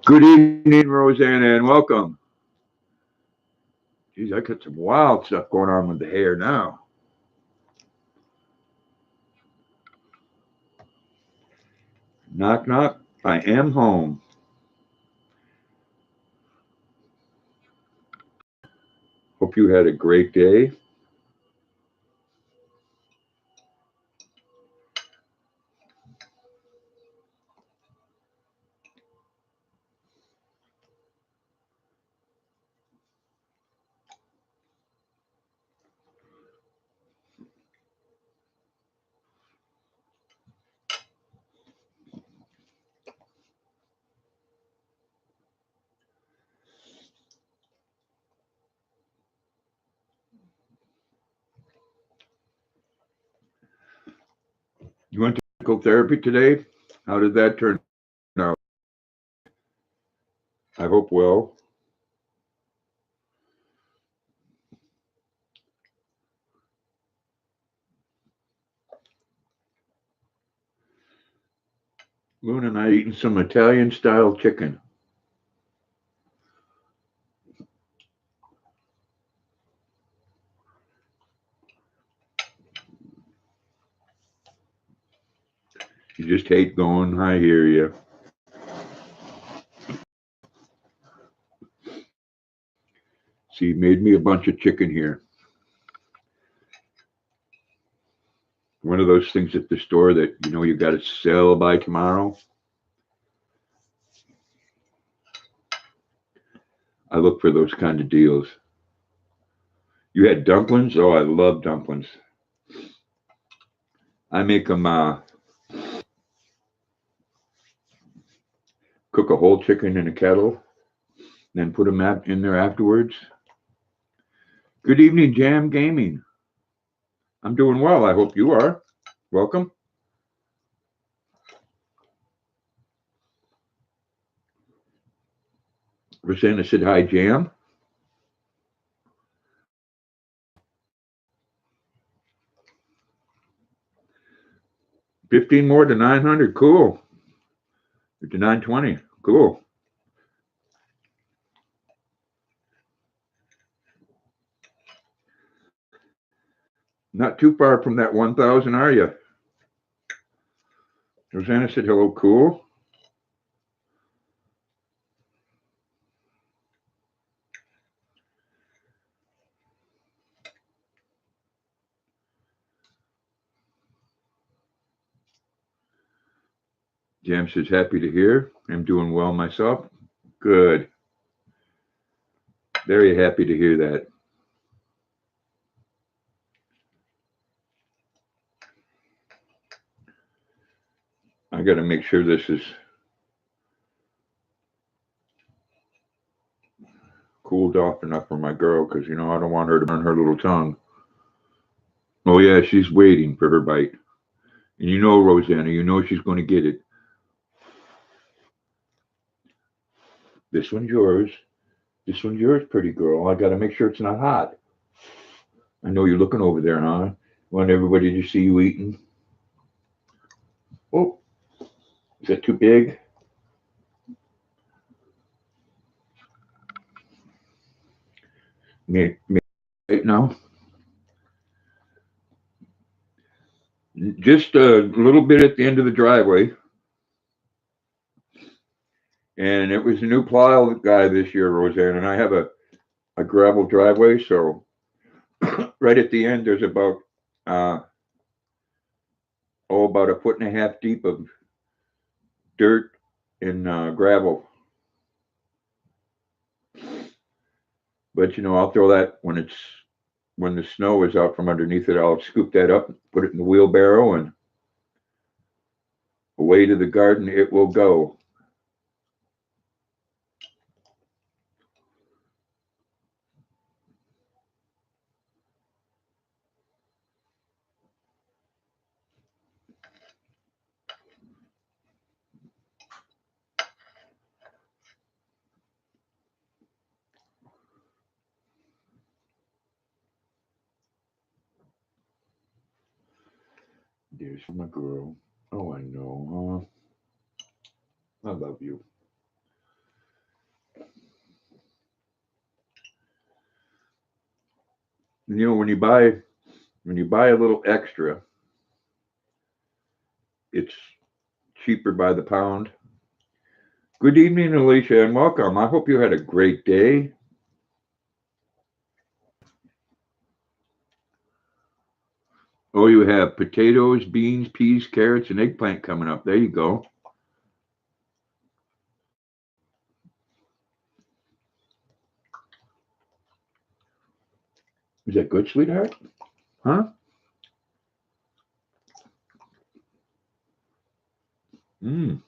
Good evening, Rosanna, and welcome. Geez, I got some wild stuff going on with the hair now. Knock, knock. I am home. Hope you had a great day. You went to physical therapy today? How did that turn out? I hope well. Luna and I eating some Italian style chicken. You just hate going. I hear you. See, you made me a bunch of chicken here. One of those things at the store that you got to sell by tomorrow. I look for those kind of deals. You had dumplings? Oh, I love dumplings. I make them cook a whole chicken in a kettle, then put them in there afterwards. Good evening, Jam Gaming. I'm doing well. I hope you are. Welcome. Rosanna said hi, Jam. 15 more to 900. Cool. To 920. Cool. Not too far from that 1,000, are you? Rosanna said hello. Cool. Jam says happy to hear. I'm doing well myself. Good. Very happy to hear that. I got to make sure this is cooled off enough for my girl because, I don't want her to burn her little tongue. Oh, yeah, she's waiting for her bite. And Rosanna, she's going to get it. This one's yours. This one's yours, pretty girl. I got to make sure it's not hot. I know you're looking over there, huh? Want everybody to see you eating? Oh, is that too big? Right now? Just a little bit at the end of the driveway. And it was a new plow guy this year, Roseanne. And I have a gravel driveway. So right at the end, there's uh, about a foot and a half deep of dirt and gravel. But I'll throw that when the snow is out from underneath it. I'll scoop that up, put it in the wheelbarrow, and away to the garden it will go. There's my girl. Oh, I know. I love you. You know, when you buy a little extra, it's cheaper by the pound. Good evening, Alicia, and welcome. I hope you had a great day. Oh, you have potatoes, beans, peas, carrots, and eggplant coming up. There you go. Is that good, sweetheart? Huh? Mm.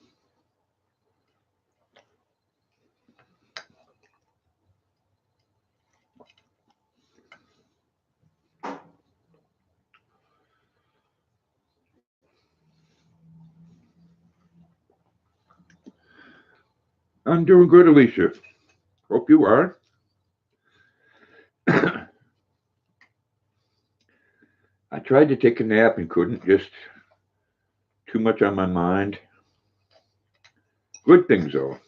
I'm doing good, Alicia. Hope you are. I tried to take a nap and couldn't. Just too much on my mind. Good things, though.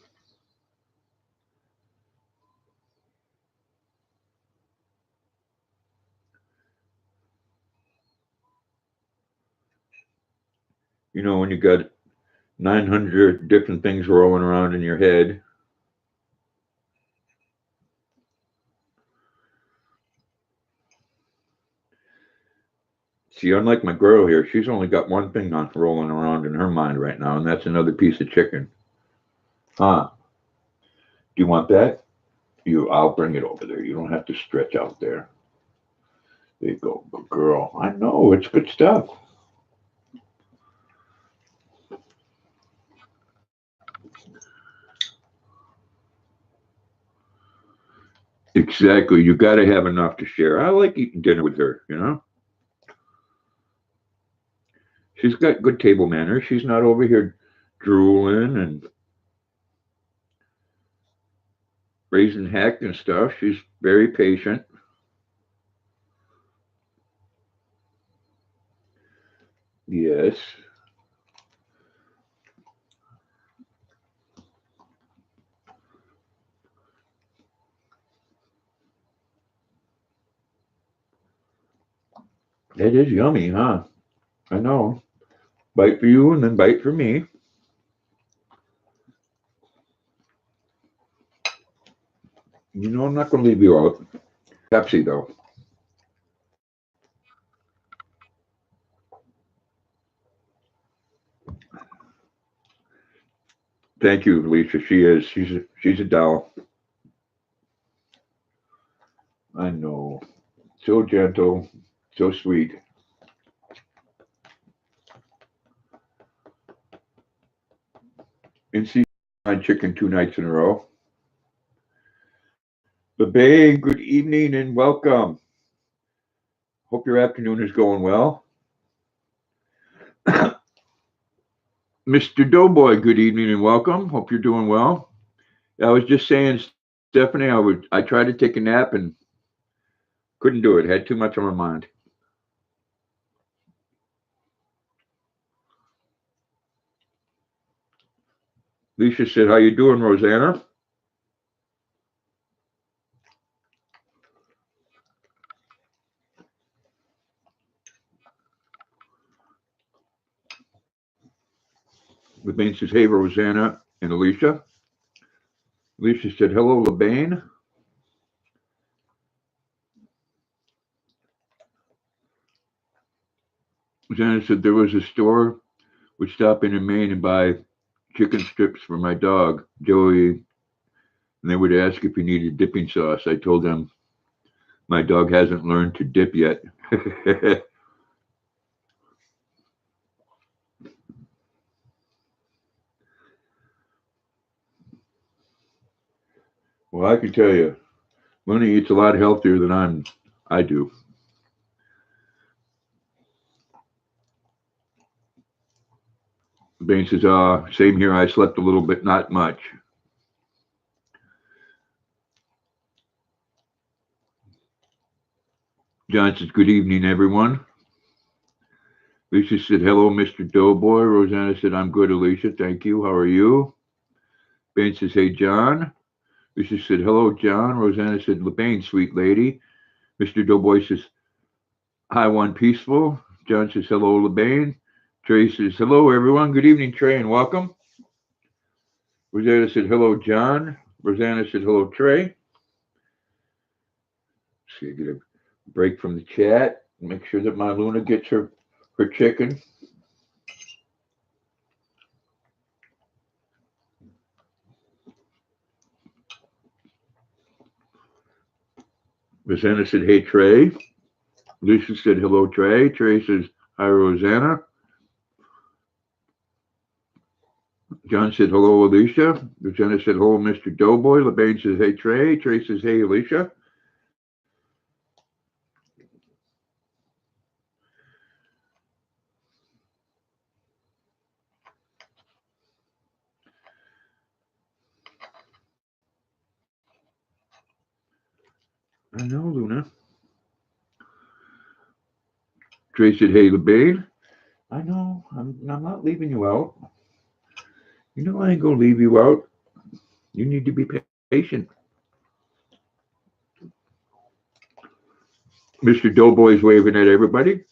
You know, when you got 900 different things rolling around in your head. See, unlike my girl here, she's only got one thing on rolling around in her mind right now, and that's another piece of chicken. Huh? Do you want that? I'll bring it over there. You don't have to stretch out there. There you go, good girl. I know it's good stuff. Exactly. You got to have enough to share. I like eating dinner with her. You know, she's got good table manners. She's not over here drooling and raising heck and stuff. She's very patient. Yes. That is yummy, huh? I know. Bite for you and then bite for me. You know, I'm not going to leave you out. Pepsi, though. Thank you, Lisa. She is. She's a doll. I know. So gentle, so sweet. And she fried chicken 2 nights in a row. Babe, good evening and welcome. Hope your afternoon is going well. Mr. Doughboy, good evening and welcome. Hope you're doing well. I was just saying, Stephanie, I tried to take a nap and couldn't do it. Had too much on my mind. Lisa said, "How you doing, Rosanna?" LeBain says, "Hey, Rosanna and Alicia." Alicia said, "Hello, LeBain." Rosanna said there was a store would stop in Maine and buy chicken strips for my dog, Joey, and they would ask if he needed dipping sauce. I told them my dog hasn't learned to dip yet. Well, I can tell you, Looney eats a lot healthier than I do. Bain says, same here. I slept a little bit, not much. John says, good evening, everyone. Lisa said, hello, Mr. Doughboy. Rosanna said, I'm good, Alicia. Thank you. How are you? Bain says, hey, John. Lisa said, hello, John. Rosanna said, LeBain, sweet lady. Mr. Doughboy says, hi, One Peaceful. John says, hello, LeBain. Trey says, hello, everyone. Good evening, Trey, and welcome. Rosanna said, hello, John. Rosanna said, hello, Trey. See, get a break from the chat. Make sure that my Luna gets her chicken. Rosanna said, hey, Trey. Lisa said, hello, Trey. Trey says, hi, Rosanna. John said, hello, Alicia. Rosanna said, hello, Mr. Doughboy. LeBain says, hey, Trey. Trey says, hey, Alicia. I know, Luna. Trey said, hey, LeBain. I know. I'm not leaving you out. You know I ain't going to leave you out. You need to be patient. Mr. Doughboy's waving at everybody.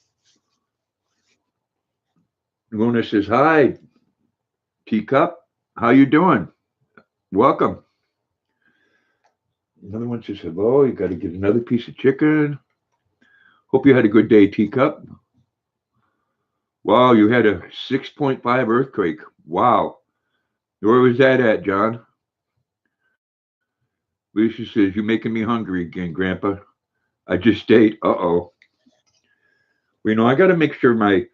Luna says, hi, Teacup. How you doing? Welcome. Another one says, hello. You got to get another piece of chicken. Hope you had a good day, Teacup. Wow, you had a 6.5 earthquake. Wow. Where was that at, John? Lisa says, you're making me hungry again, Grandpa. I just ate. Uh-oh. Well, I got to make sure my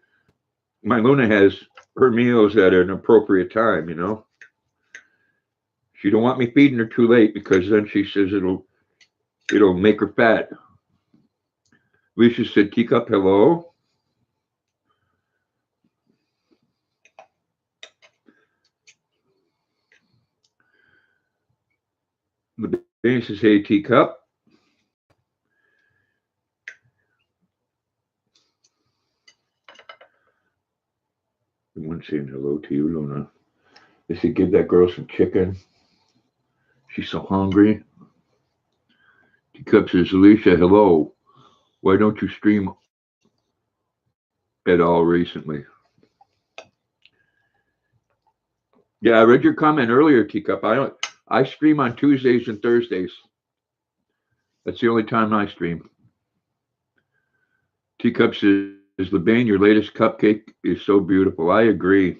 Luna has her meals at an appropriate time, She don't want me feeding her too late because then she says it'll make her fat. Lisa said, Teacup, hello. The baby says, hey, Teacup. The one saying hello to you, Luna. They said, give that girl some chicken. She's so hungry. Teacup says, Alicia, hello. Why don't you stream at all recently? Yeah, I read your comment earlier, Teacup. I stream on Tuesdays and Thursdays. That's the only time I stream. Teacup says, LeBain, your latest cupcake is so beautiful. I agree.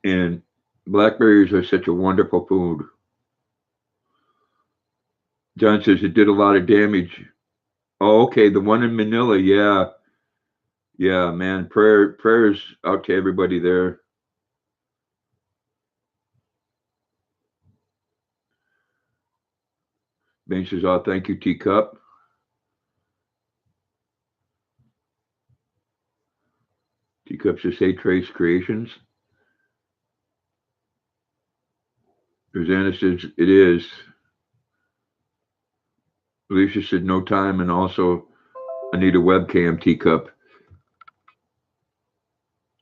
And blackberries are such a wonderful food. John says it did a lot of damage. Oh, okay. The one in Manila. Yeah. Yeah, man. Prayers out to everybody there. Ben says, oh, thank you, Teacup. Teacup says, hey, Trace Creations. Rosanna says, it is. Alicia said, no time. And also, I need a webcam, Teacup.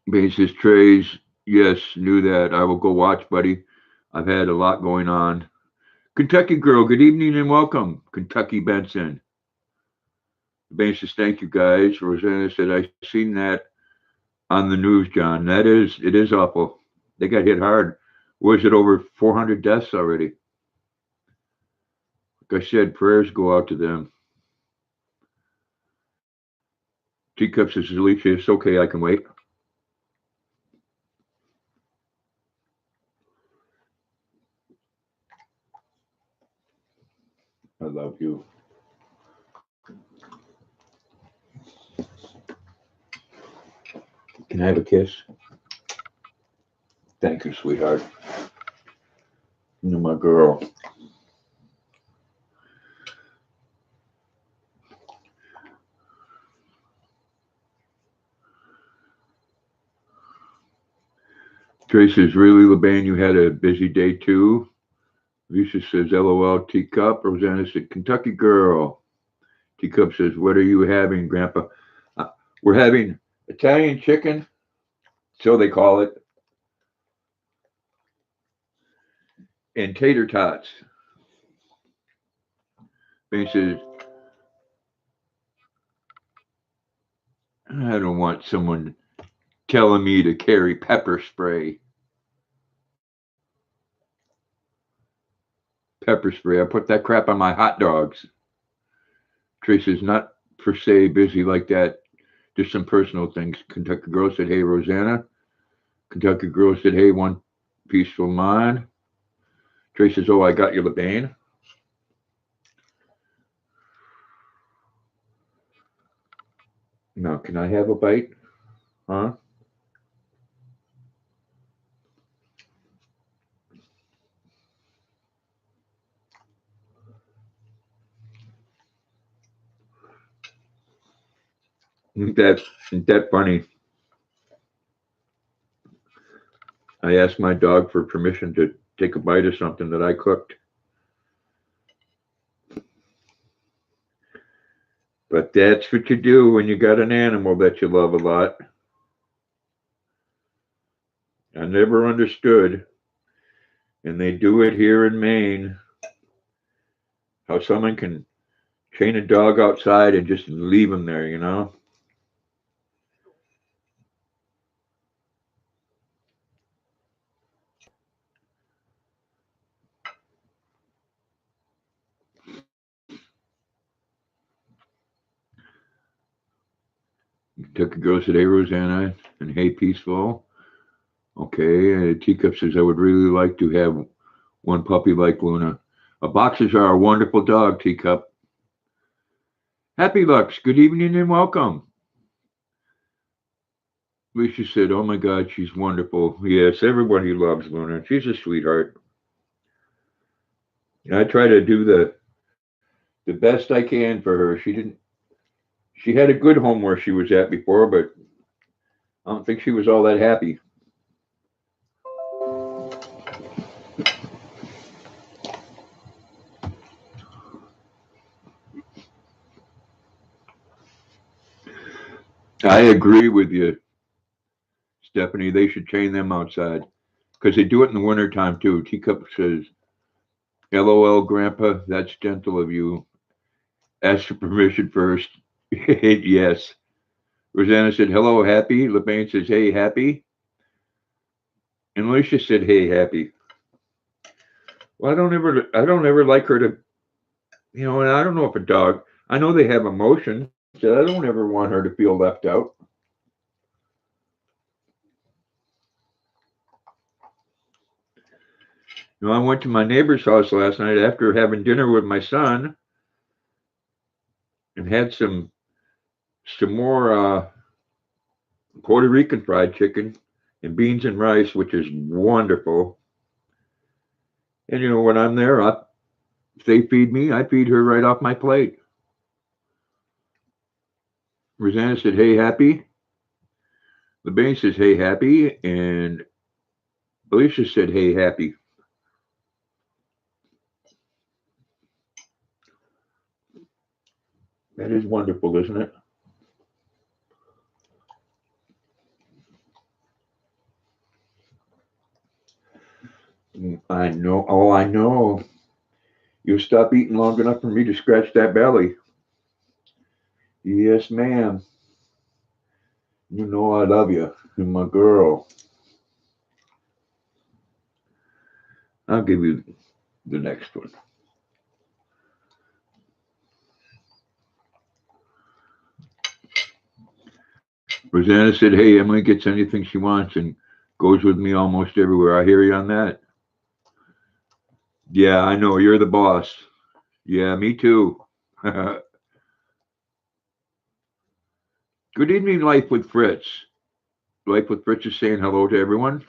Ben says, Trace, yes, knew that. I will go watch, buddy. I've had a lot going on. Kentucky Girl, good evening and welcome. Kentucky Benson. Ben says, thank you, guys. Rosanna said, I seen that on the news, John. It is awful. They got hit hard. Was it over 400 deaths already? Like I said, prayers go out to them. Teacup says, Alicia, it's okay, I can wait. I love you. Can I have a kiss? Thank you, sweetheart. You're my girl. Trace says, really, LeBain, you had a busy day too? Lisa says, LOL, Teacup. Rosanna said, Kentucky Girl. Teacup says, what are you having, Grandpa? We're having Italian chicken, so they call it. and tater tots. And he says, I don't want someone telling me to carry pepper spray. Pepper spray. I put that crap on my hot dogs. Tracy's not per se busy like that. Just some personal things. Kentucky Girl said, hey, Rosanna. Kentucky Girl said, hey, one peaceful mind. Tracy says, oh, I got you, LeBain. Now, can I have a bite? Huh? Isn't that funny? I asked my dog for permission to take a bite of something that I cooked. But that's what you do when you got an animal that you love a lot. I never understood, and they do it here in Maine, how someone can chain a dog outside and just leave him there, you know? Took a girl said, hey, Rosanna, and hey, Peaceful. Okay, Teacup says, I would really like to have one puppy like Luna. Boxers are a wonderful dog, Teacup. Happy Lux, good evening and welcome. Lisa said, oh my God, she's wonderful. Yes, everybody loves Luna. She's a sweetheart. I try to do the best I can for her. She had a good home where she was at before, but I don't think she was all that happy. I agree with you, Stephanie. They should chain them outside because they do it in the wintertime too. Teacup says, LOL, Grandpa, that's gentle of you. Ask for permission first. Yes. Rosanna said, hello, Happy. LeBain says, hey, Happy. And Alicia said, hey, Happy. Well, I don't ever like her to, and I don't know if a dog, I know they have emotions, so I don't ever want her to feel left out. I went to my neighbor's house last night after having dinner with my son and had some more Puerto Rican fried chicken and beans and rice, which is wonderful. And when I'm there, if they feed me, I feed her right off my plate. Rosanna said, hey, Happy. LeBain says, hey, Happy. And Alicia said, hey, Happy. That is wonderful, isn't it? I know. Oh, I know. You stop eating long enough for me to scratch that belly. Yes, ma'am. You know I love you. You're my girl. I'll give you the next one. Rosanna said, hey, Emily gets anything she wants and goes with me almost everywhere. I hear you on that. Yeah, I know. You're the boss. Yeah, me too. Good evening, Life with Fritz. Life with Fritz is saying hello to everyone.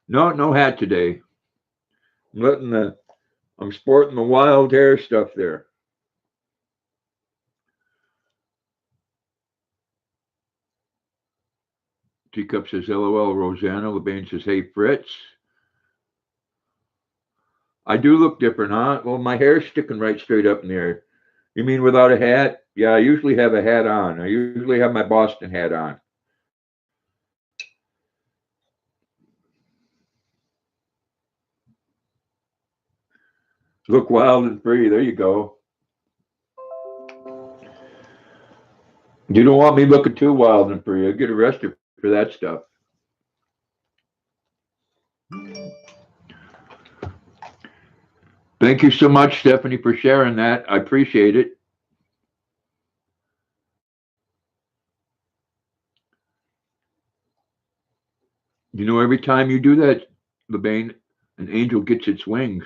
No hat today. I'm sporting the wild hair stuff there. Teacup says, LOL, Rosanna. LeBain says, hey, Fritz. I do look different, huh? Well, my hair's sticking right straight up in the air. You mean without a hat? Yeah, I usually have a hat on. I usually have my Boston hat on. Look wild and free. There you go. You don't want me looking too wild and free. I'll get arrested for that stuff. Thank you so much, Stephanie, for sharing that. I appreciate it. You know, every time you do that, LeBain, an angel gets its wings.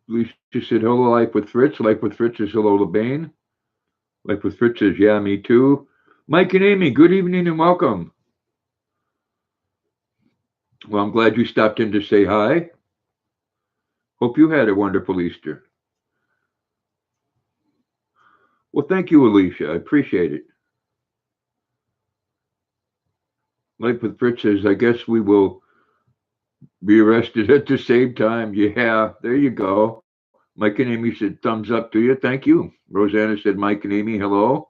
Lisa said, hello, Life with Fritz. Life with Fritz is hello, LeBain. Life with Fritz says, yeah, me too. Mike and Amy, good evening and welcome. Well, I'm glad you stopped in to say hi. Hope you had a wonderful Easter. Well, thank you, Alicia. I appreciate it. Life with Fritz says, I guess we will be arrested at the same time. Yeah, there you go. Mike and Amy said, thumbs up to you. Thank you. Rosanna said, Mike and Amy, hello.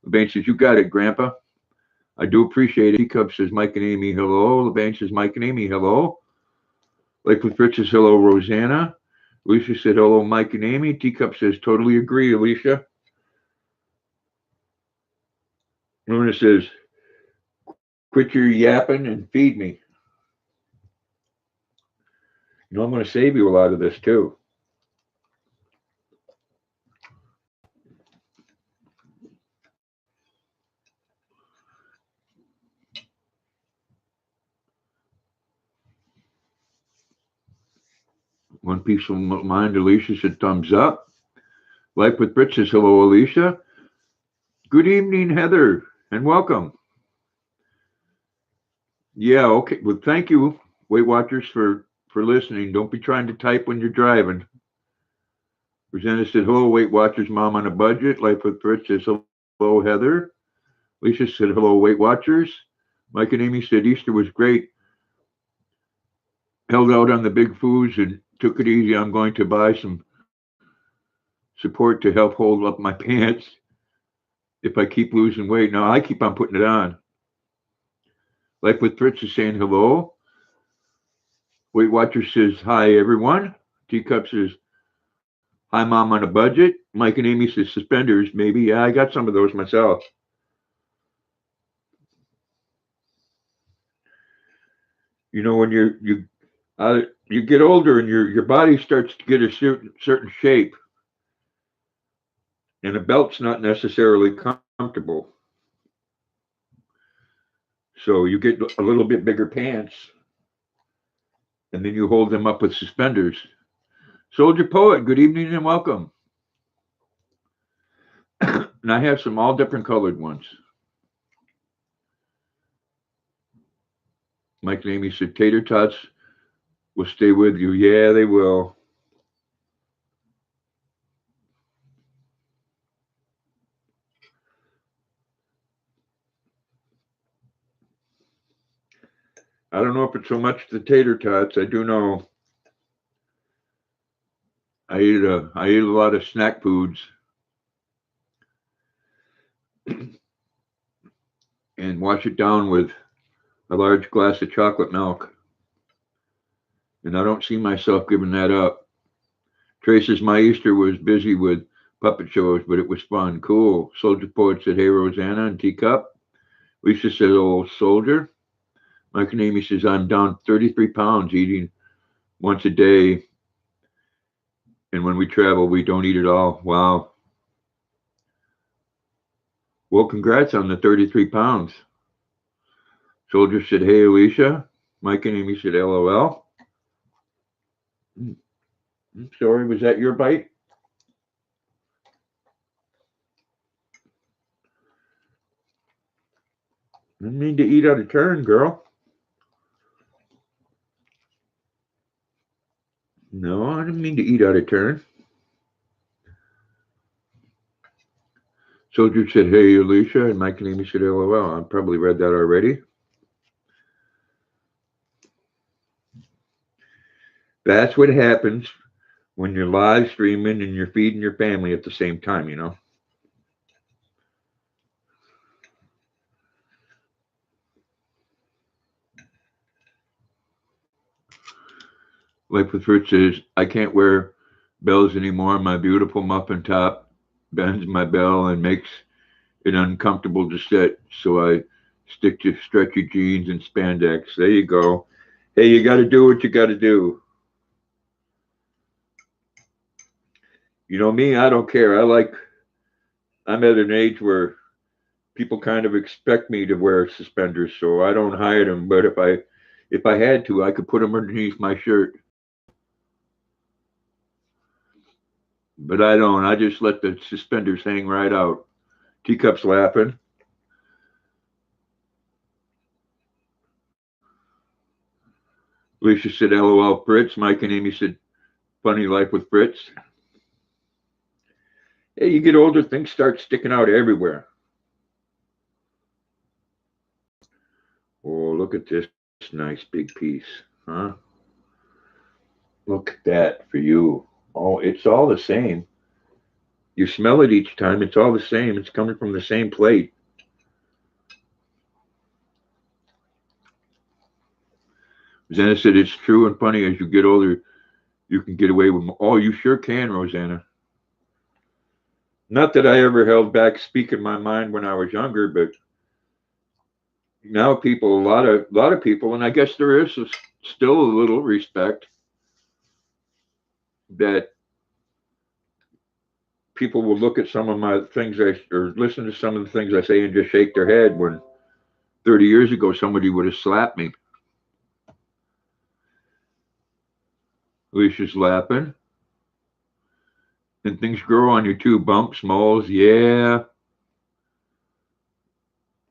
LeBain says, you got it, Grandpa. I do appreciate it. Teacup says, Mike and Amy, hello. LeBain says, Mike and Amy, hello. Like with Fritz says, hello, Rosanna. Alicia said, hello, Mike and Amy. Teacup says, totally agree, Alicia. Luna says, quit your yapping and feed me. You know, I'm going to save you a lot of this, too. One Piece of Mind, Alicia said, thumbs up. Life with Fritz says, hello, Alicia. Good evening, Heather, and welcome. Yeah, okay. Well, thank you, Weight Watchers, for listening. Don't be trying to type when you're driving. Rosanna said, hello, Weight Watchers, Mom on a budget. Life with Fritz says, hello, Heather. Lisa said, hello, Weight Watchers. Mike and Amy said, Easter was great. Held out on the big foods and took it easy. I'm going to buy some support to help hold up my pants if I keep losing weight. No, I keep on putting it on. Life with Fritz is saying hello. Weight Watchers says, hi, everyone. Teacup says, hi, Mom on a budget. Mike and Amy says, suspenders, maybe. Yeah, I got some of those myself. You know, when you get older and your body starts to get a certain shape, and a belt's not necessarily comfortable. So you get a little bit bigger pants, and then you hold them up with suspenders. Soldier Poet, good evening and welcome. And I have some all different colored ones. Mike and Amy said, tater tots will stay with you. Yeah, they will. I don't know if it's so much the tater tots. I do know I ate a lot of snack foods and wash it down with a large glass of chocolate milk. And I don't see myself giving that up. Trey says my Easter was busy with puppet shows, but it was fun. Cool. Soldier Poet said, hey, Rosanna and Teacup. Lisa said, oh, soldier. Mike and Amy says, I'm down 33 pounds eating once a day. And when we travel, we don't eat at all. Wow. Well, congrats on the 33 pounds. Soldier said, hey, Alicia. Mike and Amy said, LOL. I'm sorry, was that your bite? I didn't mean to eat out of turn, girl. No, I didn't mean to eat out of turn. Soldier said, hey, Alicia. And Mike and Amy said, LOL. I probably read that already. That's what happens when you're live streaming and you're feeding your family at the same time, you know. Like with Fritz says, I can't wear bells anymore. My beautiful muffin top bends my bell and makes it uncomfortable to sit. So I stick to stretchy jeans and spandex. There you go. Hey, you got to do what you got to do. You know me, I don't care. I'm at an age where people kind of expect me to wear suspenders, so I don't hide them. But if I had to, I could put them underneath my shirt. But I don't. I just let the suspenders hang right out. Teacup's laughing. Alicia said, LOL, Fritz. Mike and Amy said, funny life with Fritz. Hey, you get older, things start sticking out everywhere. Oh, look at this nice big piece, huh? Look at that for you. Oh, it's all the same. You smell it each time. It's all the same. It's coming from the same plate. Rosanna said, it's true and funny. As you get older, you can get away with more. Oh, you sure can, Rosanna. Not that I ever held back speaking my mind when I was younger, but now people, a lot of people, and I guess there is still a little respect that people will look at some of my things or listen to some of the things I say and just shake their head when 30 years ago somebody would have slapped me. Alicia's laughing. And things grow on you too, bumps, moles. Yeah,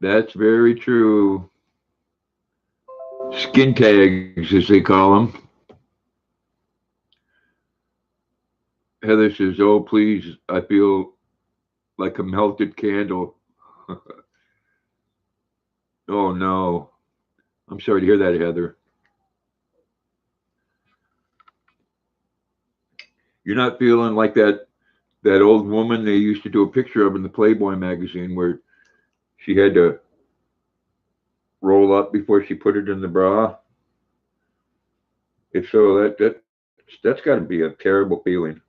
that's very true. Skin tags, as they call them. Heather says, oh, please, I feel like a melted candle. Oh, no. I'm sorry to hear that, Heather. You're not feeling like that old woman they used to do a picture of in the Playboy magazine where she had to roll up before she put it in the bra. If so, that's got to be a terrible feeling.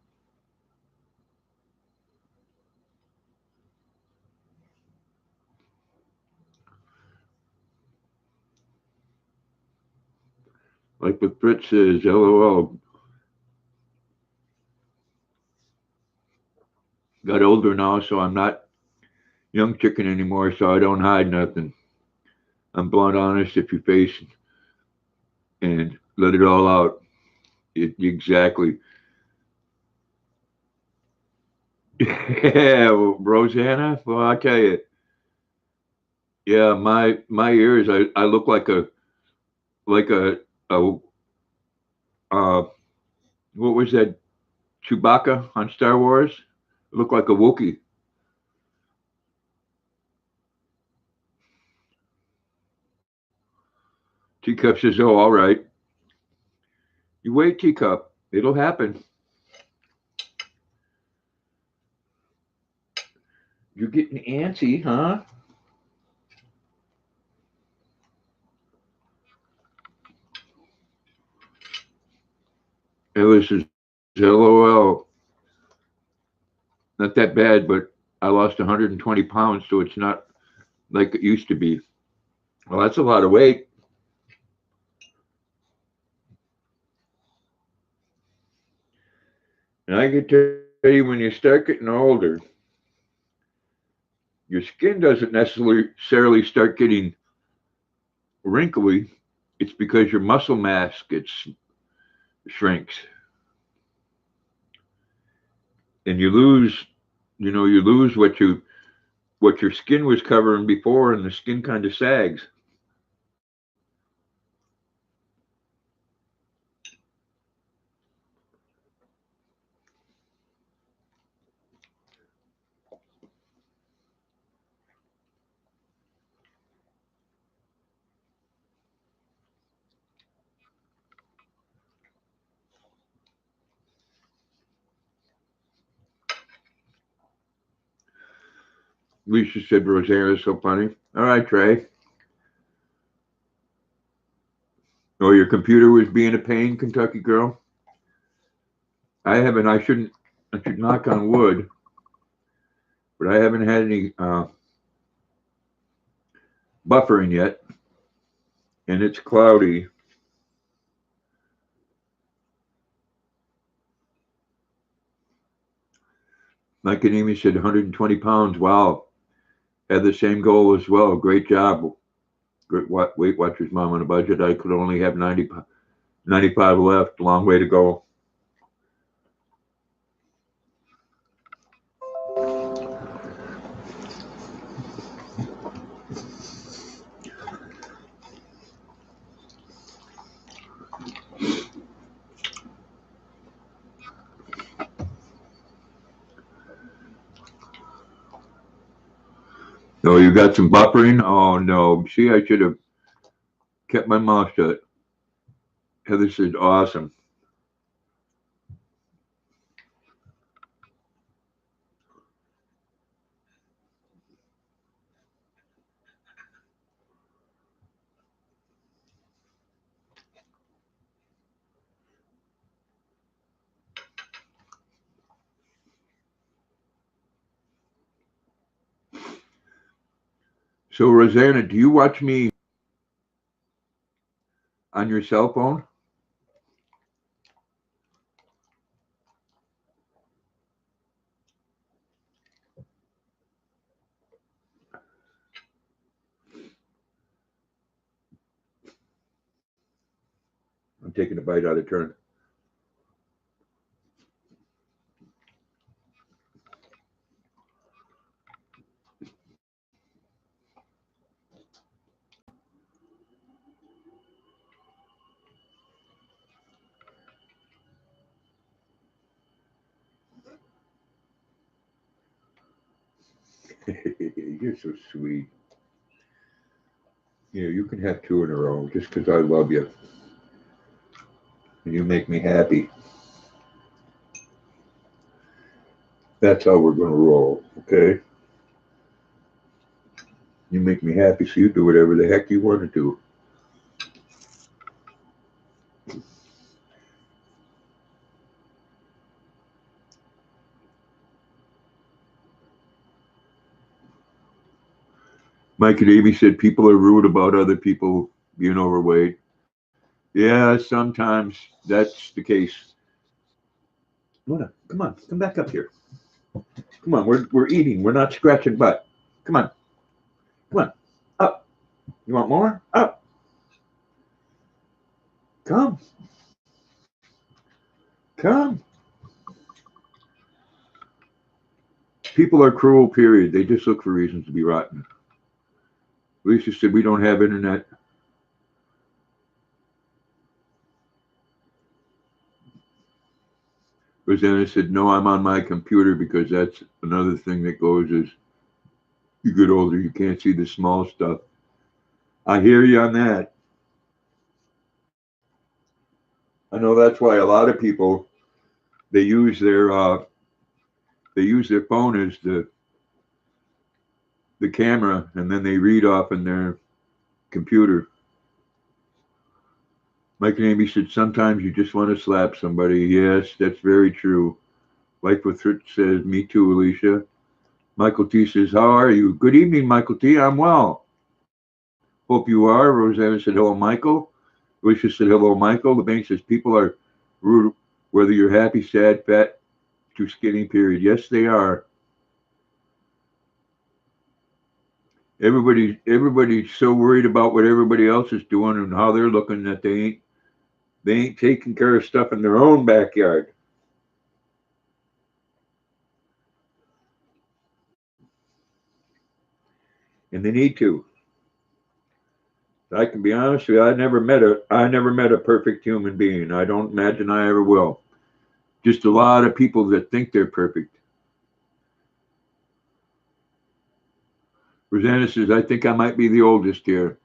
Like what Fritz says, LOL. Got older now, so I'm not young chicken anymore, so I don't hide nothing. I'm blunt honest if you face and let it all out. Exactly. Yeah, well, Rosanna. Well, I tell you, yeah, my ears. I look like a what was that Chewbacca on Star Wars? I look like a Wookiee. Teacup says, "Oh, all right. You wait, Teacup. It'll happen. You're getting antsy, huh?" It was LOL. Not that bad, but I lost 120 pounds, so it's not like it used to be. Well, that's a lot of weight. And I can tell you when you start getting older, your skin doesn't necessarily start getting wrinkly. It's because your muscle mass gets shrinks and you lose what your skin was covering before, and the skin kind of sags. Lisa said Rosanna is so funny. All right, Trey. Oh, your computer was being a pain, Kentucky girl? I should knock on wood, but I haven't had any buffering yet, and it's cloudy. Mike and Amy said 120 pounds. Wow. Had the same goal as well. Great job. Great Weight Watchers mom on a budget. I could only have 95 left. Long way to go. Oh, you got some buffering? Oh, no. See, I should have kept my mouth shut. Heather said, awesome. So, Rosanna, do you watch me on your cell phone? I'm taking a bite out of turn. You're so sweet. You know, you can have two in a row just because I love you and you make me happy. That's how we're going to roll, okay? You make me happy, so you do whatever the heck you want to do. Mike and Amy said people are rude about other people being overweight. Yeah, sometimes that's the case. Luna, come on, come back up here. Come on, we're eating. We're not scratching butt. Come on, come on, up. You want more? Up. Come, come. People are cruel, period. They just look for reasons to be rotten. Lisa said we don't have internet. Rosanna said, no, I'm on my computer because that's another thing that goes as you get older, you can't see the small stuff. I hear you on that. I know that's why a lot of people they use their phone as the camera and then they read off in their computer. Mike and Amy said sometimes you just want to slap somebody. Yes, that's very true. Like what Rich says, me too, Alicia. Michael T says, how are you? Good evening, Michael T. I'm well. Hope you are. Rosanna said, hello, Michael. Alicia said, hello, Michael. The bank says, people are rude, whether you're happy, sad, fat, too skinny, period. Yes, they are. Everybody's so worried about what everybody else is doing and how they're looking that they ain't taking care of stuff in their own backyard. And they need to. I can be honest with you, I never met a perfect human being. I don't imagine I ever will. Just a lot of people that think they're perfect. Rosanna says, I think I might be the oldest here.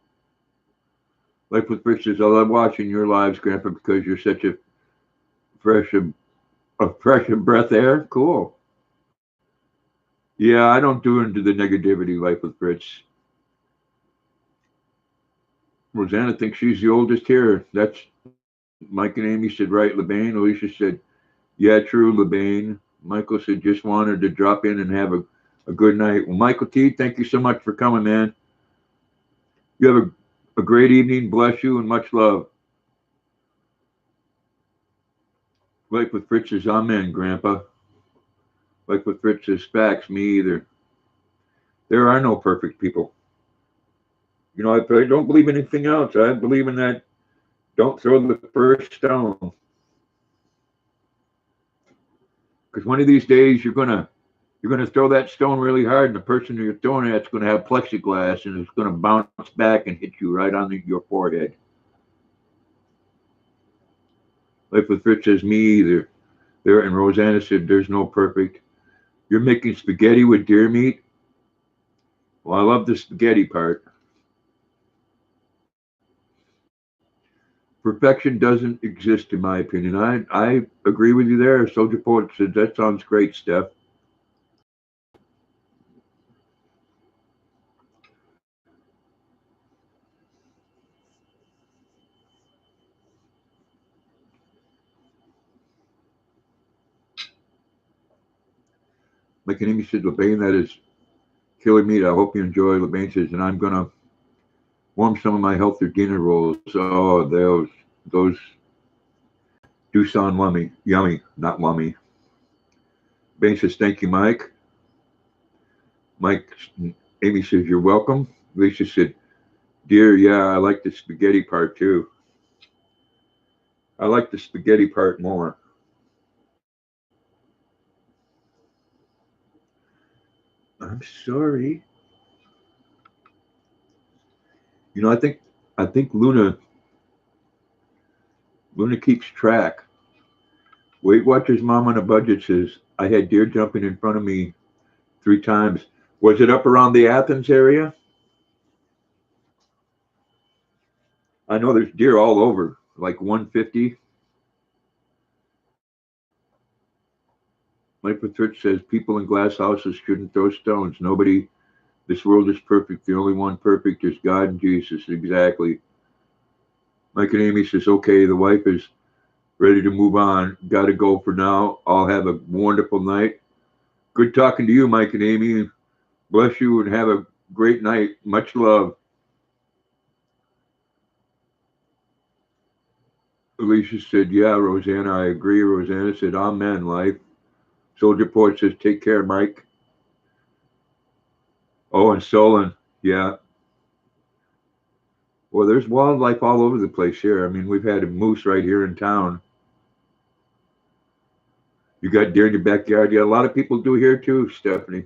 Like with Rich says, I love watching your lives, Grandpa, because you're such fresh a fresh and breath air. Cool. Yeah, I don't do into the negativity like with Rich. Rosanna thinks she's the oldest here. That's Mike and Amy said, right, LeBain. Alicia said, yeah, true, LeBain. Michael said, just wanted to drop in and have a good night. Well, Michael T, thank you so much for coming, man. You have a great evening. Bless you and much love. Like with Fritz says, amen, Grandpa. Like with Fritz says, facts, me either. There are no perfect people. You know, I don't believe in anything else. I believe in that. Don't throw the first stone. Because one of these days you're gonna throw that stone really hard, and the person you're throwing at is gonna have plexiglass, and it's gonna bounce back and hit you right on your forehead. Like with Fritz says, me either. There and Rosanna said, there's no perfect. You're making spaghetti with deer meat? Well, I love the spaghetti part. Perfection doesn't exist, in my opinion. I agree with you there. Soldier Poet said, that sounds great, Steph. Like an Amy said, LeBain, that is killer meat. I hope you enjoy. LeBain says, and I'm going to warm some of my healthier dinner rolls. Oh, those do sound yummy, not lummy. Bain says, thank you, Mike. Amy says, you're welcome. Lisa said, dear, yeah, I like the spaghetti part too. I like the spaghetti part more. I'm sorry. You know, I think Luna keeps track. Weight Watchers Mom on a Budget says, I had deer jumping in front of me 3 times. Was it up around the Athens area? I know there's deer all over, like 150. Mike Patrick says, people in glass houses shouldn't throw stones. Nobody, this world is perfect. The only one perfect is God and Jesus. Exactly. Mike and Amy says, okay, the wife is ready to move on. Got to go for now. I'll have a wonderful night. Good talking to you, Mike and Amy. Bless you and have a great night. Much love. Alicia said, yeah, Rosanna, I agree. Rosanna said, amen, life. Soldier Poet says, take care, Mike. Oh, and Solon, yeah. Well, there's wildlife all over the place here. I mean, we've had a moose right here in town. You got deer in your backyard. Yeah, a lot of people do here too, Stephanie.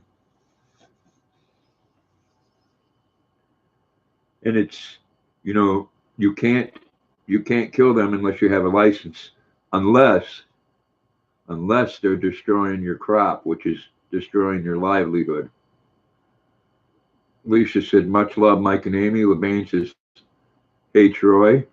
And it's, you know, you can't kill them unless you have a license, unless they're destroying your crop, which is destroying your livelihood. Alicia said, much love, Mike and Amy. LeBain says, hey, Troy.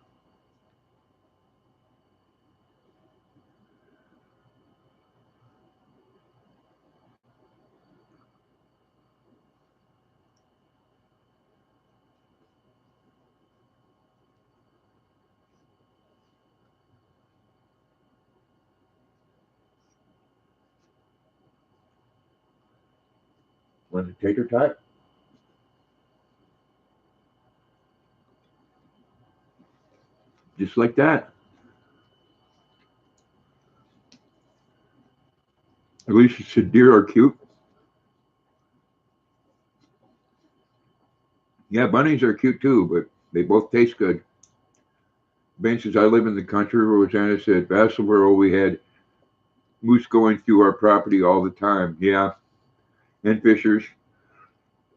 Want to take her tot? Just like that. Alicia said, deer are cute. Yeah, bunnies are cute too, but they both taste good. Ben says, I live in the country. Rosanna said, Vassalboro, we had moose going through our property all the time. Yeah. And fishers.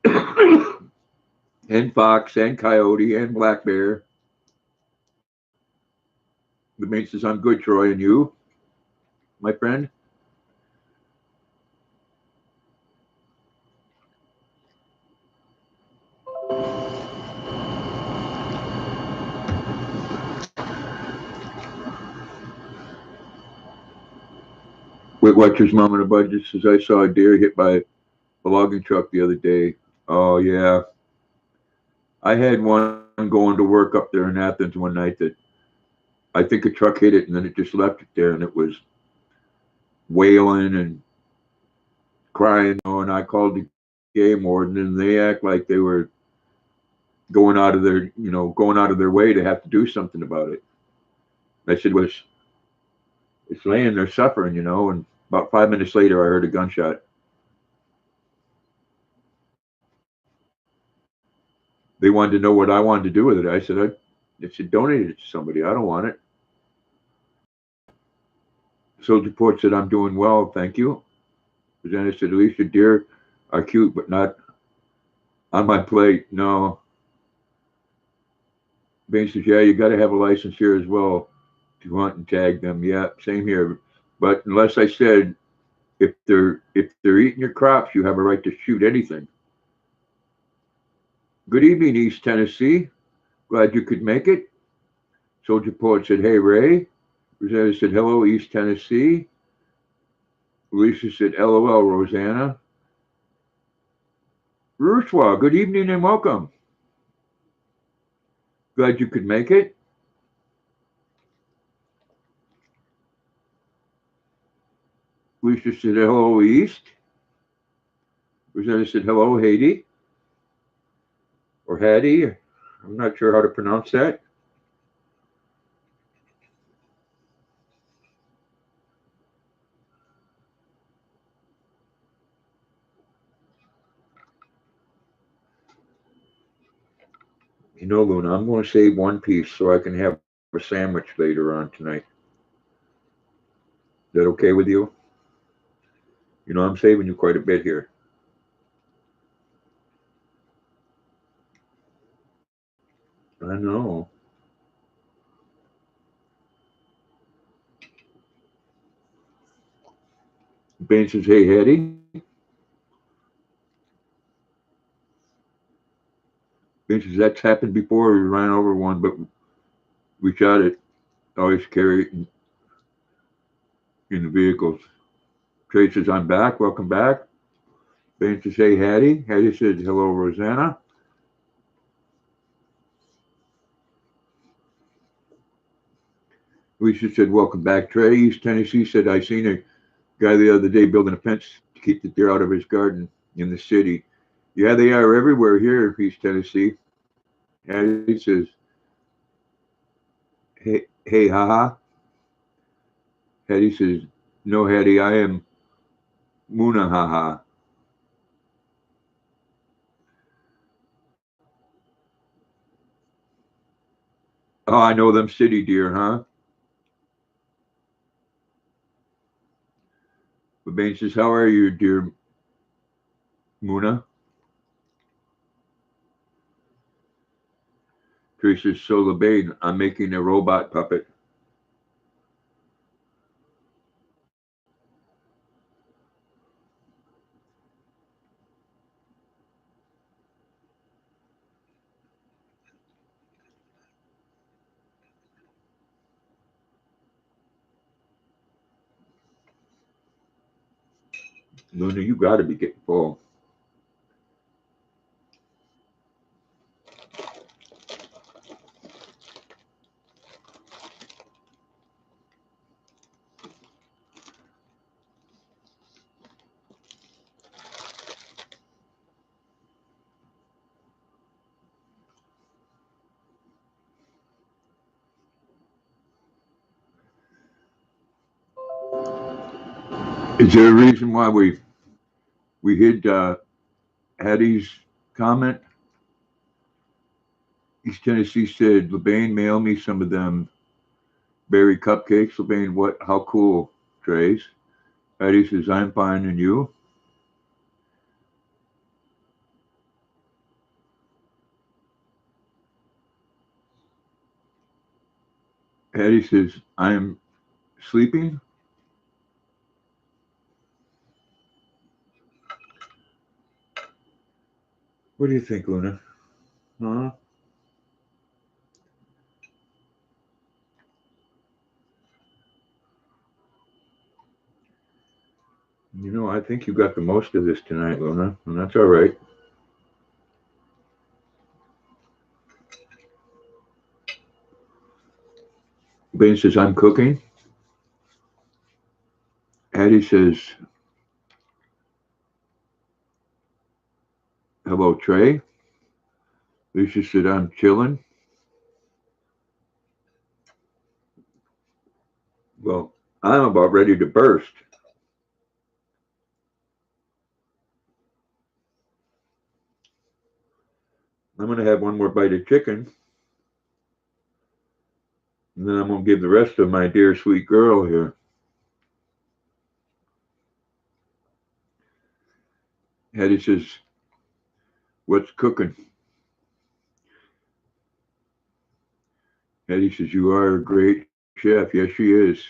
And fox and coyote and black bear. The man says, I'm good, Troy. And you, my friend? Weight Watchers Mom on a Budget says, I saw a deer hit by a logging truck the other day. Oh, yeah. I had one going to work up there in Athens one night that I think a truck hit it and then it just left it there and it was wailing and crying. And I called the game warden and they act like they were going out of their way to have to do something about it. I said, "Was it's laying there suffering." And about 5 minutes later, I heard a gunshot. They wanted to know what I wanted to do with it. I said, donate it to somebody. I don't want it. Soldier Port said, I'm doing well, thank you. Presenter said, at least your deer are cute, but not on my plate. No. Bain says, yeah, you got to have a license here as well to hunt and tag them. Yeah, same here. But unless I said, if they're eating your crops, you have a right to shoot anything. Good evening, East Tennessee. Glad you could make it. Soldier Poet said, hey, Ray. Rosanna said, hello, East Tennessee. Lisa said, LOL, Rosanna. Rushwa, good evening and welcome. Glad you could make it. Lisa said, hello, East. Rosanna said, hello, Haiti. Or Hattie. I'm not sure how to pronounce that. Luna, I'm going to save one piece so I can have a sandwich later on tonight. Is that okay with you? I'm saving you quite a bit here. I know. Ben says, hey, Hattie. Ben says, that's happened before. We ran over one, but we shot it. Always carry it in the vehicles. Trey says, I'm back. Welcome back. Ben says, hey, Hattie. Hattie says, hello, Rosanna. Lisa said, welcome back, Trey. East Tennessee said, I seen a guy the other day building a fence to keep the deer out of his garden in the city. Yeah, they are everywhere here in East Tennessee. Hattie says, hey, haha. Hattie says, no, Hattie, I am Muna, haha. Oh, I know them city deer, huh? But Bane says, how are you, dear Muna? Trey says, so LeBane, I'm making a robot puppet. Luna, you got to be getting full. Is there a reason why we hid Hattie's comment? East Tennessee said, LeBane, mail me some of them berry cupcakes. LeBane, what? How cool, Trace. Hattie says, I'm fine, and you? Hattie says, I'm sleeping. What do you think, Luna? Huh? I think you got the most of this tonight, Luna, and that's all right. Ben says, I'm cooking. Hattie says, hello, Trey. Lisa said, I'm chilling. Well, I'm about ready to burst. I'm going to have one more bite of chicken, and then I'm going to give the rest of my dear sweet girl here. Hattie says, what's cooking? Hattie says, you are a great chef. Yes, she is.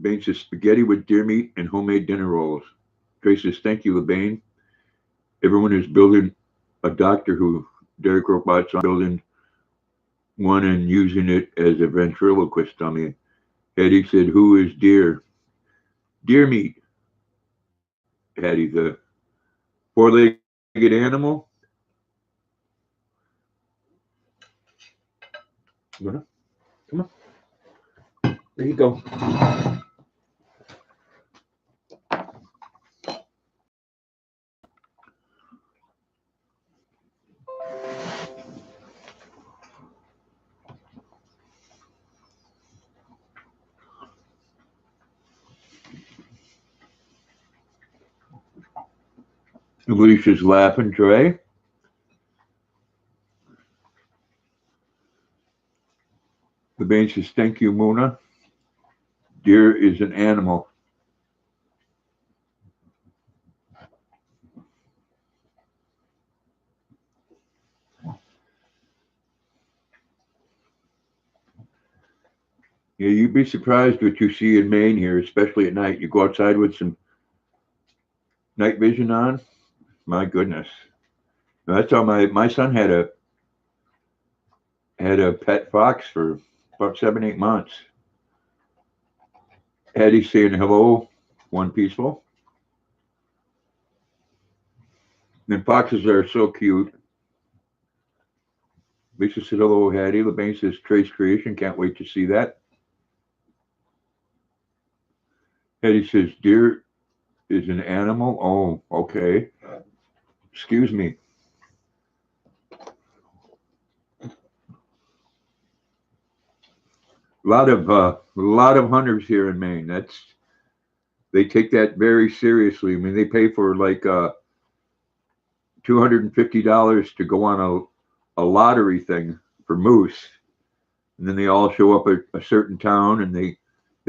Bain says, spaghetti with deer meat and homemade dinner rolls. Trey says, thank you, LeBain. Everyone is building a Doctor Who. Derek Robot's on building one and using it as a ventriloquist dummy. Hattie said, who is deer? Deer meat, Hattie, the four-legged animal. Come on. There you go. Alicia's laughing, Trey. The Bain says, thank you, Muna. Deer is an animal. Yeah, you'd be surprised what you see in Maine here, especially at night. You go outside with some night vision on. My goodness. That's how my son had a pet fox for about 7, 8 months. Hattie saying hello, one peaceful. And foxes are so cute. Lisa said hello, Hattie. LeBain says Trace Creation. Can't wait to see that. Hattie says deer is an animal. Oh, okay. Excuse me. A lot of hunters here in Maine. They take that very seriously. I mean, they pay for like $250 to go on a lottery thing for moose, and then they all show up at a certain town, and they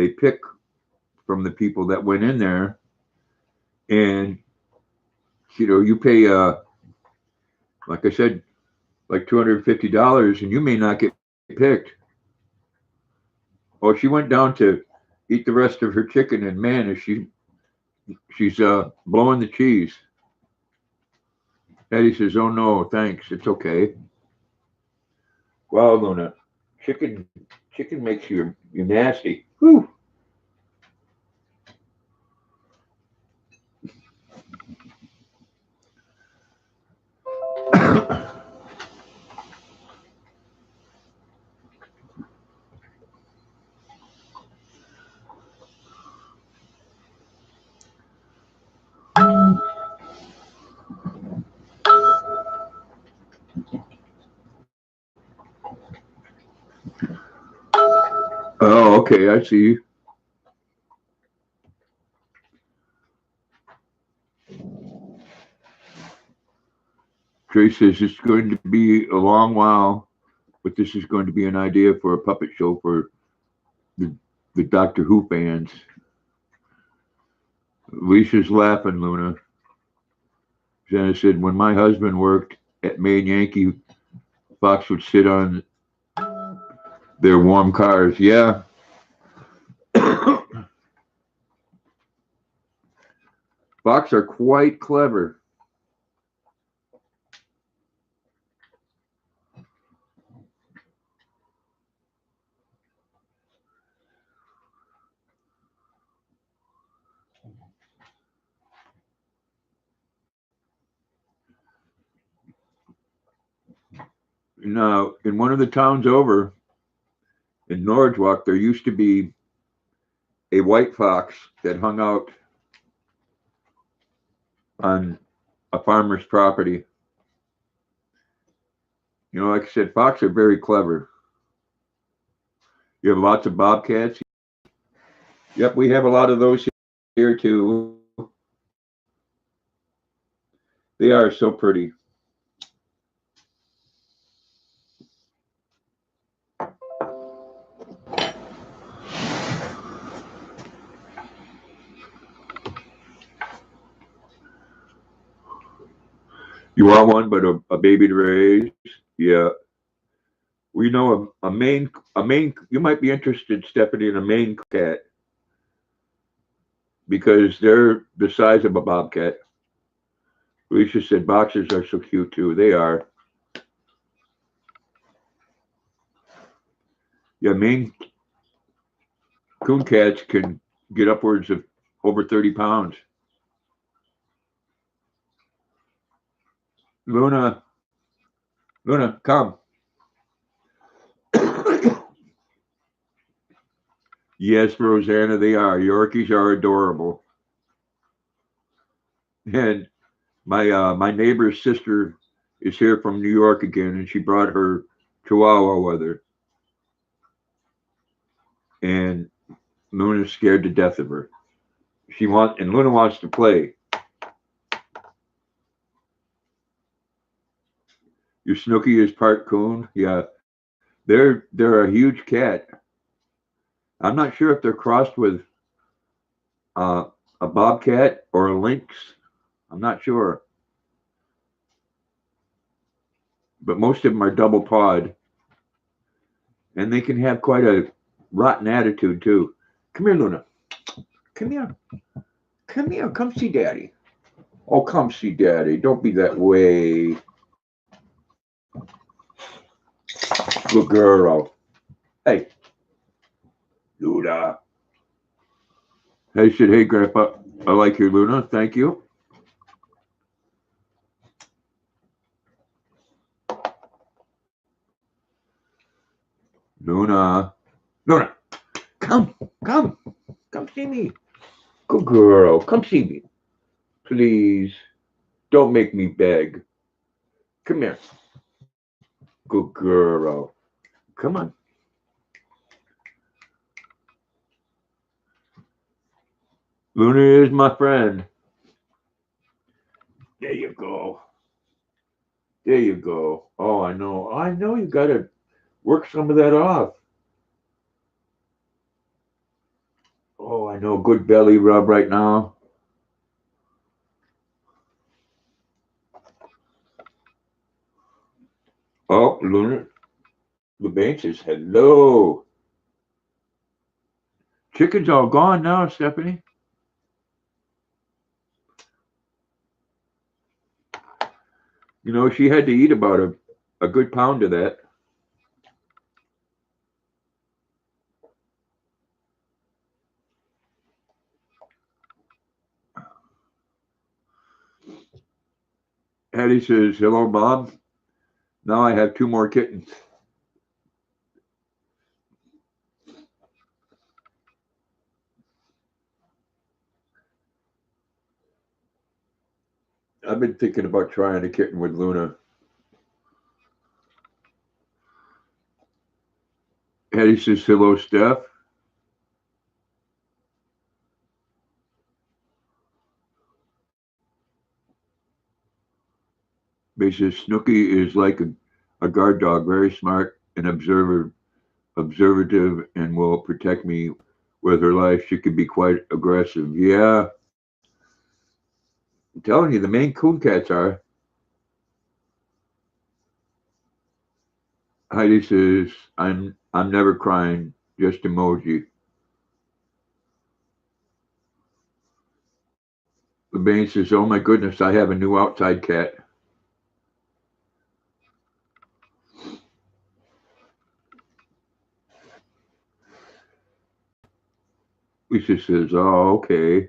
pick from the people that went in there, and you pay like I said, like $250, and you may not get picked. Oh, she went down to eat the rest of her chicken, and man, is she's blowing the cheese. Eddie says, "Oh no, thanks, it's okay." Wow, Luna, chicken makes you nasty. Whew. Oh, okay, I see. Trey says it's going to be a long while, but this is going to be an idea for a puppet show for the, the Doctor Who fans. Lisa's laughing, Luna. Jenna said, when my husband worked at Maine Yankee, Fox would sit on their warm cars. Yeah. Fox are quite clever. Now, in one of the towns over, in Norridgewock, there used to be a white fox that hung out on a farmer's property. You know, like I said, fox are very clever. You have lots of bobcats. Yep, we have a lot of those here too. They are so pretty. You want one, but a baby to raise? Yeah. We know a Maine. You might be interested, Stephanie, in a Maine cat because they're the size of a bobcat. Alicia said boxers are so cute too. They are. Yeah, Maine coon cats can get upwards of over 30 pounds. Luna, Luna, come. Yes, Rosanna, they are. Yorkies are adorable. And my neighbor's sister is here from New York again, and she brought her Chihuahua with her. And Luna's scared to death of her. And Luna wants to play. Your Snooky is part coon. Yeah, they're a huge cat. I'm not sure if they're crossed with uh, a bobcat or a lynx. I'm not sure, but most of them are double pawed, and they can have quite a rotten attitude too. Come here, Luna. Come here. Come here. Come see Daddy. Oh, come see Daddy. Don't be that way. Good girl. Hey, Luna. I said, hey, Grandpa. I like your Luna. Thank you. Luna. Luna. Come. Come. Come see me. Good girl. Come see me. Please. Don't make me beg. Come here. Good girl. Come on. Luna is my friend. There you go. There you go. Oh, I know. I know you got to work some of that off. Oh, I know. Good belly rub right now. Oh, Luna. LeBain says hello. Chicken's all gone now, Stephanie. You know, she had to eat about a good pound of that. Hattie says, hello, Bob. Now I have two more kittens. I've been thinking about trying a kitten with Luna. Hattie says, hello, Steph. They says, Snooky is like a guard dog, very smart and observative, and will protect me with her life. She could be quite aggressive. Yeah, I'm telling you, the Maine Coon cats are. Heidi says, I'm never crying, just emoji. LeBain says, oh my goodness, I have a new outside cat. Lisa says, oh, okay.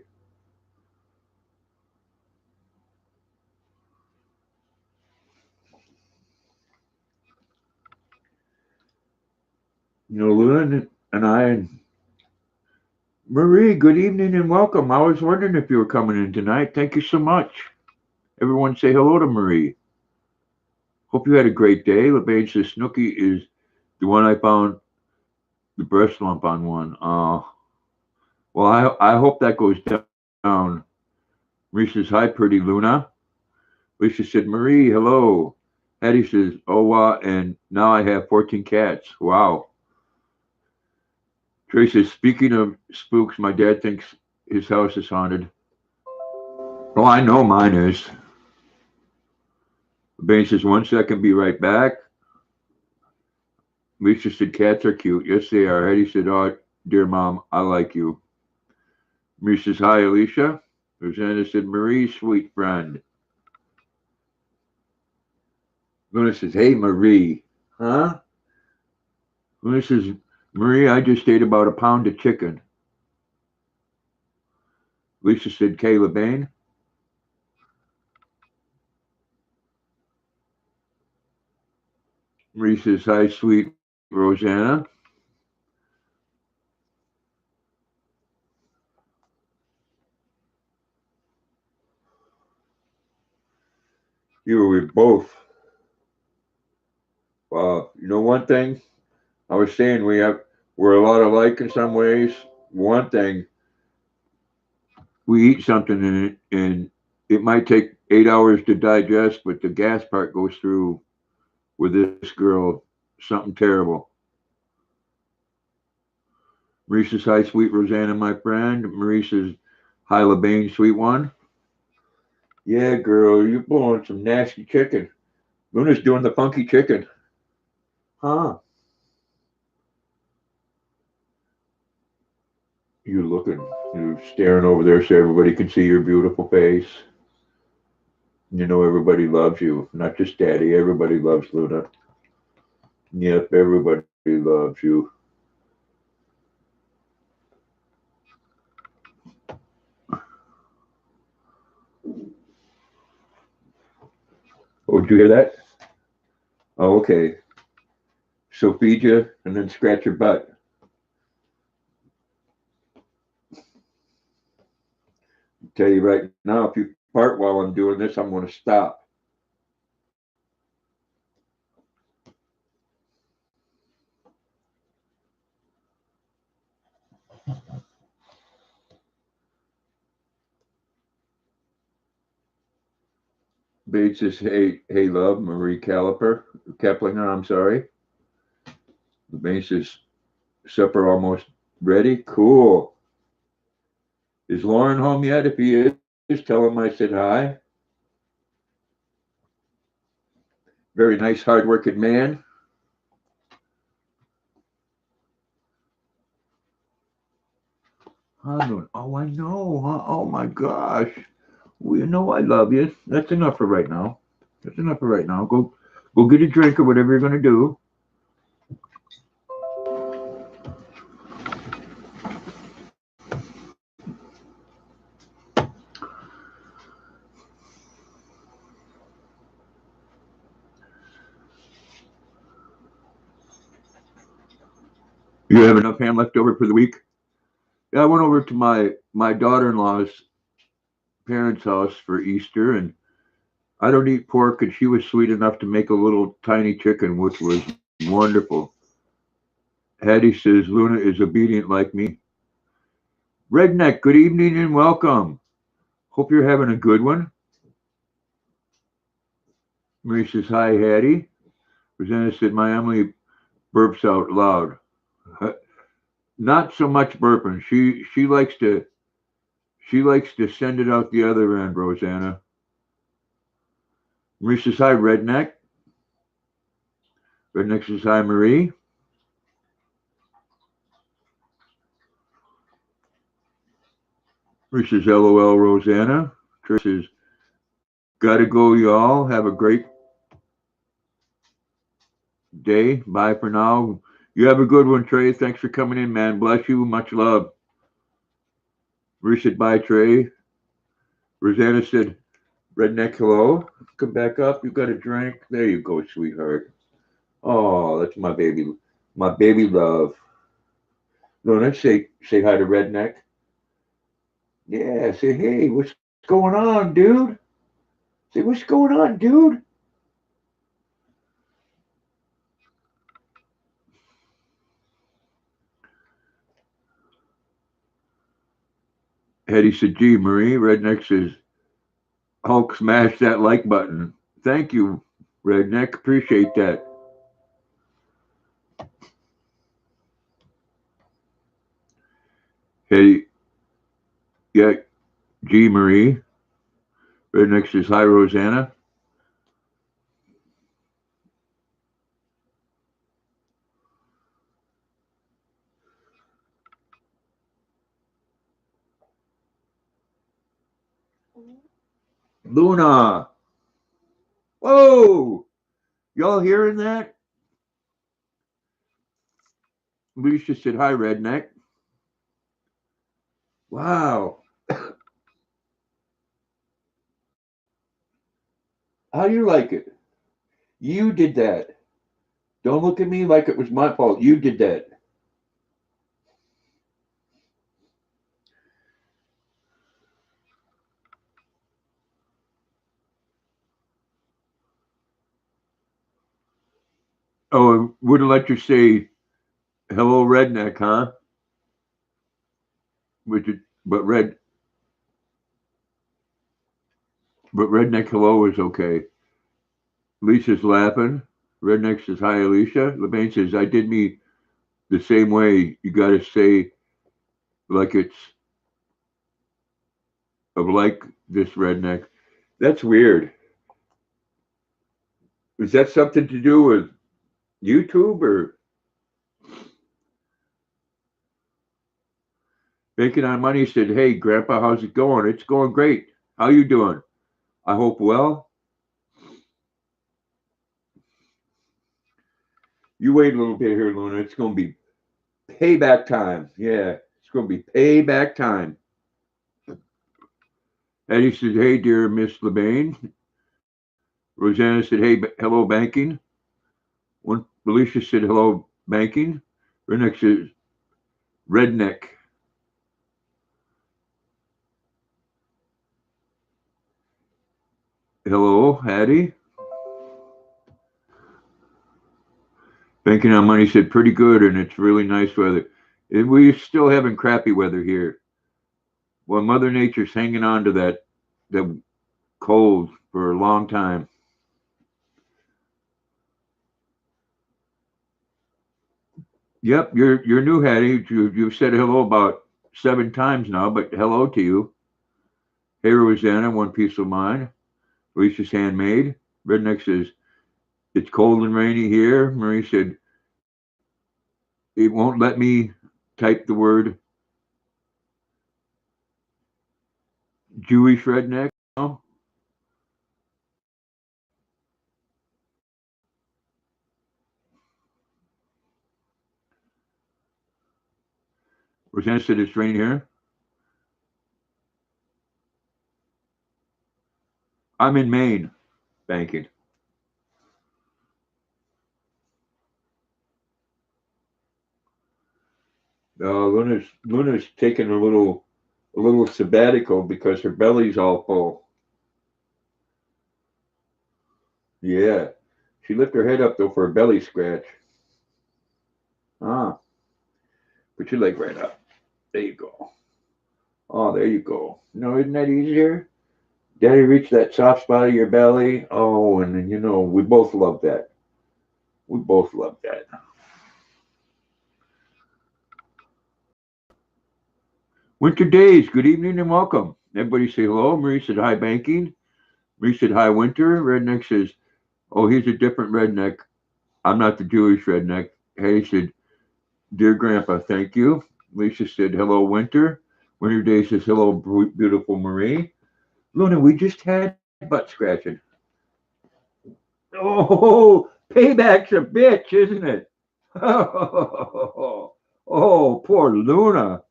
Luna and I and Marie, good evening and welcome. I was wondering if you were coming in tonight. Thank you so much. Everyone say hello to Marie. Hope you had a great day. LeBage says Snooky is the one I found the breast lump on one. Well, I hope that goes down. Marie says, hi, pretty Luna. Lisa said, Marie, hello. Hattie says, oh, wow, and now I have 14 cats. Wow. Trey says, speaking of spooks, my dad thinks his house is haunted. Oh, I know mine is. Bane says, 1 second, be right back. Lisa said, cats are cute. Yes, they are. Hattie said, oh, dear mom, I like you. Marie says, hi, Alicia. Rosanna said, Marie, sweet friend. Luna says, hey, Marie. Huh? Luna says, Marie, I just ate about a pound of chicken. Lisa said, Kayla Bain. Marie says, hi, sweet Rosanna. You were with both. You know one thing? I was saying we're a lot alike in some ways. One thing, we eat something and it might take 8 hours to digest, but the gas part goes through with this girl something terrible. Marie says, hi, sweet Rosanna, my friend. Marie says, hi, LeBain, sweet one. Yeah, girl, you're blowing some nasty chicken. Luna's doing the funky chicken. Huh? You're looking, you're staring over there so everybody can see your beautiful face. You know everybody loves you, not just Daddy. Everybody loves Luna. Yep, everybody loves you. Oh, did you hear that? Oh, okay. So feed you and then scratch your butt. Tell you right now, if you fart while I'm doing this, I'm going to stop. Bates says, hey, love, Marie Keplinger, I'm sorry. Bates says, supper almost ready. Cool. Is Lauren home yet? If he is, tell him I said hi. Very nice, hardworking man. Oh, I know. Huh? Oh my gosh. Well, you know I love you. That's enough for right now. That's enough for right now. Go get a drink or whatever you're gonna do. You have enough ham left over for the week? Yeah, I went over to my daughter-in-law's parents' house for Easter, and I don't eat pork, and she was sweet enough to make a little tiny chicken, which was wonderful. Hattie says Luna is obedient like me. Redneck, good evening and welcome. Hope you're having a good one. Marie says hi, Hattie. Rosanna said my Emily burps out loud. Not so much burping. She likes to send it out the other end, Rosanna. Marie says hi, Redneck. Redneck says hi, Marie. Marie says LOL, Rosanna. Trish says gotta go, y'all. Have a great day. Bye for now. You have a good one, Trey. Thanks for coming in, man. Bless you. Much love. Marie said bye, Trey. Rosanna said, Redneck, hello. Come back up. You got a drink? There you go, sweetheart. Oh, that's my baby. My baby love. Luna, say hi to Redneck. Yeah, say hey, what's going on, dude? Say what's going on, dude? Hetty said, gee, Marie. Redneck says, Hulk smash that like button. Thank you, Redneck. Appreciate that. Hetty, yeah, G Marie. Redneck says, hi, Rosanna. Luna. Whoa. Y'all hearing that? Alicia said, hi, Redneck. Wow. How do you like it? You did that. Don't look at me like it was my fault. You did that. Oh, I wouldn't let you say hello, Redneck, huh? Which it, but red, but Redneck hello is okay. Lisa's laughing. Redneck says, hi, Alicia. LeBain says, I did me the same way. You got to say like it's of like this Redneck. That's weird. Is that something to do with YouTube or Making on Money said, hey, Grandpa, how's it going? It's going great. How you doing? I hope well. You wait a little bit here, Luna. It's going to be payback time. Yeah, it's going to be payback time. Eddie said, hey, dear Miss LeBain. Rosanna said, hey, hello, banking. One, Alicia said, hello, banking. Redneck says, redneck. Hello, Hattie. Banking on Money said, pretty good, and it's really nice weather. We're still having crappy weather here. Well, Mother Nature's hanging on to that cold for a long time. Yep, you're new, Hattie. You've said hello about 7 times now, but hello to you. Hey, Rosanna, one piece of mind. Lisa's handmade. Redneck says, it's cold and rainy here. Marie said, it won't let me type the word Jewish redneck. No? Rosanna said, it's raining here. I'm in Maine, banking. Luna's taking a little sabbatical because her belly's all full. Yeah. She lifted her head up though for a belly scratch. Ah, put your leg right up. There you go. Oh, there you go. No, isn't that easier? Daddy reached that soft spot of your belly. Oh, and then, we both love that. We both love that. Winter Days, good evening and welcome. Everybody say hello. Marie said hi, banking. Marie said hi, winter. Redneck says, oh, he's a different redneck. I'm not the Jewish redneck. Hey said, dear Grandpa, thank you. Lisa said, hello, winter. Winter Day says, hello, beautiful Marie. Luna, we just had butt scratching. Oh, payback's a bitch, isn't it? Oh, oh, poor Luna.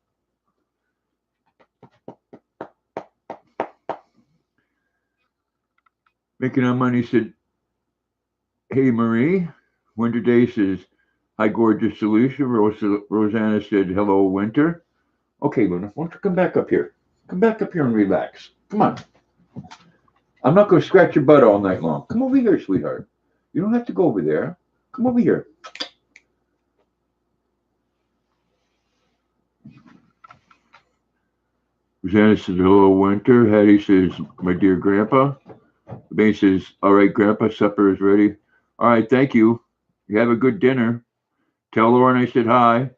Making our money said, hey, Marie. Winter Day says, Hi, gorgeous Alicia. Rosanna said, hello, Winter. Okay, Luna, why don't you come back up here? Come back up here and relax. Come on. I'm not going to scratch your butt all night long. Come over here, sweetheart. You don't have to go over there. Come over here. Rosanna says, hello, Winter. Hattie says, my dear Grandpa. Bain says, all right, Grandpa, supper is ready. All right, thank you. You have a good dinner. Tell Lauren I said hi.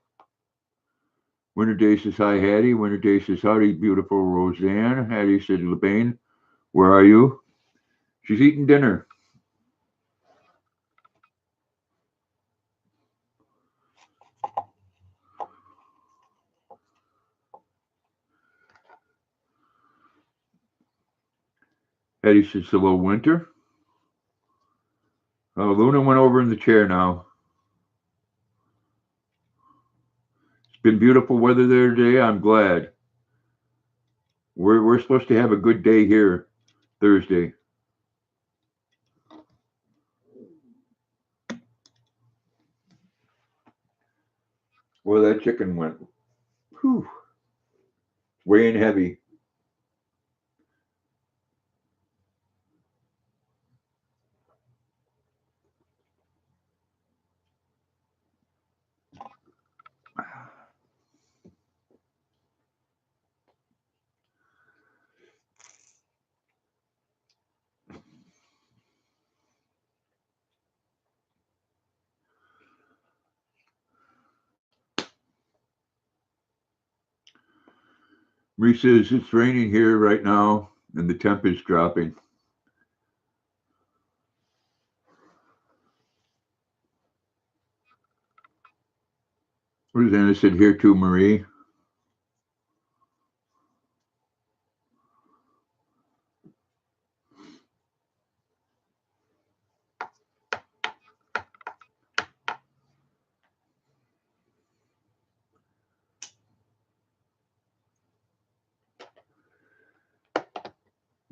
Winter Day says, hi, Hattie. Winter Day says, howdy, beautiful Roseanne. Hattie said, LeBain, where are you? She's eating dinner. Hattie says, hello, Winter. Luna went over in the chair now. It's been beautiful weather there today. I'm glad. We're supposed to have a good day here Thursday. Well, that chicken went whew, weighing heavy. Marie says it's raining here right now and the temp is dropping. Rosanna said here too, Marie.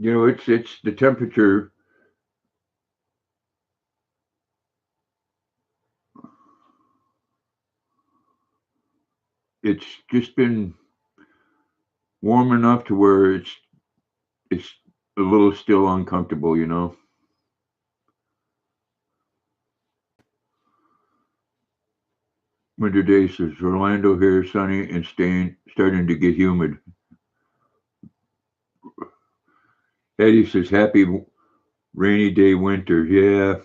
You know, it's the temperature. It's just been warm enough to where it's a little still uncomfortable, you know. Winter Day says Orlando here, sunny and starting to get humid. Eddie says happy rainy day winter. Yeah.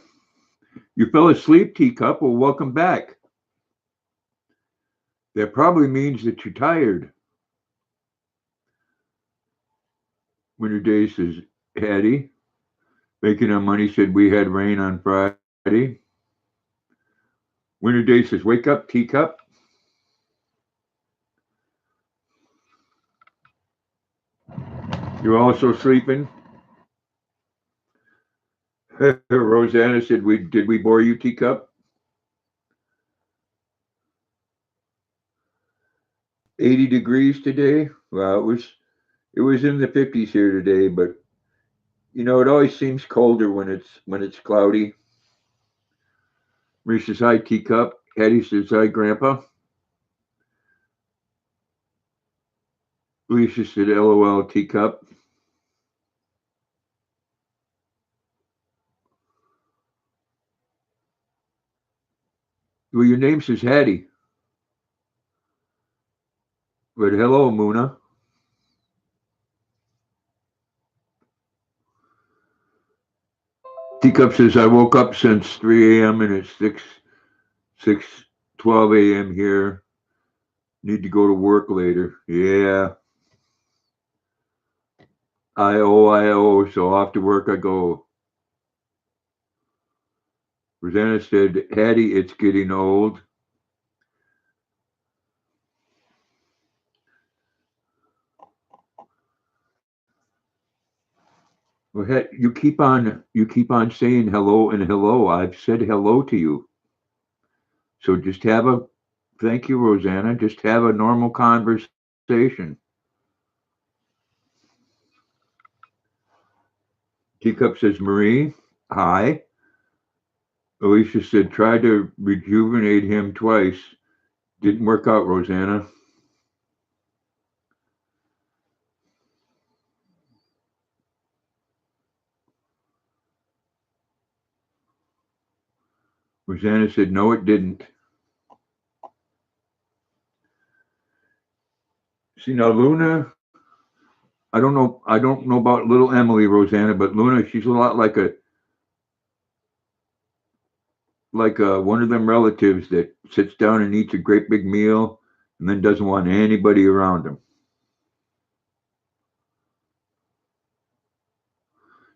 You fell asleep, teacup. Well, welcome back. That probably means that you're tired. Winter Day says Hattie. Making our money said we had rain on Friday. Winter Day says wake up, teacup. You're also sleeping. Rosanna said did we bore you, teacup? 80 degrees today. Well, it was in the 50s here today, but you know it always seems colder when it's cloudy. Marie says hi, teacup. Hattie says hi, Grandpa. Alicia said LOL, teacup. Well, your name says Hattie, but hello, Muna. Teacup says I woke up since 3 a.m. and it's 6:12 a.m. here. Need to go to work later. Yeah, I owe. So off to work I go. Rosanna said, Hattie, it's getting old. Well, you keep on saying hello and hello. I've said hello to you. So just have a thank you, Rosanna. Just have a normal conversation. Teacup says, Marie, hi. Alicia said, try to rejuvenate him twice. Didn't work out, Rosanna. Rosanna said, no, it didn't. See, now Luna, I don't know about little Emily, Rosanna, but Luna, she's a lot like one of them relatives that sits down and eats a great big meal and then doesn't want anybody around them.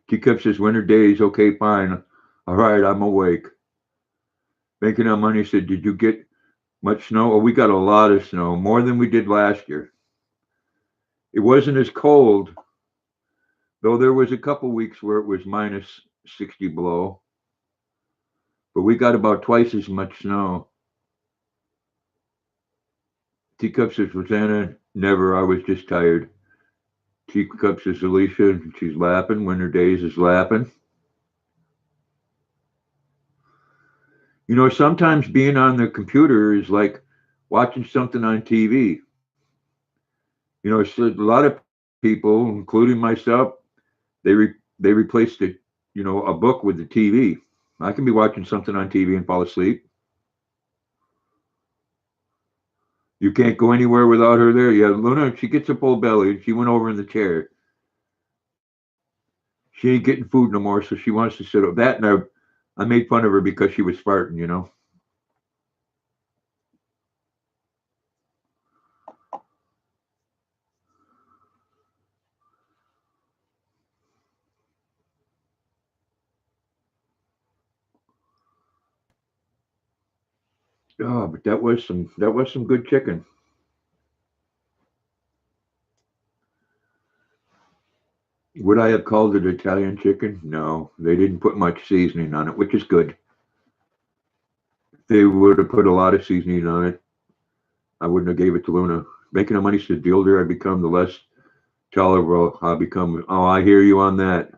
Teacup says, winter days, okay, fine. All right, I'm awake. Making our money said, did you get much snow? Oh, we got a lot of snow, more than we did last year. It wasn't as cold, though there was a couple weeks where it was minus 60 below, but we got about twice as much snow. Teacup says, Rosanna, never, I was just tired. Teacup says, Alicia, she's laughing. Winter days is laughing. You know, sometimes being on the computer is like watching something on TV. You know, so a lot of people, including myself, they replaced it, you know, a book with the TV. I can be watching something on TV and fall asleep. You can't go anywhere without her there. Yeah, Luna, she gets a full belly. She went over in the chair. She ain't getting food no more, so she wants to sit up. That and I made fun of her because she was farting, you know. Oh, but that was some good chicken. Would I have called it Italian chicken? No, they didn't put much seasoning on it, which is good. If they would have put a lot of seasoning on it, I wouldn't have gave it to Luna. Making the money said the older I become, the less tolerable I become. Oh, I hear you on that.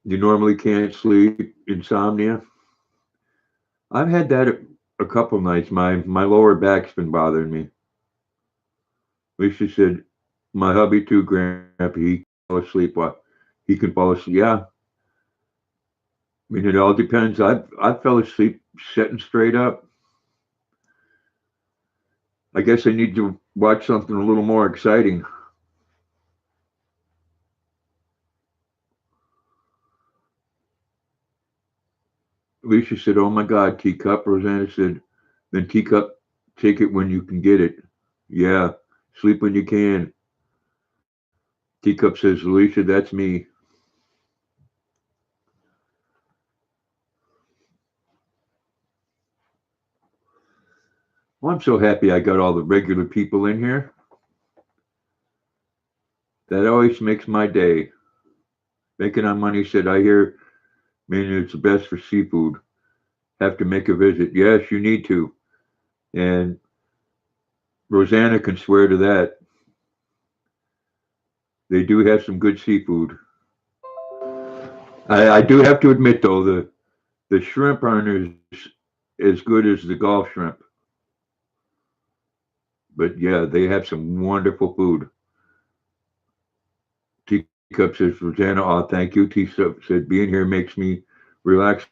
You normally can't sleep, insomnia. I've had that a couple nights. My lower back's been bothering me. Lisa said, my hubby too, Grandpa. He fall asleep. While he can fall asleep. Yeah, I mean it all depends. I fell asleep sitting straight up. I guess I need to watch something a little more exciting. Lisa said, "Oh my God, teacup." Rosanna said, "Then teacup, take it when you can get it." Yeah, sleep when you can. Teacup says, "Alicia, that's me." Well, I'm so happy I got all the regular people in here. That always makes my day. Making on money said, "I hear, man, it's the best for seafood. Have to make a visit." Yes, you need to. And Rosanna can swear to that. They do have some good seafood. I do have to admit though, the shrimp aren't as good as the Gulf shrimp, but yeah, they have some wonderful food. Teacup says, Rosanna, oh, thank you. Teacup said, being here makes me relax.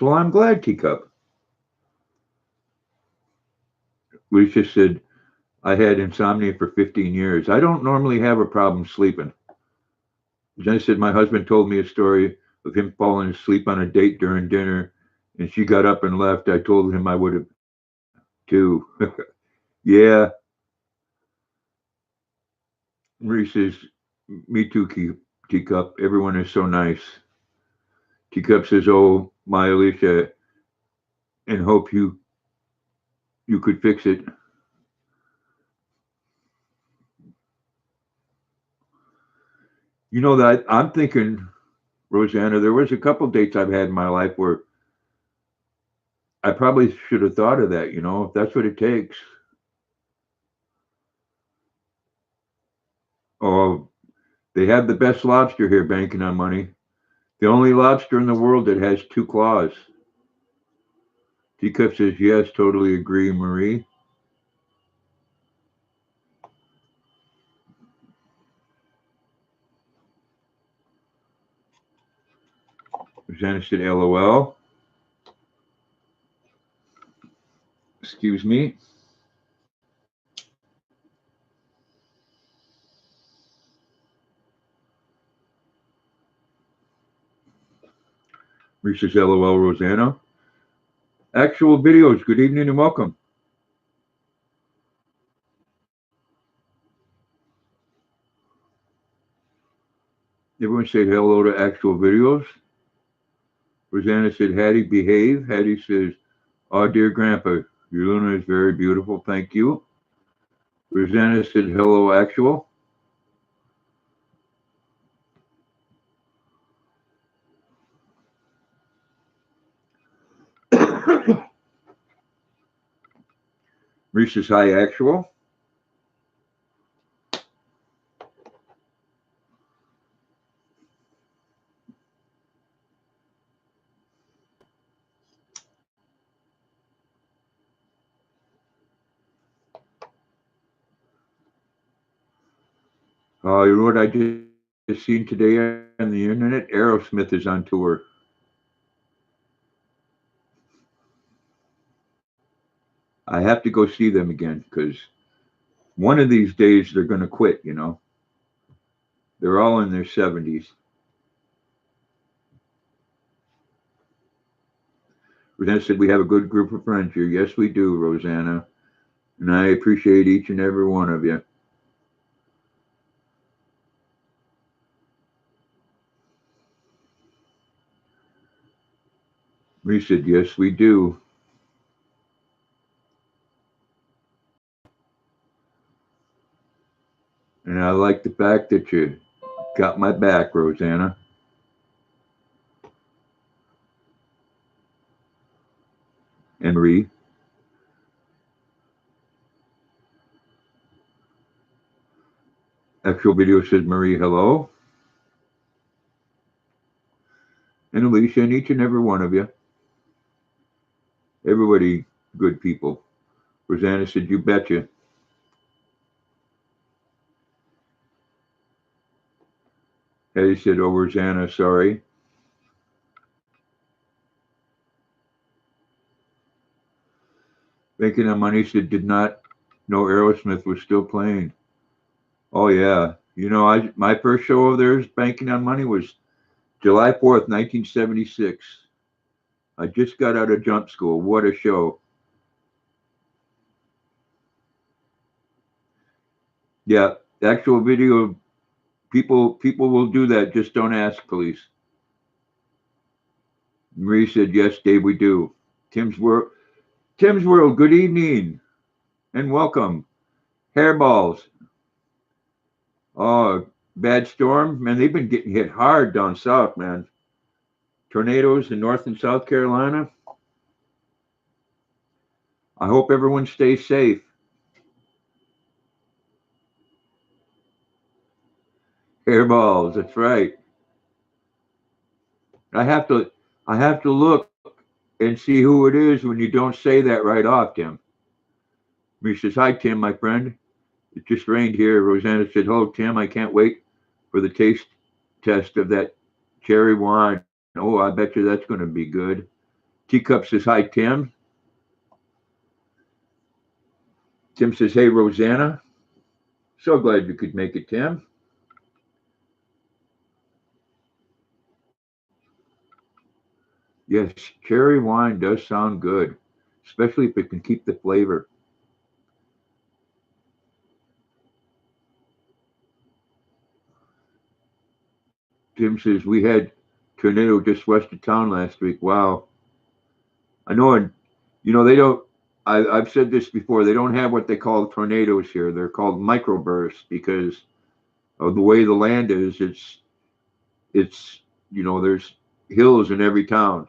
Well, I'm glad, Teacup. Lucia said, I had insomnia for 15 years. I don't normally have a problem sleeping. Jenny said, my husband told me a story of him falling asleep on a date during dinner, and she got up and left. I told him I would have too. Yeah, Marie says, me too, Teacup. Everyone is so nice. Teacup says, oh, my Alicia, and hope you could fix it. You know that I'm thinking, Rosanna, there was a couple dates I've had in my life where I probably should have thought of that, you know, if that's what it takes. Oh, they have the best lobster here, banking on money. The only lobster in the world that has two claws. Teacup says, yes, totally agree, Marie. Rosanna said, LOL. Excuse me. Marie says, LOL, Rosanna. Actual videos, good evening and welcome. Everyone say hello to actual videos. Rosanna said, Hattie, behave. Hattie says, oh, dear Grandpa, your Luna is very beautiful. Thank you. Rosanna said, hello, actual. Marie says, hi, actual. You know what I just seen today on the internet? Aerosmith is on tour. I have to go see them again because one of these days they're going to quit, you know. They're all in their 70s. Rosanna said, we have a good group of friends here. Yes, we do, Rosanna. And I appreciate each and every one of you. We said, yes, we do. And I like the fact that you got my back, Rosanna. And Marie. Actual video says, Marie, hello. And Alicia, and each and every one of you. Everybody, good people. Rosanna said, you betcha. Eddie said, oh, Rosanna, sorry. Banking on Money said, did not know Aerosmith was still playing. Oh, yeah. You know, my first show of theirs, Banking on Money, was July 4th, 1976. I just got out of jump school. What a show. Yeah, actual video, people will do that. Just don't ask, please. Marie said, yes, Dave, we do. Tim's World, good evening and welcome. Hairballs. Oh, bad storm. Man, they've been getting hit hard down south, man. Tornadoes in North and South Carolina. I hope everyone stays safe. Hairballs, that's right. I have to look and see who it is when you don't say that right off, Tim. He says, hi, Tim, my friend. It just rained here. Rosanna said, hello, Tim. I can't wait for the taste test of that cherry wine. Oh, I bet you that's going to be good. Teacup says, hi, Tim. Tim says, hey, Rosanna. So glad you could make it, Tim. Yes, cherry wine does sound good, especially if it can keep the flavor. Tim says, we had tornado just west of town last week. Wow. I know, and they don't. I've said this before. They don't have what they call tornadoes here. They're called microbursts because of the way the land is. It's there's hills in every town,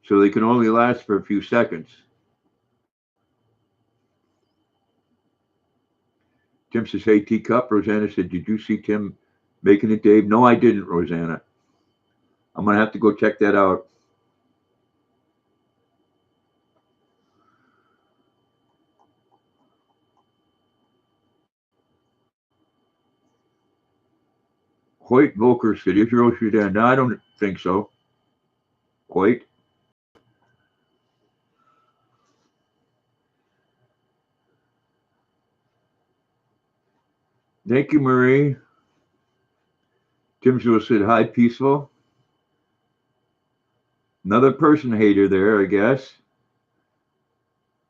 so they can only last for a few seconds. Tim says, "Hey, teacup." Rosanna said, "Did you see Tim making it, Dave?" No, I didn't, Rosanna. I'm going to have to go check that out. Hoyt Volker said, is Roshi dead? No, I don't think so. Hoyt? Thank you, Marie. Timsville said, hi, peaceful. Another person hater there, I guess.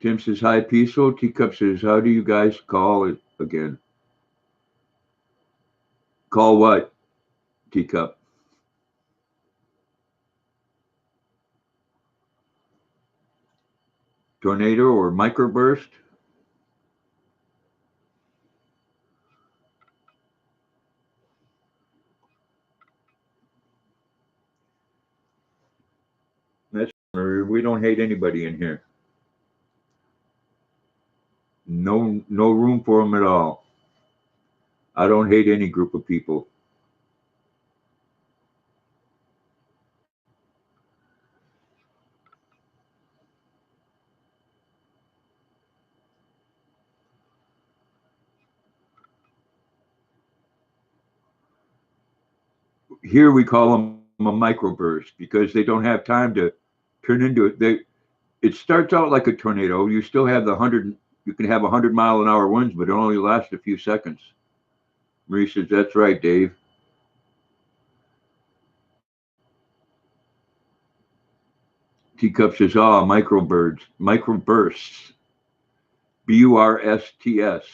Tim says, hi, peaceful. Teacup says, how do you guys call it again? Call what, Teacup? Tornado or microburst? That's we don't hate anybody in here. No room for them at all. I don't hate any group of people. Here we call them a microburst because they don't have time to turn into it. It starts out like a tornado. You still have you can have 100-mile-an-hour winds, but it only lasts a few seconds. Marie says, that's right, Dave. Teacup says, microbursts. BURSTS.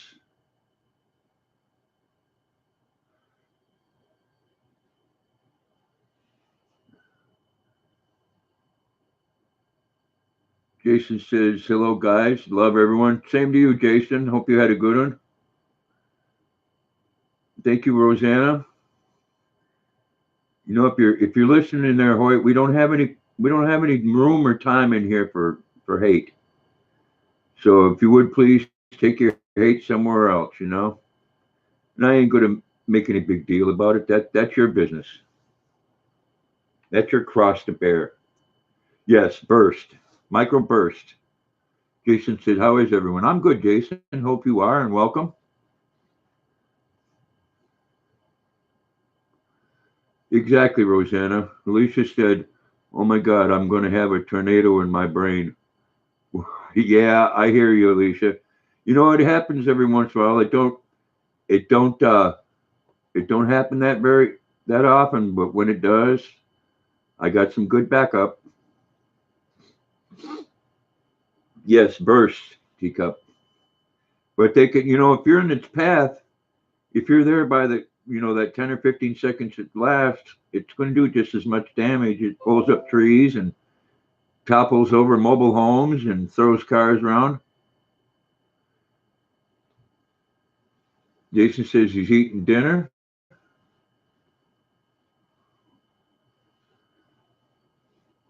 Jason says, hello, guys. Love everyone. Same to you, Jason. Hope you had a good one. Thank you, Rosanna. You know, if you're listening there, Hoyt, we don't have any room or time in here for hate. So if you would please take your hate somewhere else, you know. And I ain't gonna make any big deal about it. That's your business. That's your cross to bear. Yes, burst. Microburst. Jason said, how is everyone? I'm good, Jason. Hope you are, and welcome. Exactly, Rosanna. Alicia said, oh my God, I'm going to have a tornado in my brain. Yeah, I hear you, Alicia. You know, it happens every once in a while. It don't happen that often, but when it does, I got some good backup. Yes, burst, Teacup. But they can, you know, if you're in its path, if you're there by that 10 or 15 seconds it lasts, it's going to do just as much damage. It pulls up trees and topples over mobile homes and throws cars around. Jason says he's eating dinner.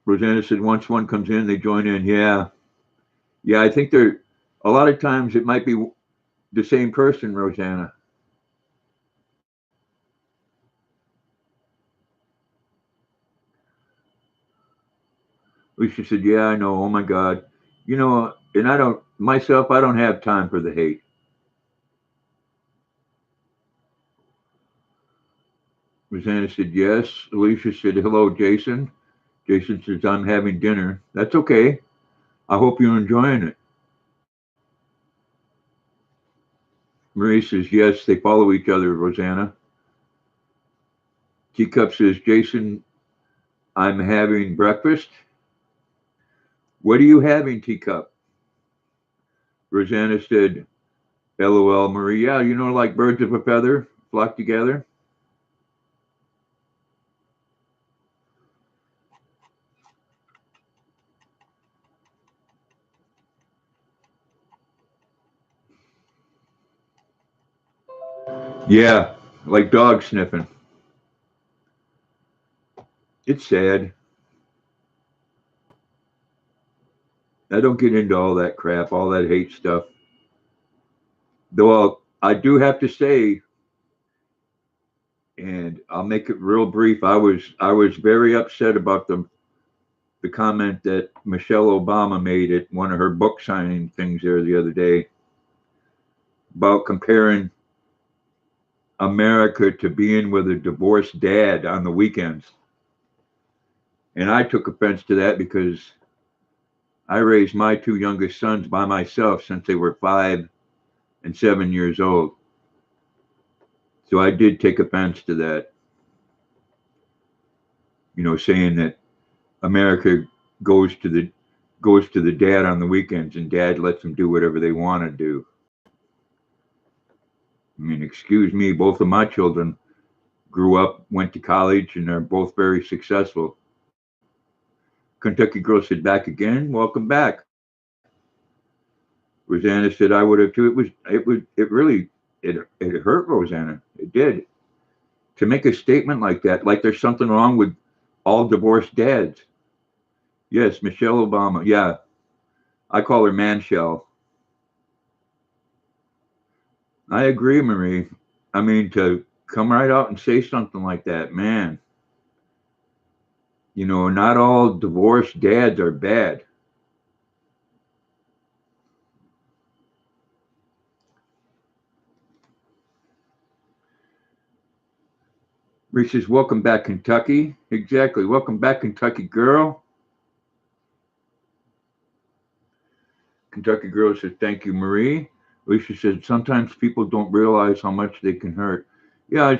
Rosanna said once one comes in, they join in. Yeah. Yeah, I think a lot of times it might be the same person, Rosanna. Alicia said, yeah, I know. Oh my God. You know, and I don't have time for the hate. Rosanna said, yes. Alicia said, hello, Jason. Jason says, I'm having dinner. That's okay. I hope you're enjoying it. Marie says, yes, they follow each other, Rosanna. Teacup says, Jason, I'm having breakfast. What are you having, Teacup? Rosanna said, LOL, Marie. Yeah, you know, like birds of a feather flock together. Yeah, like dogs sniffing. It's sad. I don't get into all that crap, all that hate stuff. Though I do have to say, And I'll make it real brief. I was very upset about the comment that Michelle Obama made at one of her book signing things there the other day about comparing America to being with a divorced dad on the weekends. And I took offense to that because I raised my two youngest sons by myself since they were 5 and 7 years old. So I did take offense to that, saying that America goes to the goes to the dad on the weekends and dad lets them do whatever they want to do. I mean, excuse me, both of my children grew up, went to college, and are both very successful. Kentucky Girl said, "Back again? Welcome back." Rosanna said, "I would have too." It hurt Rosanna. It did. To make a statement like that, like there's something wrong with all divorced dads. Yes, Michelle Obama. Yeah, I call her Manshell. I agree, Marie. I mean, to come right out and say something like that, man. Not all divorced dads are bad. Reese says, "Welcome back, Kentucky." Exactly. Welcome back, Kentucky Girl. Kentucky Girl says, "Thank you, Marie." Alicia said, "Sometimes people don't realize how much they can hurt." Yeah,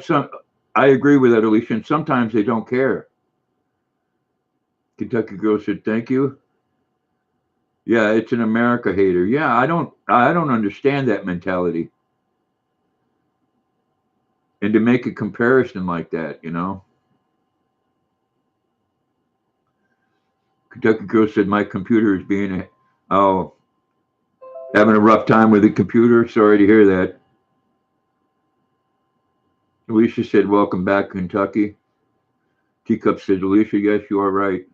I agree with that, Alicia. And sometimes they don't care. Kentucky Girl said, "Thank you." Yeah, it's an America hater. Yeah, I don't understand that mentality. And to make a comparison like that. Kentucky Girl said, "My computer is oh, having a rough time with the computer. Sorry to hear that." Alicia said, "Welcome back, Kentucky." Teacup said, "Alicia, yes, you are right."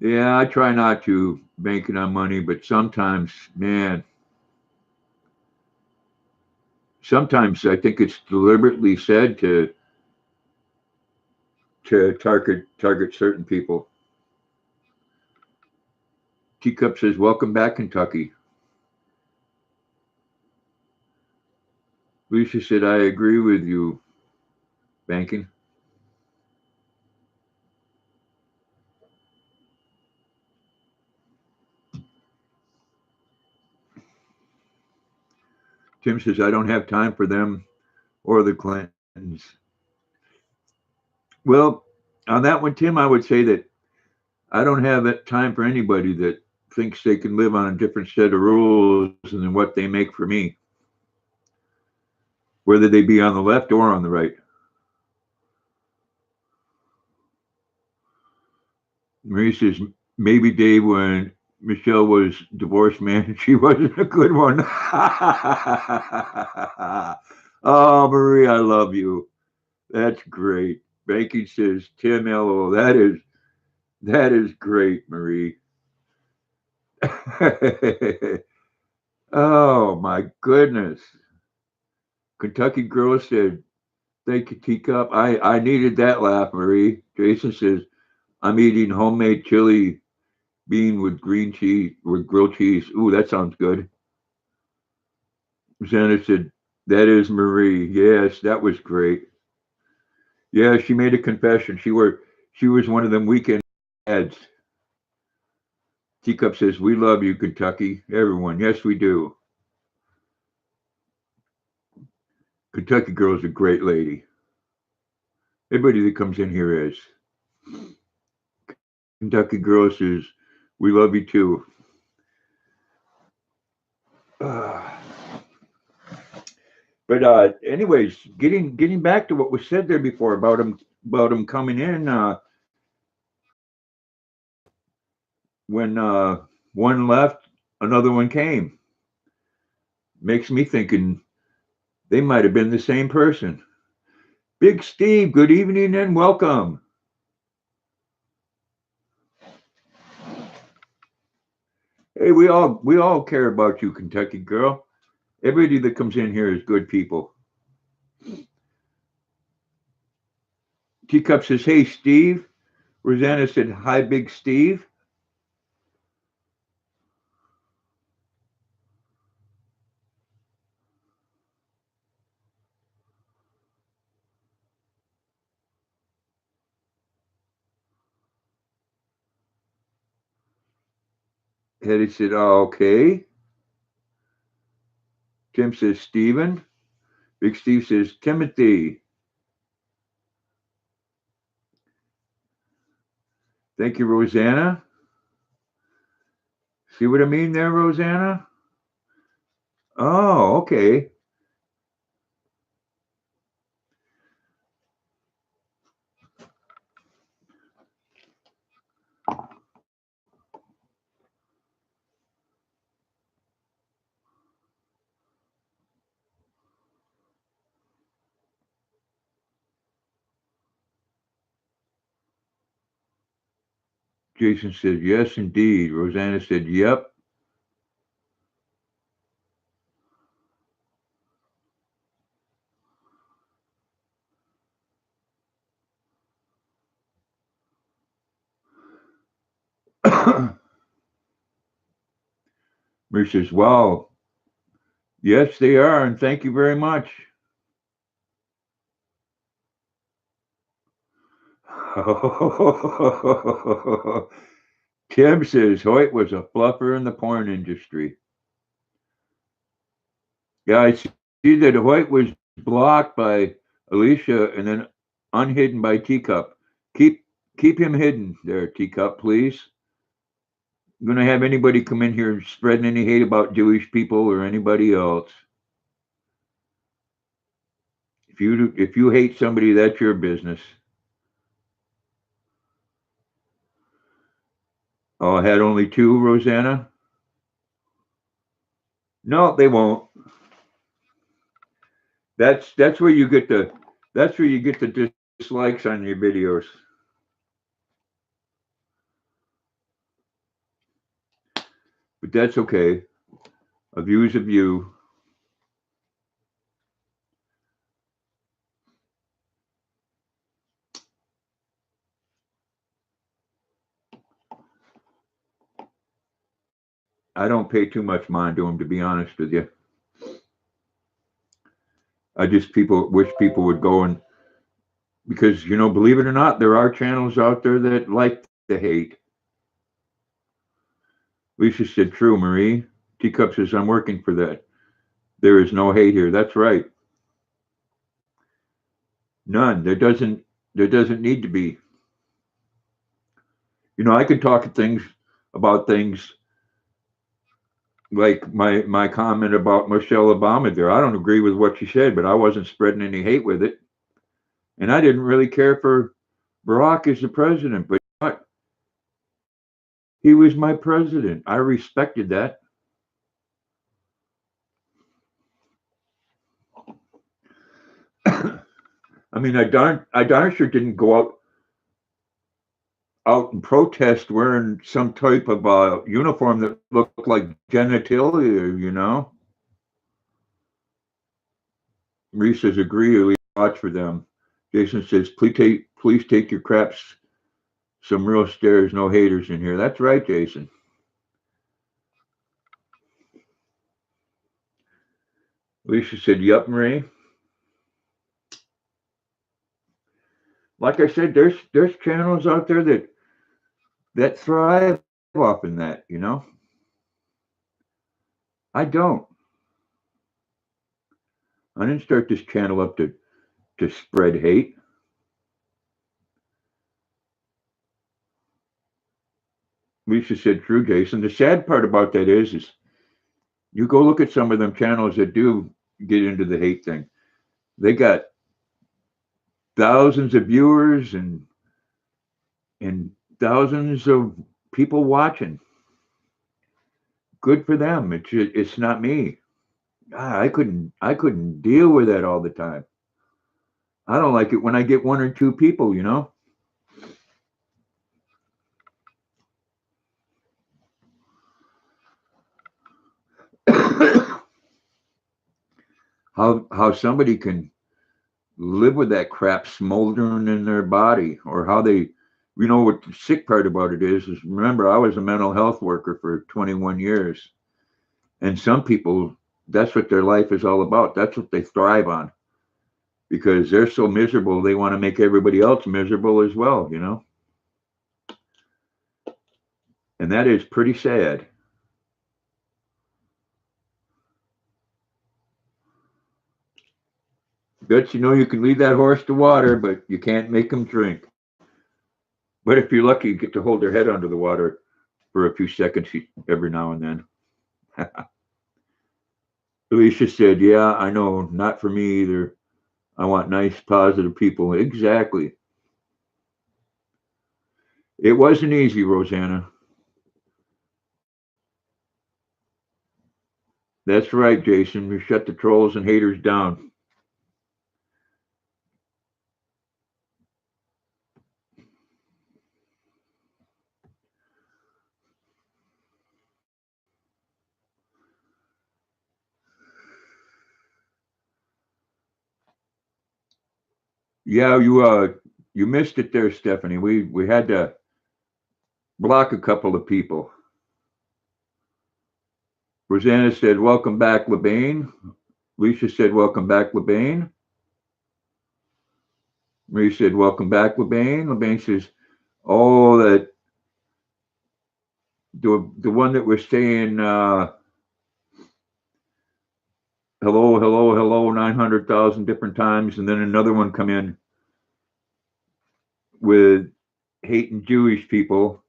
Yeah, I try not to bank it on money, but sometimes, man, sometimes I think it's deliberately said to target certain people. Teacup says, "Welcome back, Kentucky." Lisa said, "I agree with you, banking." Tim says, "I don't have time for them or the Clintons." Well, on that one, Tim, I would say that I don't have that time for anybody that thinks they can live on a different set of rules than what they make for me, whether they be on the left or on the right. Marie says, "Maybe Dave, when Michelle was divorced, man, she wasn't a good one." Oh, Marie, I love you. That's great. Banking says, "Tim LO." That is great, Marie. Oh my goodness. Kentucky Girl said, "Thank you, Teacup." I needed that laugh, Marie. Jason says, "I'm eating homemade chili bean with green cheese, with grilled cheese." Ooh, that sounds good. Sandra said, "That is Marie." Yes, that was great. Yeah, she made a confession. She was one of them weekend ads. Teacup says, "We love you, Kentucky." Everyone, yes, we do. Kentucky Girl's a great lady. Everybody that comes in here is. Kentucky Girl says, "We love you too." Uh, but anyways, getting back to what was said there before about him coming in when one left, another one came. Makes me thinking they might have been the same person. Big Steve, good evening and welcome. Hey, we all care about you, Kentucky girl. Everybody that comes in here is good people. Teacup says, "Hey, Steve." Rosanna said, "Hi, Big Steve." Hetty said, "Oh, okay." Tim says, "Stephen." Big Steve says, "Timothy." Thank you, Rosanna. See what I mean there, Rosanna? Oh, okay. Jason said, "Yes, indeed." Rosanna said, "Yep." Marie says, "Wow, yes, they are, and thank you very much." Tim says Hoyt was a fluffer in the porn industry. Yeah, I see that Hoyt was blocked by Alicia and then unhidden by Teacup. Keep keep him hidden there, Teacup, please. I'm gonna have anybody come in here spreading any hate about Jewish people or anybody else. If you hate somebody, that's your business. Oh, I had only two, Rosanna? No, they won't. That's where you get the dislikes on your videos. But that's okay. A view is a view. I don't pay too much mind to them, to be honest with you. I just people wish people would go and because believe it or not, there are channels out there that like the hate. Lisa said, "True, Marie." Teacup says, "I'm working for that. There is no hate here." That's right. None. There doesn't need to be. I could talk about things like my comment about Michelle Obama there. I don't agree with what she said, but I wasn't spreading any hate with it. And I didn't really care for Barack as the president, but what? He was my president. I respected that. I mean, I darn sure didn't go out and protest wearing some type of uniform that looked like genitalia. Reese says, "Agree, we watch for them." Jason says, please take your craps some real stairs, no haters in here. That's right, Jason. Lisa said, "Yup, Marie." Like I said, there's channels out there that thrive off in that. I don't. I didn't start this channel up to spread hate. Lisa said, "True, Jason." The sad part about that is you go look at some of them channels that do get into the hate thing. They got thousands of viewers and thousands of people watching. Good for them. It's not me. I couldn't deal with that all the time. I don't like it when I get one or two people. how somebody can live with that crap smoldering in their body, or how they, what the sick part about it is remember, I was a mental health worker for 21 years, and some people, that's what their life is all about. That's what they thrive on, because they're so miserable, they want to make everybody else miserable as well. And that is pretty sad. But you can lead that horse to water, but you can't make him drink. But if you're lucky, you get to hold their head under the water for a few seconds every now and then. Alicia said, yeah, I know, not for me either. I want nice, positive people. Exactly. It wasn't easy, Rosanna. That's right, Jason. We shut the trolls and haters down. Yeah, you missed it there, Stephanie. We had to block a couple of people. Rosanna said, welcome back, LeBain. Lisa said, welcome back, LeBain. Marie said, welcome back, LeBain. LeBain says, oh, that the one that was saying hello, hello, hello 900,000 different times, and then another one come in with hating Jewish people,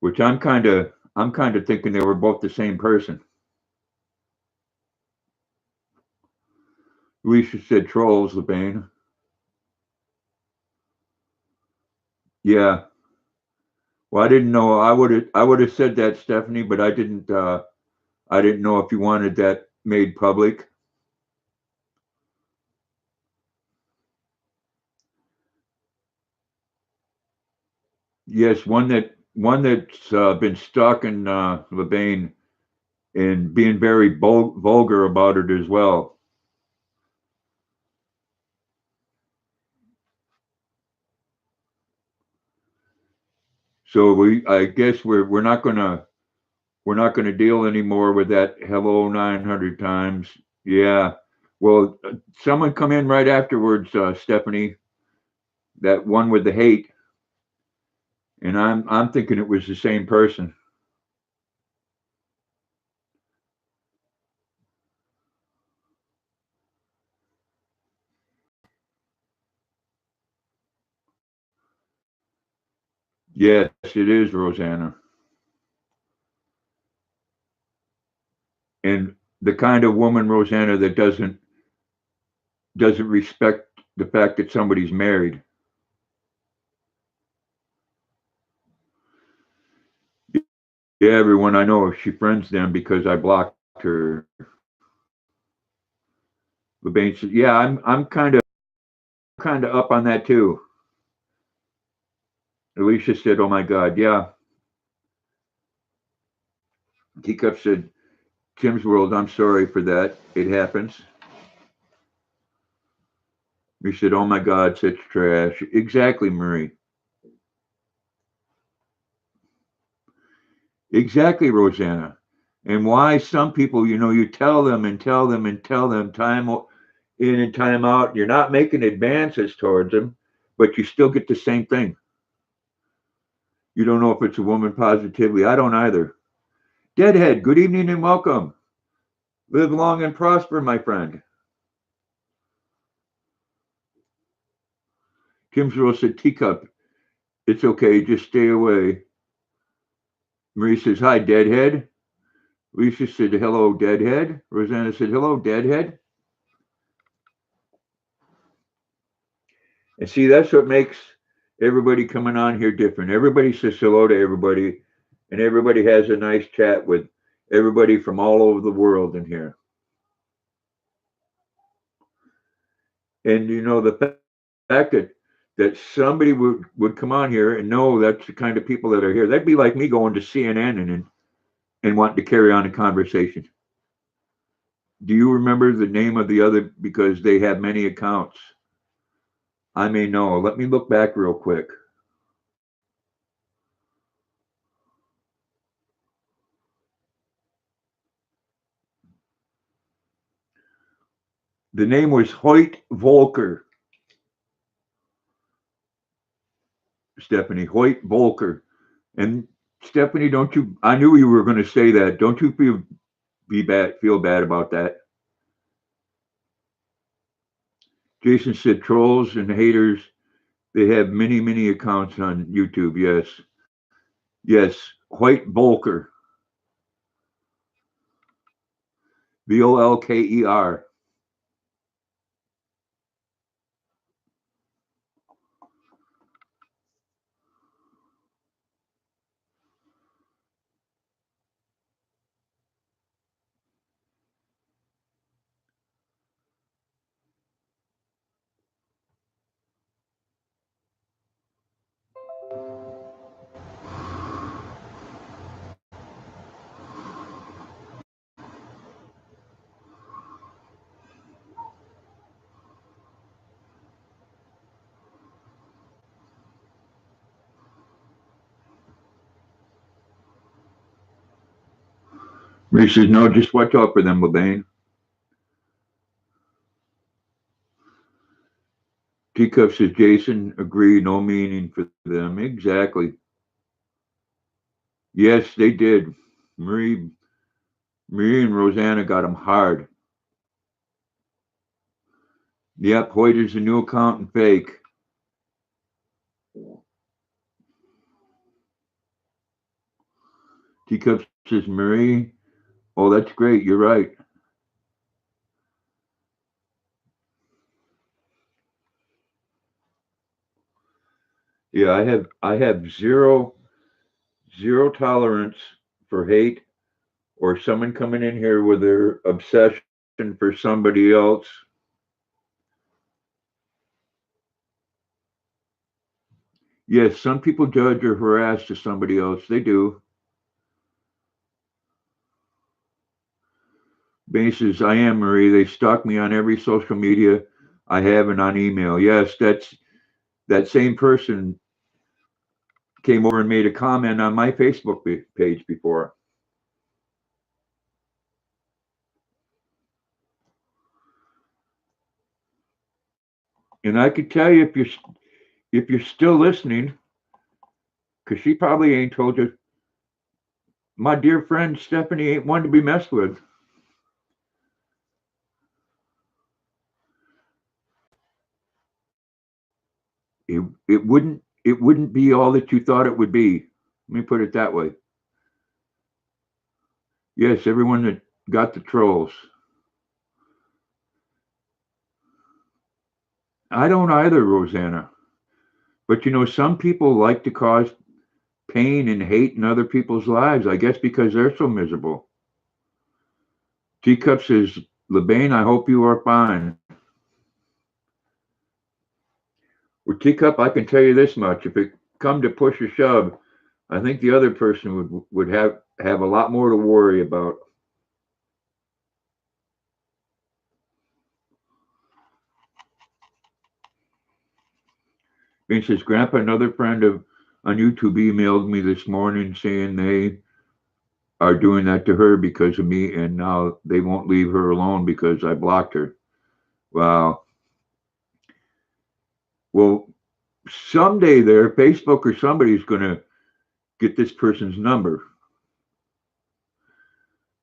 which I'm kind of thinking they were both the same person. Lisa said trolls, LeBain. Yeah. Well, I didn't know. I would have said that, Stephanie, but I didn't know if you wanted that made public. Yes, one that's been stalking LeBain and being very vulgar about it as well. So I guess we're not gonna deal anymore with that hello 900 times. Yeah. Well, someone come in right afterwards, Stephanie. That one with the hate, and I'm thinking it was the same person. Yes, it is Rosanna. And the kind of woman, Rosanna, that doesn't respect the fact that somebody's married. Yeah, everyone I know, she friends them because I blocked her. LeBain said, "Yeah, I'm kind of up on that too." Alicia said, "Oh my God, yeah." Teacup said, "Tim's World, I'm sorry for that. It happens." He said, "Oh my God, such trash." Exactly, Marie. Exactly, Rosanna. And why some people, you tell them and tell them and tell them time in and time out, you're not making advances towards them, but you still get the same thing. You don't know if it's a woman positively. I don't either. Deadhead, good evening and welcome. Live long and prosper, my friend. Kim's Rose said, Teacup, it's okay, just stay away. Marie says, hi, Deadhead. Lisa said, hello, Deadhead. Rosanna said, hello, Deadhead. And see, that's what makes everybody coming on here different. Everybody says hello to everybody, and everybody has a nice chat with everybody from all over the world in here. And the fact that somebody would come on here and know that's the kind of people that are here. That'd be like me going to CNN and wanting to carry on a conversation. Do you remember the name of the other? Because they have many accounts. I may know. Let me look back real quick. The name was Hoyt Volker. Stephanie, Hoyt Volker. And Stephanie, don't you? I knew you were going to say that. Don't you feel bad about that? Jason said trolls and haters. They have many accounts on YouTube. Yes, yes. Hoyt Volker, Volker. He says, no, just watch out for them, Lebain. Teacup says, Jason, agree, no meaning for them. Exactly. Yes, they did. Marie, Marie and Rosanna got them hard. Yep, Hoyt is a new account and fake. Teacup says, Marie, oh, that's great. You're right. Yeah, I have zero tolerance for hate or someone coming in here with their obsession for somebody else. Yes, some people judge or harass to somebody else. They do. Basis, I am Marie. They stalk me on every social media I have and on email. Yes, that same person came over and made a comment on my Facebook page before. And I could tell you if you're still listening, because she probably ain't told you, my dear friend Stephanie ain't one to be messed with. It wouldn't be all that you thought it would be. Let me put it that way. Yes, everyone that got the trolls. I don't either, Rosanna. But some people like to cause pain and hate in other people's lives, I guess because they're so miserable. Teacup says, Lebain, I hope you are fine. With Teacup, I can tell you this much. If it come to push or shove, I think the other person would have a lot more to worry about. And says, Grandpa, another friend of on YouTube emailed me this morning saying they are doing that to her because of me, and now they won't leave her alone because I blocked her. Wow. Well, someday there, Facebook or somebody's going to get this person's number.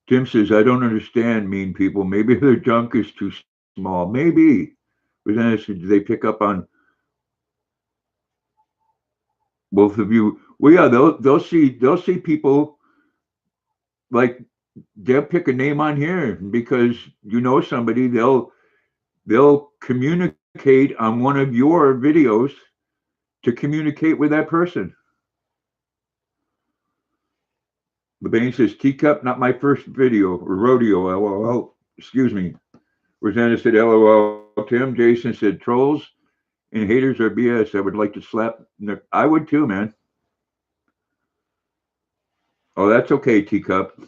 Tim says, I don't understand mean people. Maybe their junk is too small. Maybe. But then I said, do they pick up on both of you? Well, yeah, they'll see people like they'll pick a name on here because somebody. They'll communicate on one of your videos to communicate with that person. Lebain says, Teacup, not my first video or rodeo. LOL. Excuse me. Rosanna said, LOL. Tim. Jason said, trolls and haters are BS. I would like to slap. I would too, man. Oh, that's okay, Teacup.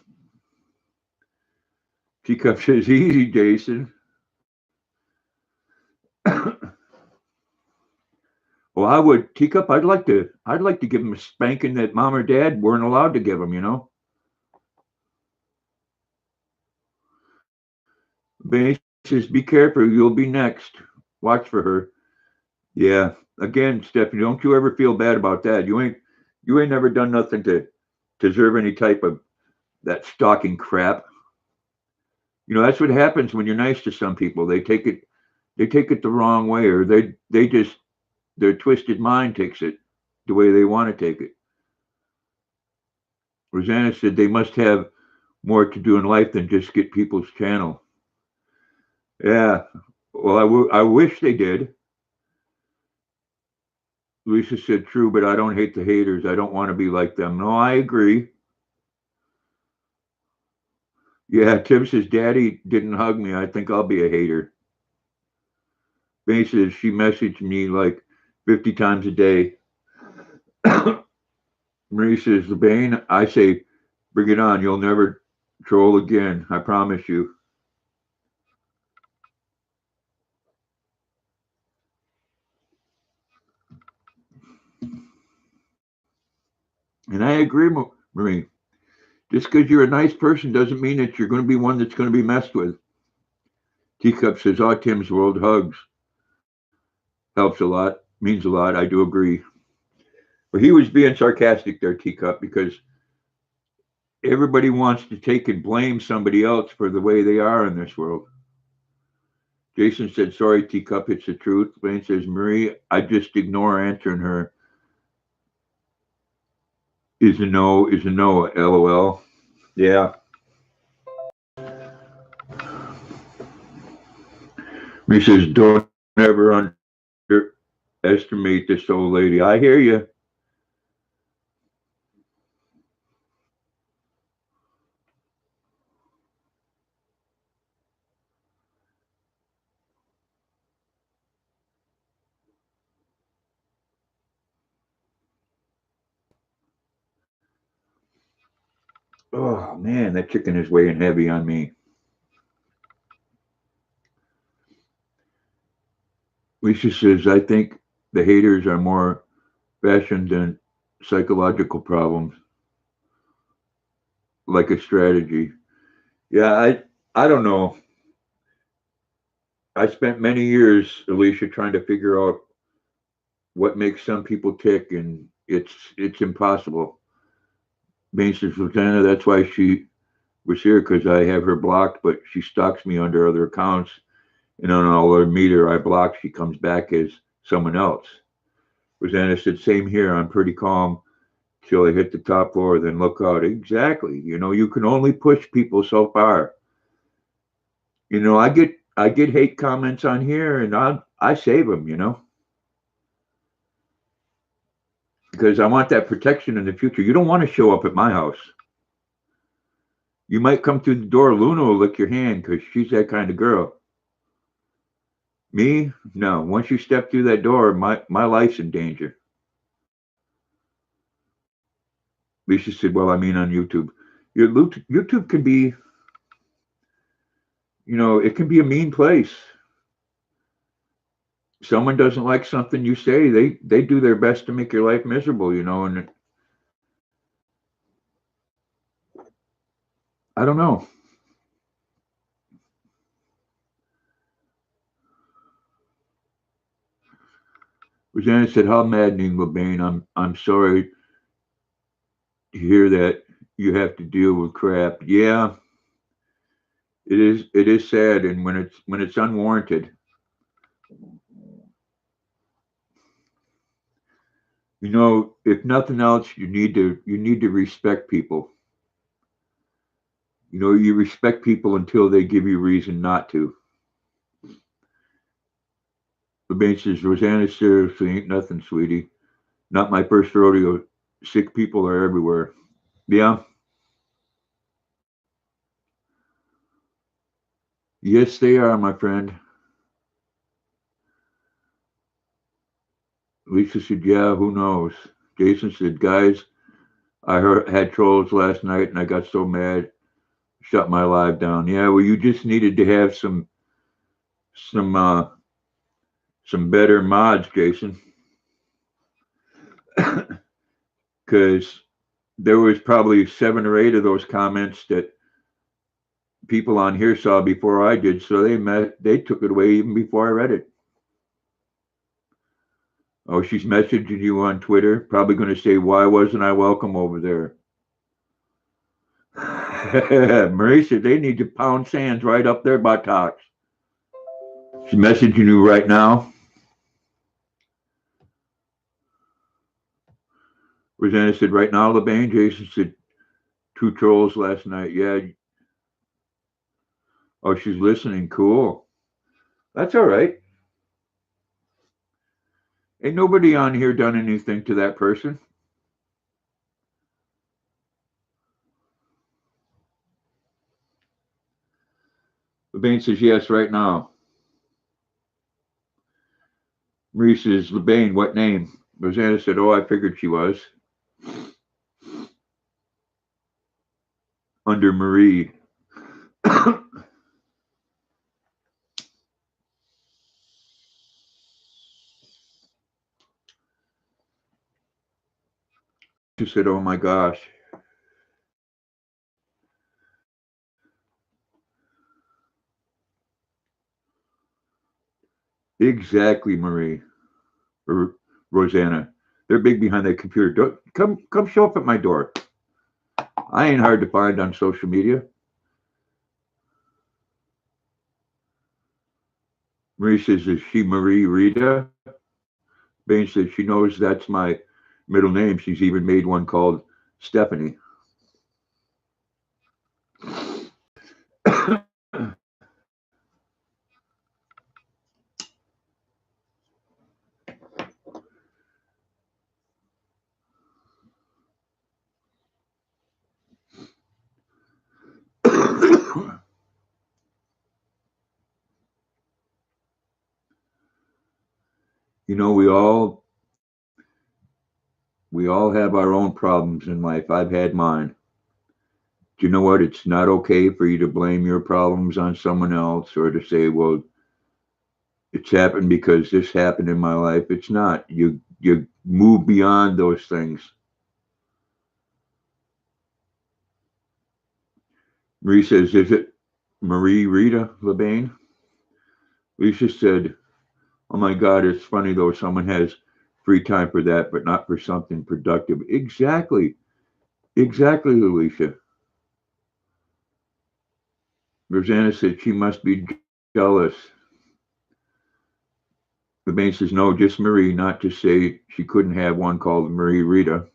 Teacup says, easy, Jason. Well, I would, Teacup, I'd like to give him a spanking that mom or dad weren't allowed to give him, you know? Benny says, be careful, you'll be next. Watch for her. Yeah. Again, Stephanie, don't you ever feel bad about that. You ain't never done nothing to deserve any type of that stalking crap. You know, that's what happens when you're nice to some people. They take it the wrong way, or they just their twisted mind takes it the way they want to take it. Rosanna said they must have more to do in life than just get people's channel. Yeah. Well, I wish they did. Lisa said, true, but I don't hate the haters. I don't want to be like them. No, I agree. Yeah, Tim says, Daddy didn't hug me. I think I'll be a hater. May says, she messaged me like 50 times a day. Marie says, LeBain, I say, bring it on. You'll never troll again. I promise you. And I agree, Marie. Just because you're a nice person doesn't mean that you're going to be one that's going to be messed with. Teacup says, oh, Tim's world hugs. Helps a lot, means a lot. I do agree. But he was being sarcastic there, Teacup, because everybody wants to take and blame somebody else for the way they are in this world. Jason said, sorry, Teacup, it's the truth. Blaine says, Marie, I just ignore answering her. Is a no, LOL. Yeah. He says, don't ever underestimate this old lady. I hear you. Oh, man, that chicken is weighing heavy on me. Lisa says, I think the haters are more fashioned than psychological problems, like a strategy. Yeah, I don't know. I spent many years, Alicia, trying to figure out what makes some people tick, and it's impossible. Main says, Lieutenant, that's why she was here, because I have her blocked, but she stalks me under other accounts, and on all other meter I block, she comes back as someone else. Rosanna said, same here. I'm pretty calm till I hit the top floor, then look out. Exactly. You know, you can only push people so far. You know, I get hate comments on here, and I save them. You know, because I want that protection in the future. You don't want to show up at my house. You might come through the door. Luna will lick your hand because she's that kind of girl. Me, no. Once you step through that door, my life's in danger. Lisa said, well, I mean on YouTube. YouTube can be, it can be a mean place. Someone doesn't like something you say, they do their best to make your life miserable, and I don't know. Rosanna said, how maddening, LeBain. I'm sorry to hear that you have to deal with crap. Yeah, it is sad, and when it's unwarranted. If nothing else, you need to respect people. You respect people until they give you reason not to. LeBain says, Rosanna, seriously, ain't nothing, sweetie. Not my first rodeo. Sick people are everywhere. Yeah. Yes, they are, my friend. Lisa said, yeah, who knows? Jason said, guys, I had trolls last night and I got so mad shut my live down. Yeah, well, you just needed to have some some better mods, Jason, because there was probably 7 or 8 of those comments that people on here saw before I did, so they took it away even before I read it. Oh, she's messaging you on Twitter, probably going to say, "Why wasn't I welcome over there?" Marie said they need to pound sands right up their buttocks. She's messaging you right now. Rosanna said, right now, LeBain. Jason said, 2 trolls last night. Yeah. Oh, she's listening. Cool. That's all right. Ain't nobody on here done anything to that person. LeBain says, yes, right now. Marie says, LeBain, what name? Rosanna said, oh, I figured she was. Under Marie. She said, oh my gosh. Exactly, Marie. Or Rosanna. They're big behind that computer. Come show up at my door. I ain't hard to find on social media. Marie says, is she Marie Rita? Bain says she knows that's my middle name. She's even made one called Stephanie. You know, we all have our own problems in life. I've had mine. Do you know what? It's not okay for you to blame your problems on someone else or to say, well, it's happened because this happened in my life. It's not. You move beyond those things. Marie says, is it Marie Rita LeBain? Lisa said, oh my God, it's funny though, someone has free time for that, but not for something productive. Exactly. Exactly, Alicia. Rosanna said she must be jealous. LeBain says, no, just Marie, not to say she couldn't have one called Marie Rita.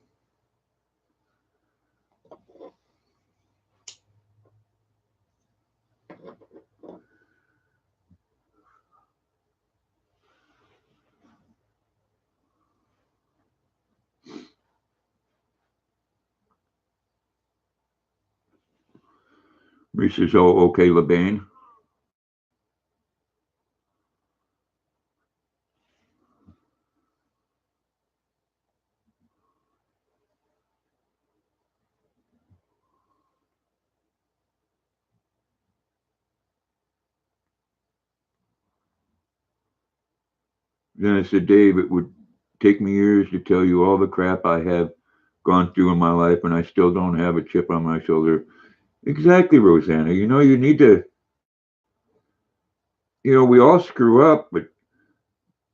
Marie says, oh, okay, LeBain. Then I said, Dave, it would take me years to tell you all the crap I have gone through in my life, and I still don't have a chip on my shoulder. Exactly, Rosanna. You know, you need to, we all screw up, but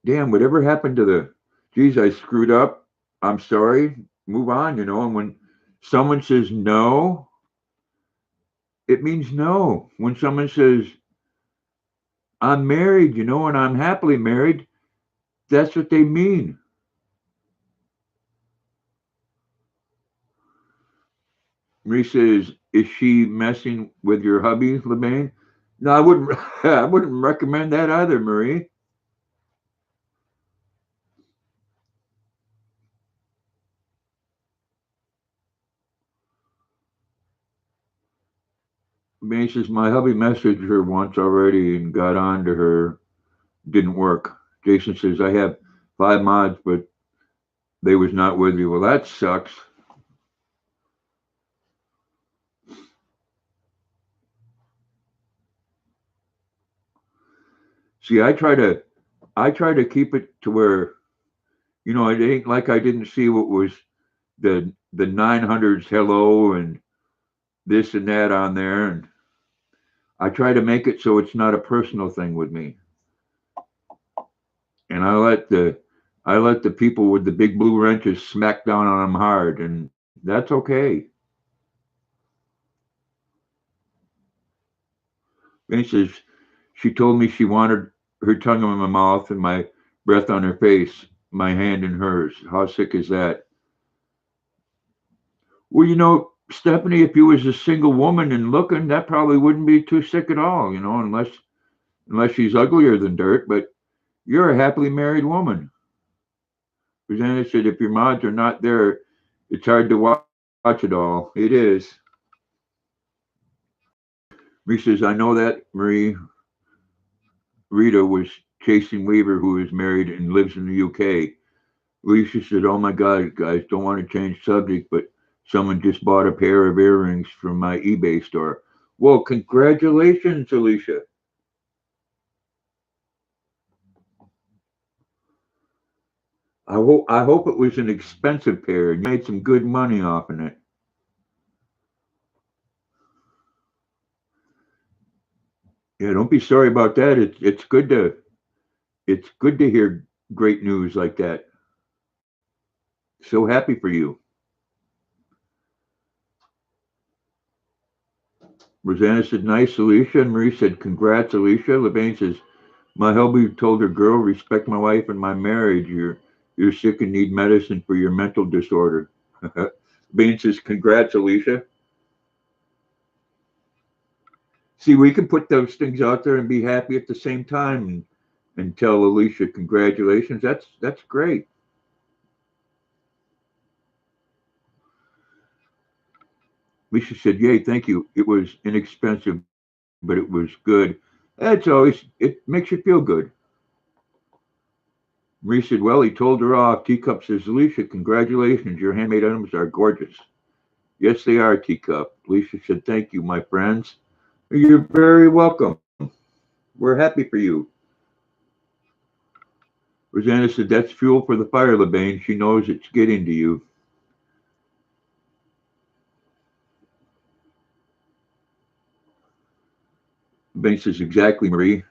damn, whatever happened to geez, I screwed up. I'm sorry. Move on, And when someone says no, it means no. When someone says, I'm married, and I'm happily married, that's what they mean. Marie says, is she messing with your hubby, LeBain? No, I wouldn't. I wouldn't recommend that either, Marie. LeBain says my hubby messaged her once already and got on to her. Didn't work. Jason says I have 5 mods, but they was not with you. Well, that sucks. See, I try to keep it to where, it ain't like I didn't see what was the 900s hello and this and that on there, and I try to make it so it's not a personal thing with me. And I let the people with the big blue wrenches smack down on them hard, and that's okay. And she says she told me she wanted her tongue in my mouth and my breath on her face, my hand in hers. How sick is that? Well, Stephanie, if you was a single woman and looking, that probably wouldn't be too sick at all, unless she's uglier than dirt. But you're a happily married woman. Rosanna said, if your mods are not there, it's hard to watch it all. It is. Marie says, I know that, Marie. Rita was chasing Weaver, who is married and lives in the UK. Alicia said, oh my God, guys, don't want to change subject, but someone just bought a pair of earrings from my eBay store. Well, congratulations, Alicia. I hope it was an expensive pair and you made some good money off of it. Yeah, don't be sorry about that. It's good to hear great news like that. So happy for you. Rosanna said, nice, Alicia. And Marie said, congrats, Alicia. Levain says, my hubby told her girl, respect my wife and my marriage. You're sick and need medicine for your mental disorder. Levain says, congrats, Alicia. See, we can put those things out there and be happy at the same time and tell Alicia, congratulations. That's great. Alicia said, yay, thank you. It was inexpensive, but it was good. It makes you feel good. Marie said, well, he told her off. Teacup says, Alicia, congratulations. Your handmade items are gorgeous. Yes, they are, Teacup. Alicia said, thank you, my friends. You're very welcome. We're happy for you. Rosanna said, that's fuel for the fire, Lebain. She knows it's getting to you. Lebain says, exactly, Marie.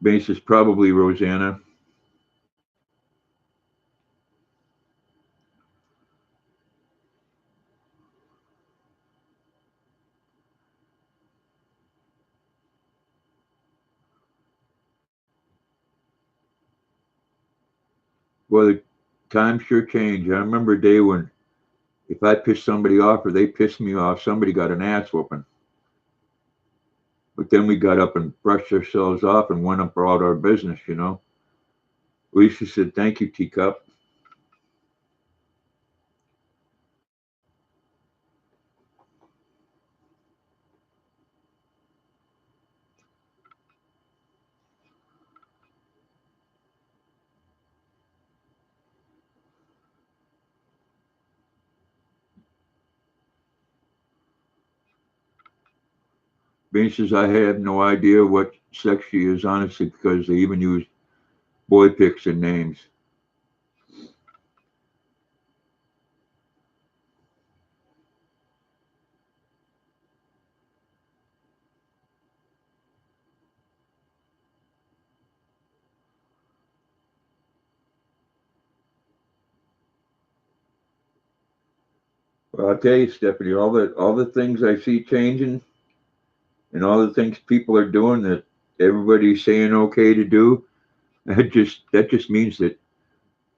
Lebain says, probably, Rosanna. Well, the times sure change. I remember a day when if I pissed somebody off or they pissed me off, somebody got an ass whooping. But then we got up and brushed ourselves off and went about our business. Lisa said, thank you, Teacup. Bean says, I have no idea what sex she is, honestly, because they even use boy pics and names. Well, I'll tell you, Stephanie, all the things I see changing and all the things people are doing that everybody's saying okay to do, that just means that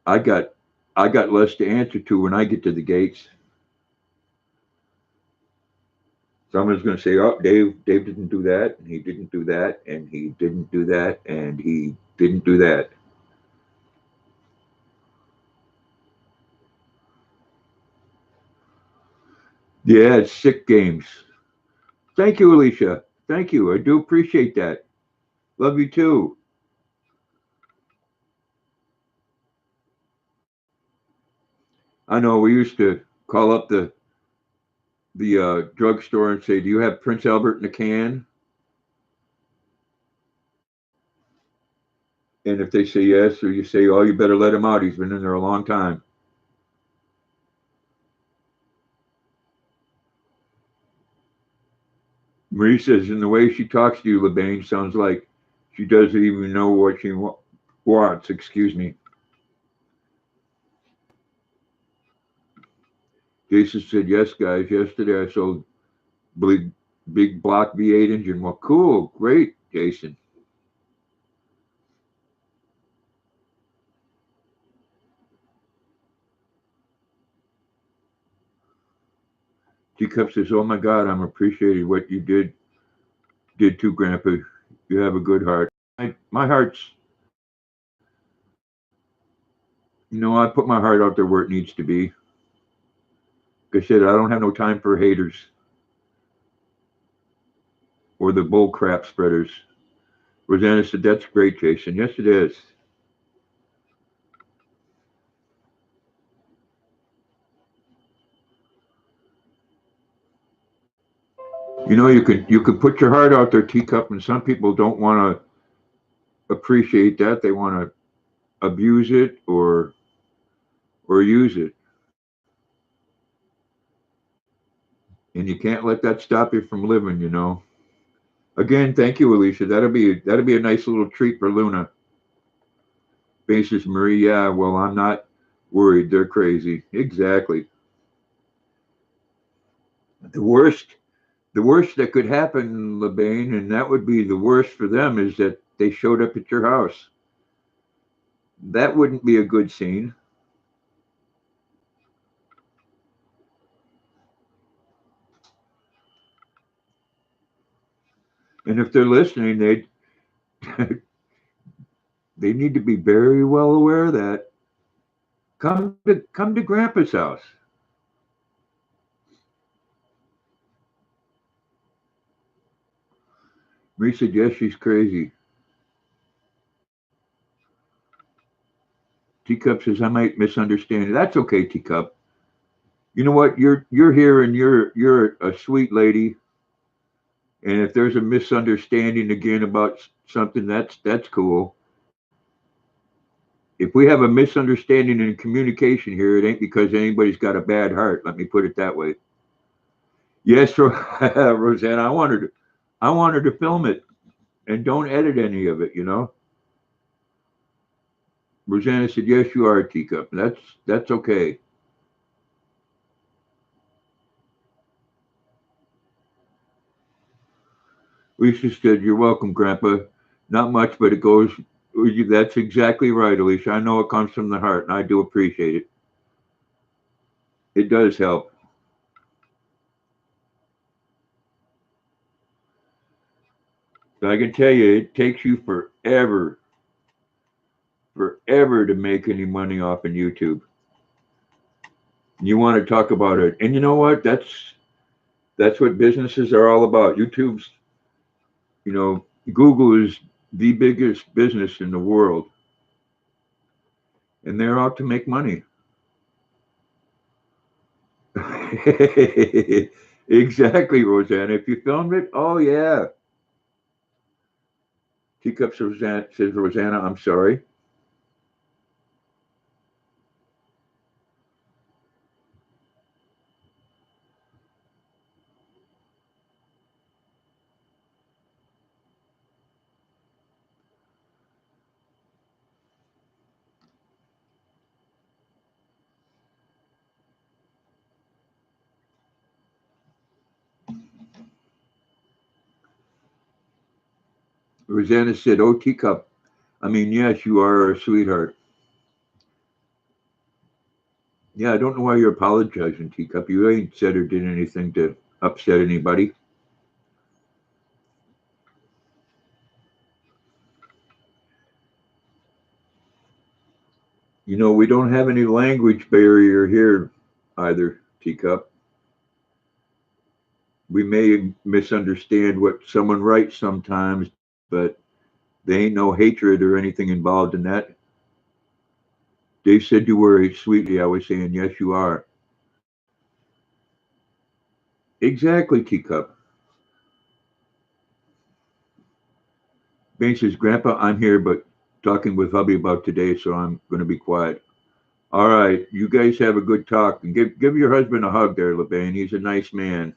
I got I got less to answer to when I get to the gates. Someone's going to say, "Oh, Dave didn't do that, and he didn't do that, and he didn't do that, and he didn't do that." Yeah, it's sick games. Thank you, Alicia. Thank you. I do appreciate that. Love you too. I know we used to call up the drugstore and say, "Do you have Prince Albert in a can?" And if they say yes, or you say, oh, you better let him out. He's been in there a long time. Marie says, and the way she talks to you, LeBain, sounds like she doesn't even know what she wants. Excuse me. Jason said, yes, guys. Yesterday I sold big, big block V8 engine. Well, cool. Great, Jason. Teacup says, oh my God, I'm appreciating what you did to Grandpa. You have a good heart. My heart's, I put my heart out there where it needs to be. Like I said, I don't have no time for haters or the bull crap spreaders. Rosanna said, that's great, Jason. Yes, it is. You can put your heart out there, Teacup, and some people don't want to appreciate that. They want to abuse it or use it. And you can't let that stop you from living. Again, thank you, Alicia. That'll be a nice little treat for Luna. Basis Marie, yeah, well, I'm not worried. They're crazy. Exactly. The worst the worst that could happen, LeBain, and that would be the worst for them, is that they showed up at your house. That wouldn't be a good scene. And if they're listening, they need to be very well aware of that. Come to Grandpa's house. Marie said, yes, she's crazy. Teacup says, I might misunderstand it. That's okay, Teacup. You know what? You're here and you're a sweet lady. And if there's a misunderstanding again about something, that's cool. If we have a misunderstanding in communication here, it ain't because anybody's got a bad heart. Let me put it that way. Yes, Rosanna, I wanted to film it and don't edit any of it. Rosanna said, yes, you are a Teacup. That's okay. Lisa said, you're welcome, Grandpa. Not much, but it goes. That's exactly right, Alicia. I know it comes from the heart, and I do appreciate it. It does help. But I can tell you, it takes you forever to make any money off of YouTube. You want to talk about it, and you know what? That's what businesses are all about. Google is the biggest business in the world, and they're out to make money. Exactly, Rosanna. If you filmed it, oh yeah. Teacups Rosanna says, Rosanna, I'm sorry. Rosanna said, oh, Teacup. I mean, yes, you are a sweetheart. Yeah, I don't know why you're apologizing, Teacup. You ain't said or did anything to upset anybody. We don't have any language barrier here either, Teacup. We may misunderstand what someone writes sometimes, but there ain't no hatred or anything involved in that. Dave said you were sweetly. I was saying, yes, you are. Exactly, Teacup. Bane says, Grandpa, I'm here, but talking with hubby about today, so I'm going to be quiet. All right, you guys have a good talk, and give your husband a hug there, LeBain. He's a nice man.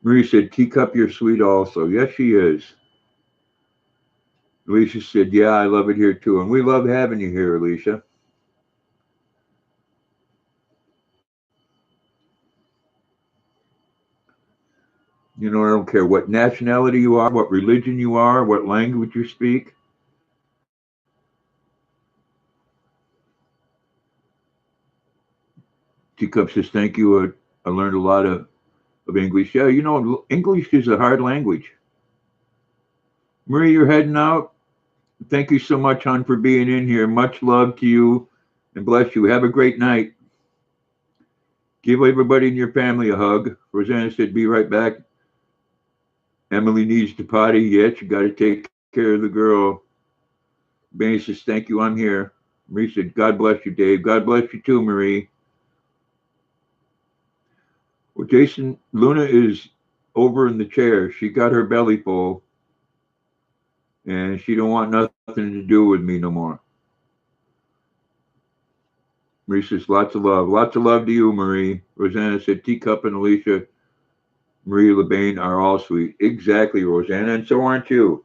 Marie said, "Teacup, you're sweet also." Yes, she is. Alicia said, "Yeah, I love it here too, and we love having you here, Alicia." You know, I don't care what nationality you are, what religion you are, what language you speak. Teacup says, "Thank you. I learned a lot of English." Yeah, you know, English is a hard language. Marie, you're heading out. Thank you so much, hon, for being in here. Much love to you and bless you. Have a great night. Give everybody in your family a hug. Rosanna said, "Be right back." Emily needs to potty. Yes, you got to take care of the girl. Benny says, "Thank you. I'm here." Marie said, "God bless you, Dave." God bless you too, Marie. Well, Jason, Luna is over in the chair. She got her belly full and she don't want nothing to do with me no more. Marie says, "Lots of love." Lots of love to you, Marie. Rosanna said, "Teacup and Alicia, Marie LeBain are all sweet." Exactly, Rosanna, and so aren't you.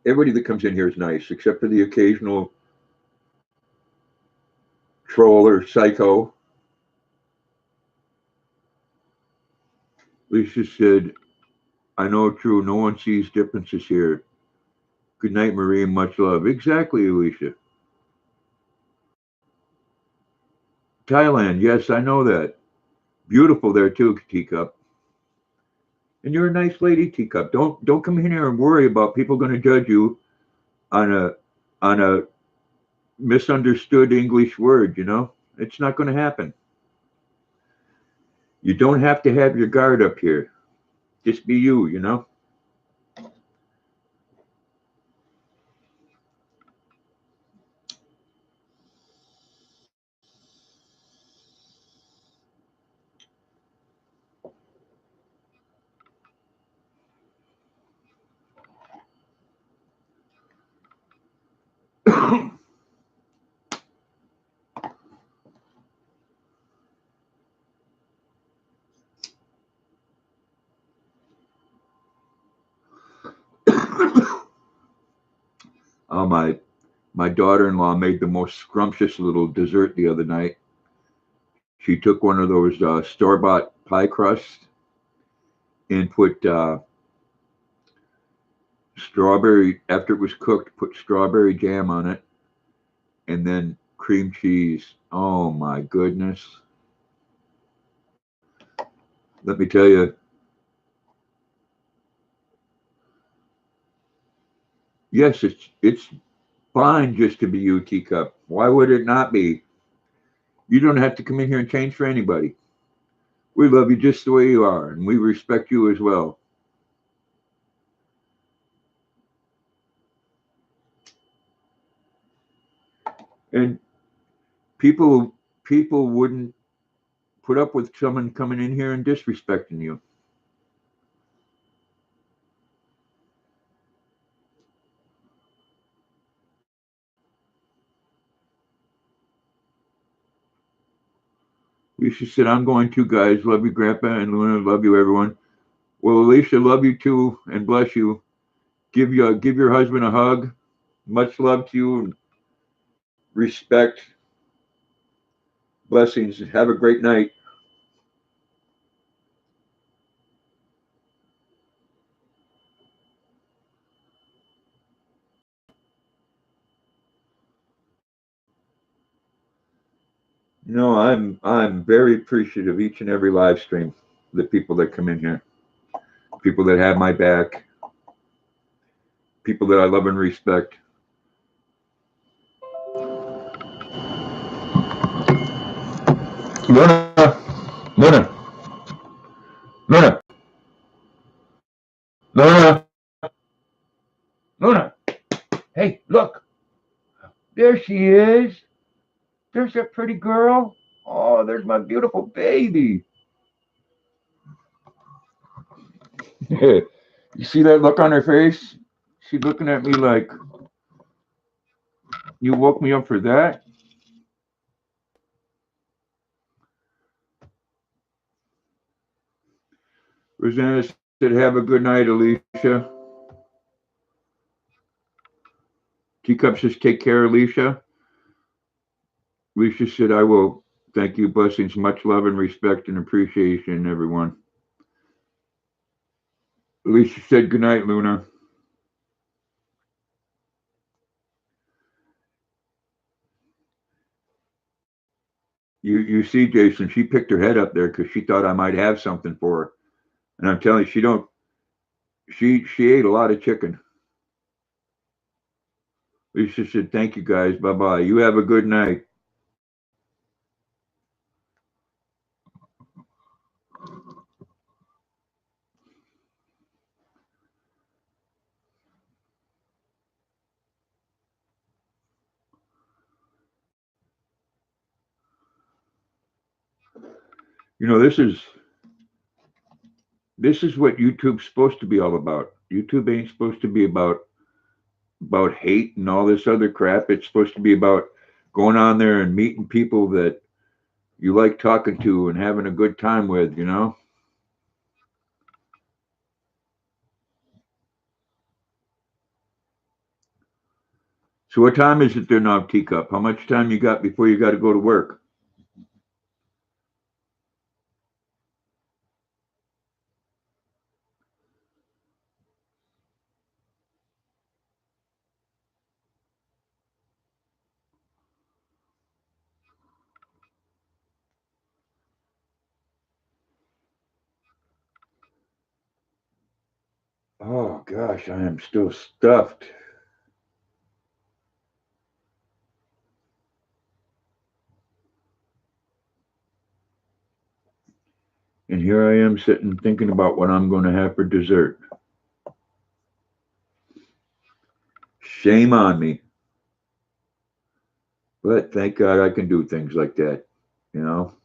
Everybody that comes in here is nice, except for the occasional troll or psycho. Lisa said, "I know true. No one sees differences here. Good night, Marie, and much love." Exactly, Alicia. Thailand, yes, I know that. Beautiful there too, Teacup. And you're a nice lady, Teacup. Don't come in here and worry about people going to judge you on a misunderstood English word. You know, it's not going to happen. You don't have to have your guard up here. Just be you. You know. Oh my daughter-in-law made the most scrumptious little dessert the other night. She took one of those store-bought pie crusts and put strawberry after it was cooked. Put strawberry jam on it, and then cream cheese. Oh my goodness! Let me tell you. Yes, it's fine just to be you, Teacup. Why would it not be? You don't have to come in here and change for anybody. We love you just the way you are, and we respect you as well. And people wouldn't put up with someone coming in here and disrespecting you. Alicia said, "I'm going to, guys. Love you, Grandpa, and Luna. Love you, everyone." Well, Alicia, love you too, and bless you. Give your husband a hug. Much love to you, and respect, blessings. Have a great night. No, I'm very appreciative of each and every live stream. The people that come in here, people that have my back, people that I love and respect. Luna, Luna, Luna, Luna, Luna. Hey, look, there she is. There's that pretty girl. Oh, there's my beautiful baby. You see that look on her face? She's looking at me like, you woke me up for that? Rosanna said, have a good night, Alicia. Teacup says, take care, Alicia. Alicia said, I will. Thank you. Blessings. Much love and respect and appreciation, everyone. Alicia said, good night, Luna. You see, Jason, she picked her head up there because she thought I might have something for her. And I'm telling you, she ate a lot of chicken. Lisa said, thank you guys. Bye-bye. You have a good night. You know, this is what YouTube's supposed to be all about. YouTube ain't supposed to be about hate and all this other crap. It's supposed to be about going on there and meeting people that you like talking to and having a good time with, you know? So what time is it there now, Teacup? How much time you got before you got to go to work? Oh gosh, I am still stuffed. And here I am sitting thinking about what I'm going to have for dessert. Shame on me. But thank God I can do things like that, you know?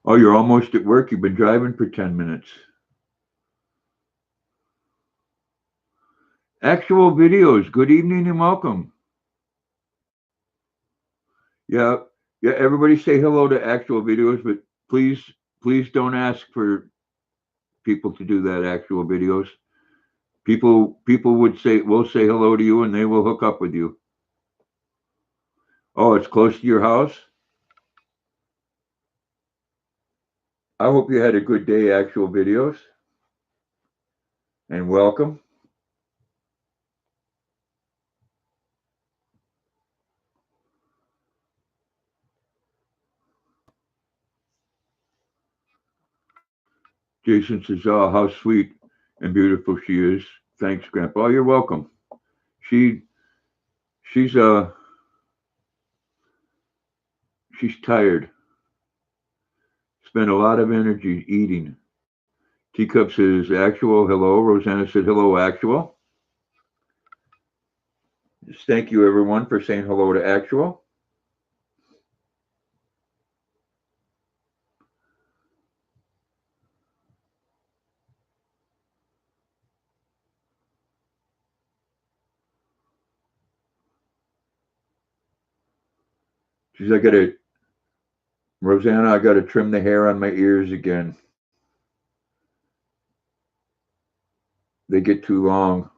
Oh, you're almost at work. You've been driving for 10 minutes. Actual videos. Good evening and welcome. Yeah, yeah. Everybody say hello to actual videos, but please don't ask for people to do that. Actual videos. People will say hello to you, and they will hook up with you. Oh, it's close to your house. I hope you had a good day. Actual videos, and welcome. Jason says, "Oh, how sweet and beautiful she is." Thanks, Grandpa. Oh, you're welcome. She she's she's tired. Spent a lot of energy eating. Teacup says, "Actual, hello." Rosanna said, "Hello, actual." Thank you, everyone, for saying hello to actual. She's, Rosanna, I got to trim the hair on my ears again. They get too long.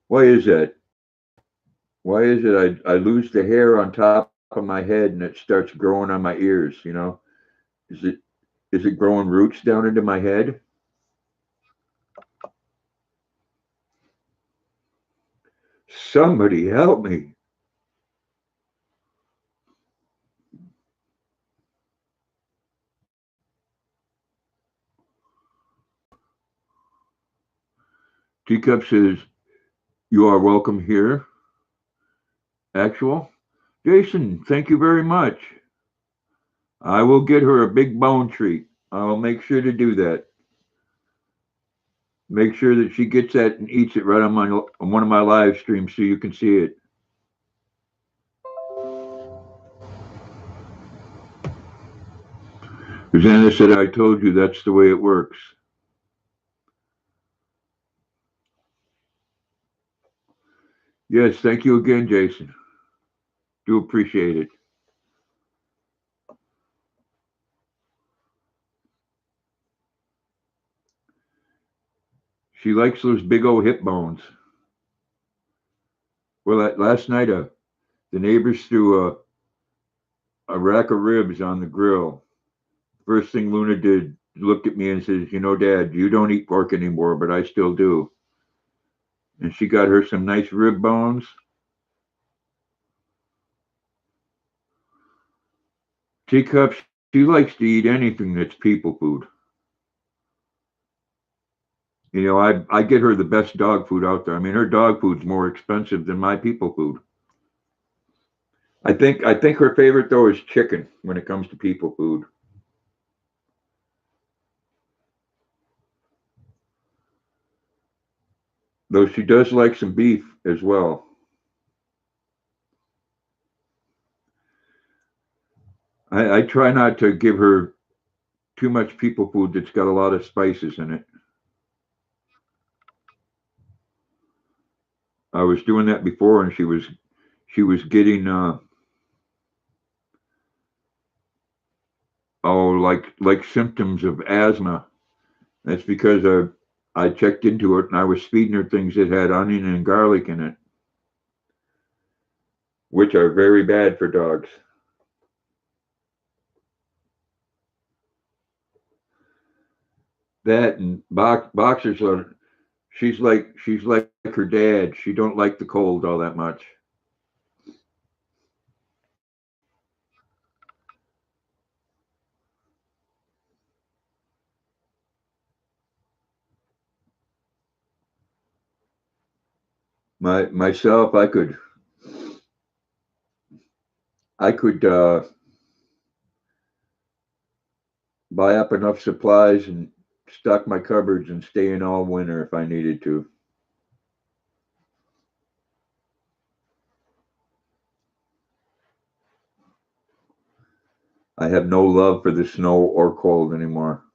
Why is that? Why is it I lose the hair on top of my head and it starts growing on my ears, you know? Is it growing roots down into my head? Somebody help me. Teacup says, you are welcome here. Actual. Jason, thank you very much. I will get her a big bone treat. I'll make sure to do that. Make sure that she gets that and eats it right on one of my live streams so you can see it. Because Anna said, I told you that's the way it works. Yes, thank you again, Jason. Do appreciate it. She likes those big old hip bones. Well, last night, the neighbors threw a rack of ribs on the grill. First thing Luna did, looked at me and says, Dad, you don't eat pork anymore, but I still do. And she got her some nice rib bones. Teacup, she likes to eat anything that's people food. I get her the best dog food out there. I mean, her dog food's more expensive than my people food. I think her favorite though is chicken when it comes to people food. Though she does like some beef as well. I try not to give her too much people food that's got a lot of spices in it. I was doing that before, and she was getting like symptoms of asthma. That's because I checked into it and I was feeding her things that had onion and garlic in it, which are very bad for dogs. That and boxers are. She's like her dad. She don't like the cold all that much. Myself, I could buy up enough supplies and stock my cupboards and stay in all winter if I needed to. I have no love for the snow or cold anymore.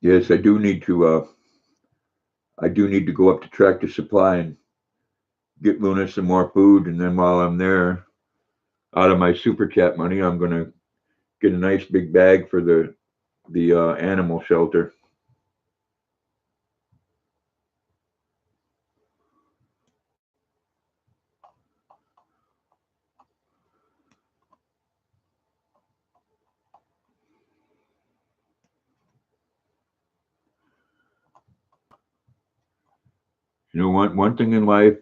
Yes, I do need to. I do need to go up to Tractor Supply and get Luna some more food, and then while I'm there, out of my super chat money, I'm gonna get a nice big bag for the animal shelter. One thing in life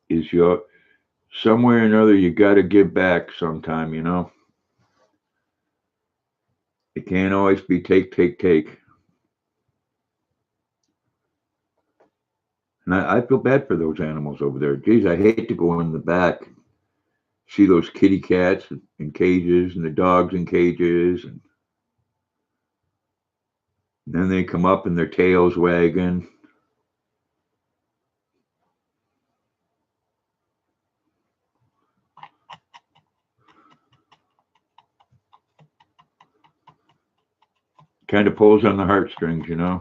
is somewhere or another you got to give back sometime. It can't always be take, take, take. And I feel bad for those animals over there. Geez, I hate to go in the back, see those kitty cats in cages and the dogs in cages, and then they come up and their tails wagging. Kind of pulls on the heartstrings. I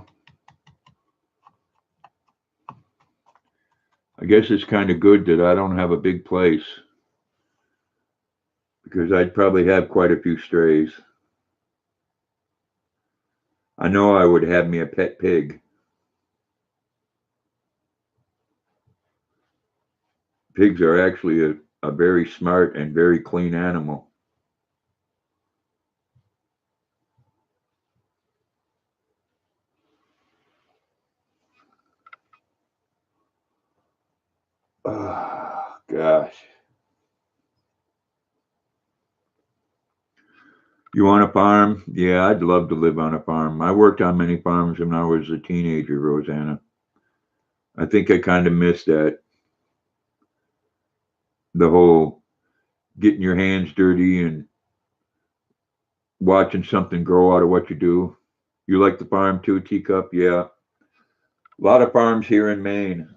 guess it's kind of good that I don't have a big place because I'd probably have quite a few strays. I know I would have me a pet pig. Pigs are actually a very smart and very clean animal. Oh, gosh. You want a farm? Yeah, I'd love to live on a farm. I worked on many farms when I was a teenager, Rosanna. I think I kind of missed that. The whole getting your hands dirty and watching something grow out of what you do. You like the farm too, Teacup? Yeah. A lot of farms here in Maine.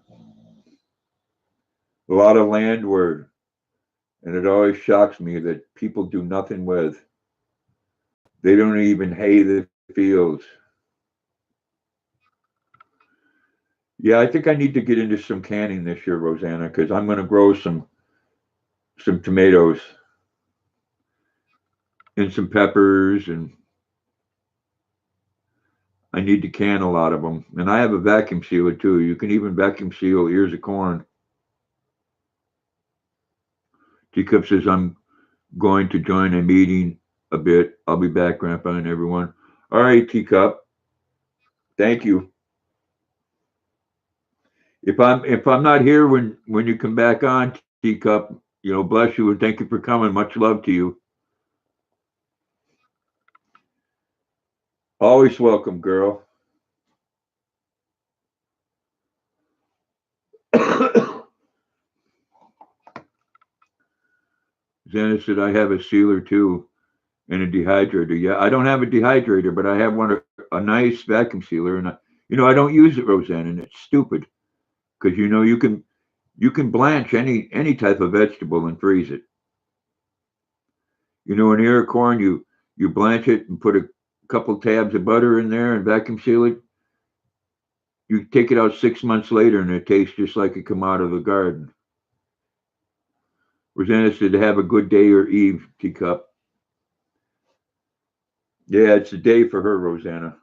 A lot of landward. And it always shocks me that people do nothing with. They don't even hay the fields. Yeah, I think I need to get into some canning this year, Rosanna, because I'm going to grow some tomatoes and some peppers, and I need to can a lot of them. And I have a vacuum sealer too. You can even vacuum seal ears of corn. Teacup says I'm going to join a meeting a bit. I'll be back, Grandpa and everyone. All right, Teacup. Thank you. If I'm not here when you come back on, Teacup, bless you and thank you for coming. Much love to you. Always welcome, girl. Xana said I have a sealer too and a dehydrator. Yeah, I don't have a dehydrator, but I have a nice vacuum sealer, and I don't use it, Roseanne, and it's stupid because you can blanch any type of vegetable and freeze it. An ear of corn, you blanch it and put a couple tabs of butter in there and vacuum seal it. You take it out 6 months later, and it tastes just like it come out of the garden. Rosanna said to have a good day or eve, Teacup. Yeah, it's a day for her, Rosanna.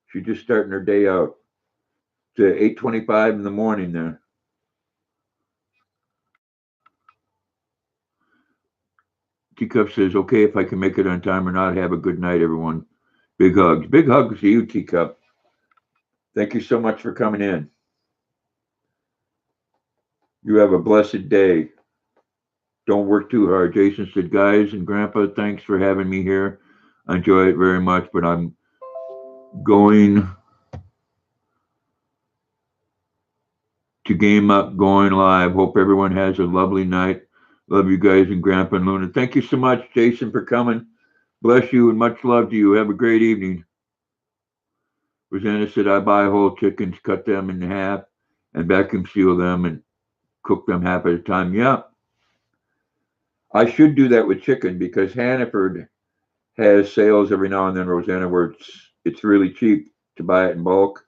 She's just starting her day out. It's 8:25 in the morning there. Teacup says, okay, if I can make it on time or not, have a good night, everyone. Big hugs. Big hugs to you, Teacup. Thank you so much for coming in. You have a blessed day. Don't work too hard. Jason said, guys and Grandpa, thanks for having me here. I enjoy it very much, but I'm going to game up, going live. Hope everyone has a lovely night. Love you guys and Grandpa and Luna. Thank you so much, Jason, for coming. Bless you and much love to you. Have a great evening. Rosanna said, I buy whole chickens, cut them in half, and vacuum seal them and cook them half at a time. Yeah, I should do that with chicken because Hannaford has sales every now and then, Rosanna, where it's really cheap to buy it in bulk.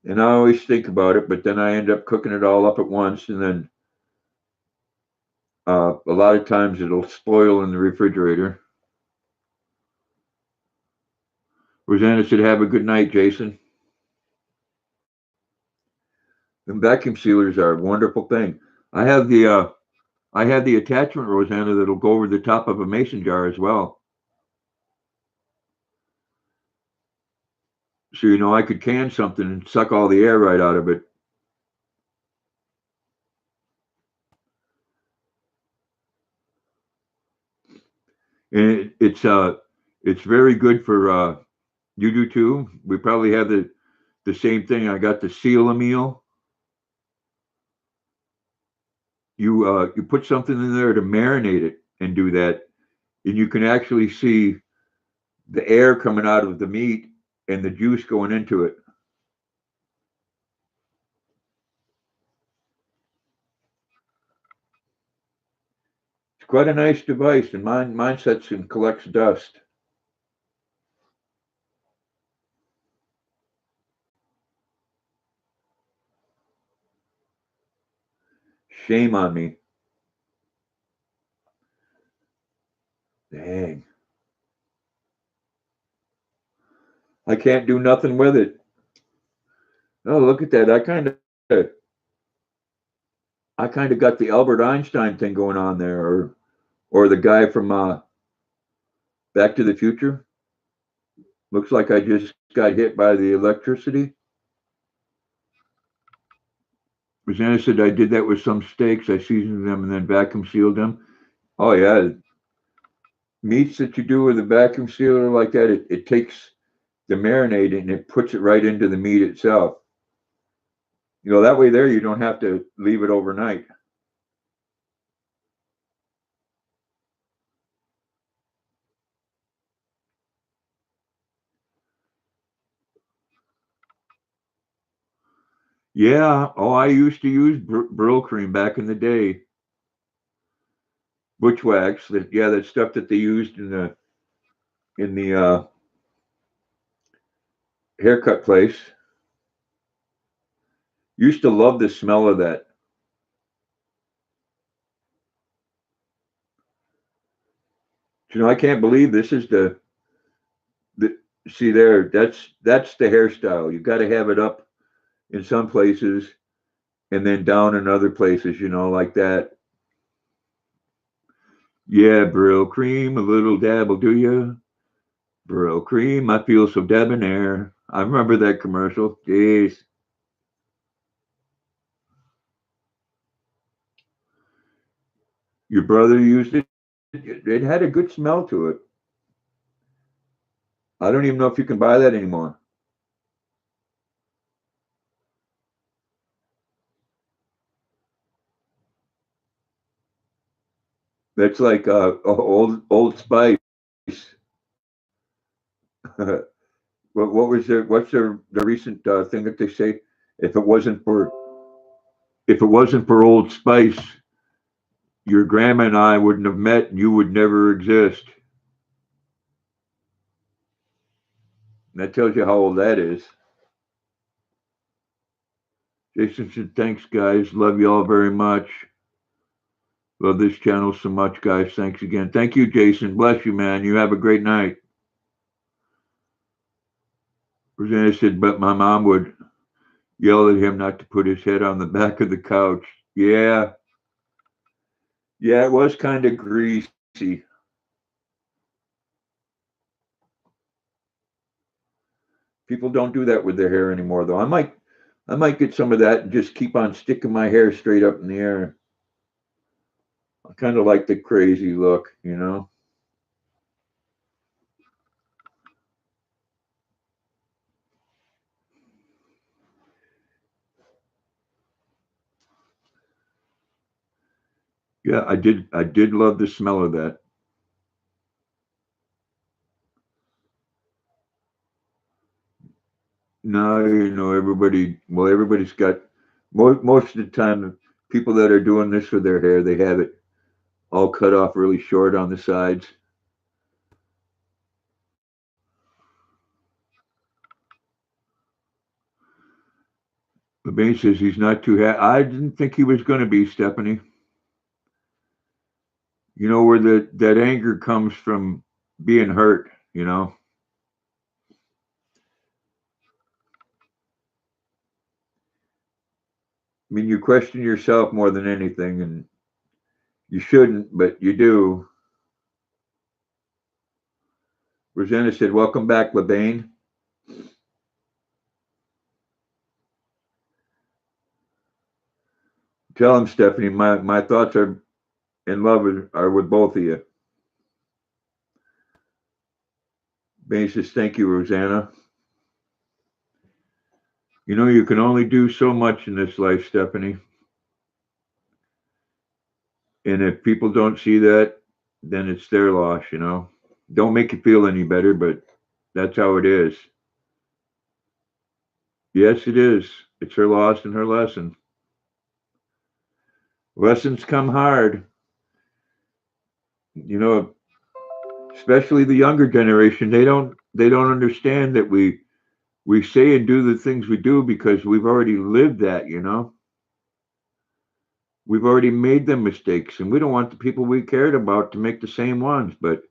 And I always think about it, but then I end up cooking it all up at once, and then a lot of times it'll spoil in the refrigerator. Rosanna said, "Have a good night, Jason." And vacuum sealers are a wonderful thing. I have the attachment, Rosanna, that'll go over the top of a mason jar as well. So I could can something and suck all the air right out of it. And it's very good for you do too. We probably have the same thing. I got the seal a meal. You put something in there to marinate it and do that, and you can actually see the air coming out of the meat and the juice going into it. It's quite a nice device, and mine sets and collects dust. Shame on me. Dang. I can't do nothing with it. Oh, look at that. I kind of got the Albert Einstein thing going on there, or the guy from Back to the Future. Looks like I just got hit by the electricity. Rosanna said I did that with some steaks. I seasoned them and then vacuum sealed them. Oh yeah, meats that you do with a vacuum sealer like that, it takes the marinade and it puts it right into the meat itself. That way there you don't have to leave it overnight. Yeah. Oh, I used to use Brill cream back in the day. Bushwax. That, yeah, that stuff that they used in the haircut place. Used to love the smell of that. You know, I can't believe this is the see there. That's the hairstyle. You got to have it up in some places and then down in other places. You know, like that. Yeah, Brill cream, a little dabble, do you? Brill cream, I feel so debonair. I remember that commercial. Jeez. Your brother used it. It had a good smell to it. I don't even know if you can buy that anymore. That's like old Spice. What was their what's the recent thing that they say? If it wasn't for if it wasn't for Old Spice, your grandma and I wouldn't have met, and you would never exist. And that tells you how old that is. Jason said, "Thanks, guys. Love you all very much. Love this channel so much, guys. Thanks again. Thank you, Jason. Bless you, man. You have a great night." Rosanna said, "But my mom would yell at him not to put his head on the back of the couch." Yeah, yeah, it was kind of greasy. People don't do that with their hair anymore, though. I might get some of that and just keep on sticking my hair straight up in the air. I kind of like the crazy look, you know. Yeah, I did. I did love the smell of that. Now you know everybody. Well, everybody's got most of the time. People that are doing this with their hair, they have it all cut off really short on the sides. But Bane says he's not too happy. I didn't think he was going to be, Stephanie. You know where that anger comes from being hurt. You know. I mean, you question yourself more than anything, and you shouldn't, but you do. Rosanna said, "Welcome back, LeBain." Tell him, Stephanie, my thoughts are in love are with both of you. Bain says, "Thank you, Rosanna." You know, you can only do so much in this life, Stephanie. And if people don't see that, then it's their loss, you know. Don't make you feel any better, but that's how it is. Yes, it is. It's her loss and her lesson. Lessons come hard. You know, especially the younger generation, they don't understand that we say and do the things we do because we've already lived that, you know. We've already made them mistakes and we don't want the people we cared about to make the same ones, but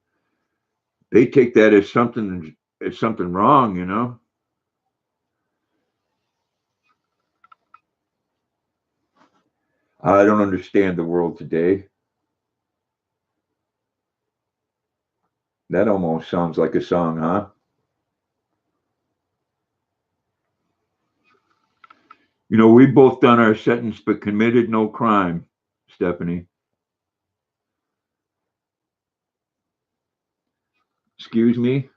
they take that as something wrong, you know. I don't understand the world today. That almost sounds like a song, huh? You know, we've both done our sentence but committed no crime, Stephanie. Excuse me?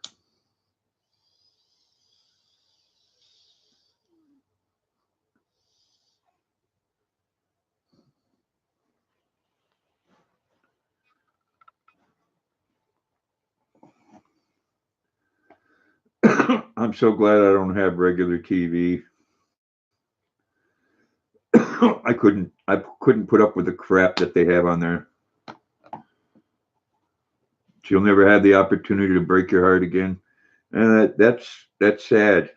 I'm so glad I don't have regular TV. I couldn't put up with the crap that they have on there. She'll never have the opportunity to break your heart again. And that's sad.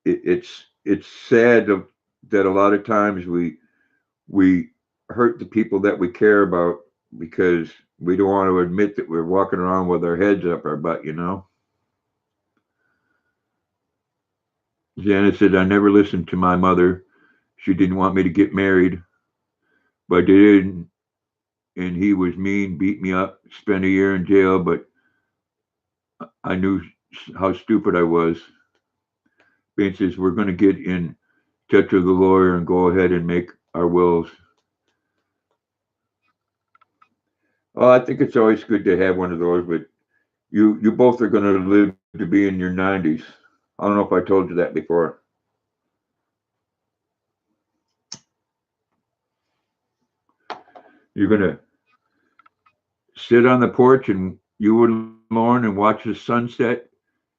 It's sad that a lot of times we hurt the people that we care about because we don't want to admit that we're walking around with our heads up our butt, you know. Janet said, I never listened to my mother. She didn't want me to get married, but I did, and he was mean, beat me up, spent a year in jail, but I knew how stupid I was. Ben says, we're going to get in touch with the lawyer and go ahead and make our wills. Oh, I think it's always good to have one of those, but you both are going to live to be in your 90s. I don't know if I told you that before. You're going to sit on the porch and you and Lauren and watch the sunset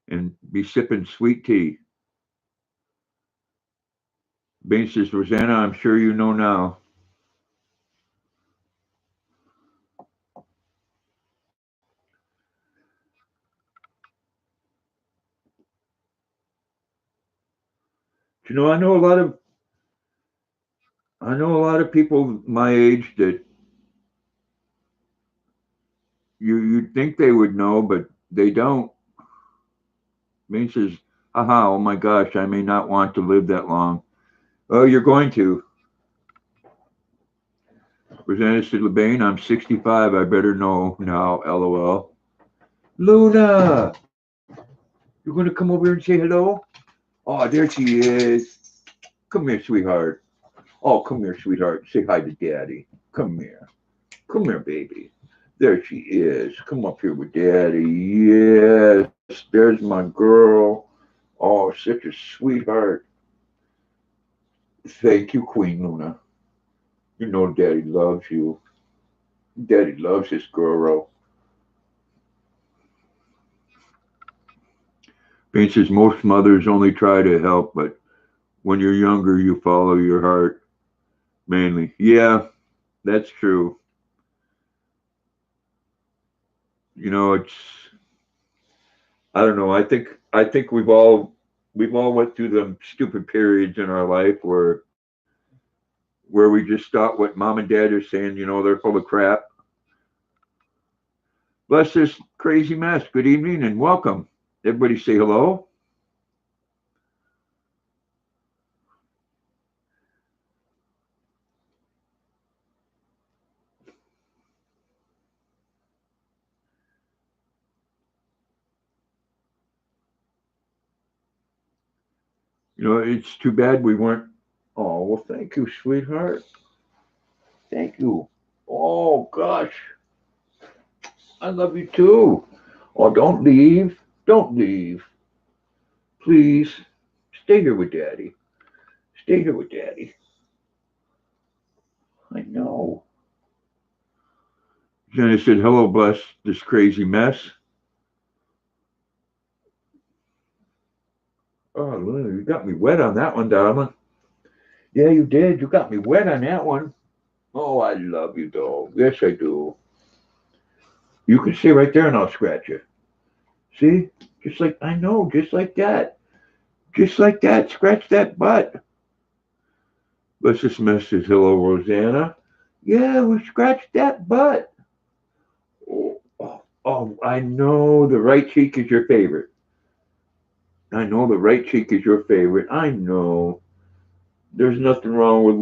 and be sipping sweet tea. Bain says, Rosanna, I'm sure you know now. You know, I know a lot of people my age that you'd think they would know, but they don't. Bain says, haha, oh my gosh, I may not want to live that long. Oh, you're going to. Rosanna said, LeBain, I'm 65. I better know now, LOL. Luna, you're going to come over here and say hello? Oh, there she is. Come here, sweetheart. Oh, come here, sweetheart. Say hi to Daddy. Come here. Come here, baby. There she is. Come up here with Daddy. Yes, there's my girl. Oh, such a sweetheart. Thank you, Queen Luna. You know Daddy loves you. Daddy loves his girl. Ben says most mothers only try to help, but when you're younger, you follow your heart mainly. Yeah, that's true. You know, it's I don't know. I think we've all went through them stupid periods in our life where we just thought what mom and dad are saying, you know, they're full of crap. Bless this crazy mess. Good evening and welcome. Everybody say hello. You know, it's too bad we weren't. Oh, well, thank you, sweetheart. Thank you. Oh, gosh. I love you too. Oh, don't leave. Don't leave. Please stay here with Daddy. Stay here with Daddy. I know. Jenny said, hello, bless this crazy mess. Oh, Luna, you got me wet on that one, darling. Yeah, you did. You got me wet on that one. Oh, I love you, though. Yes, I do. You can stay right there and I'll scratch you. See? Just like, I know, just like that. Just like that. Scratch that butt. Let's just message, hello, Rosanna. Yeah, we scratched that butt. Oh, oh, oh, I know the right cheek is your favorite. I know the right cheek is your favorite. I know. There's nothing wrong with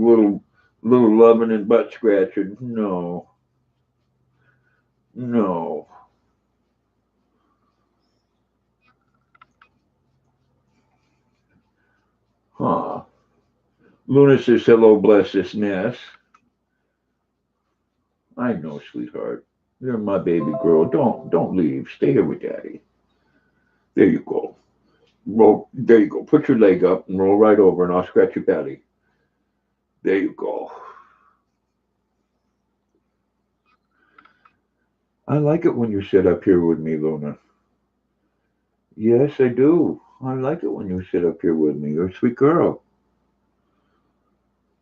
little loving and butt scratching. No. No. Huh. Luna says, hello, bless this mess. I know, sweetheart. You're my baby girl. Don't leave. Stay here with Daddy. There you go. Roll. There you go. Put your leg up and roll right over, and I'll scratch your belly. There you go. I like it when you sit up here with me, Luna. Yes, I do. I like it when you sit up here with me. You're a sweet girl.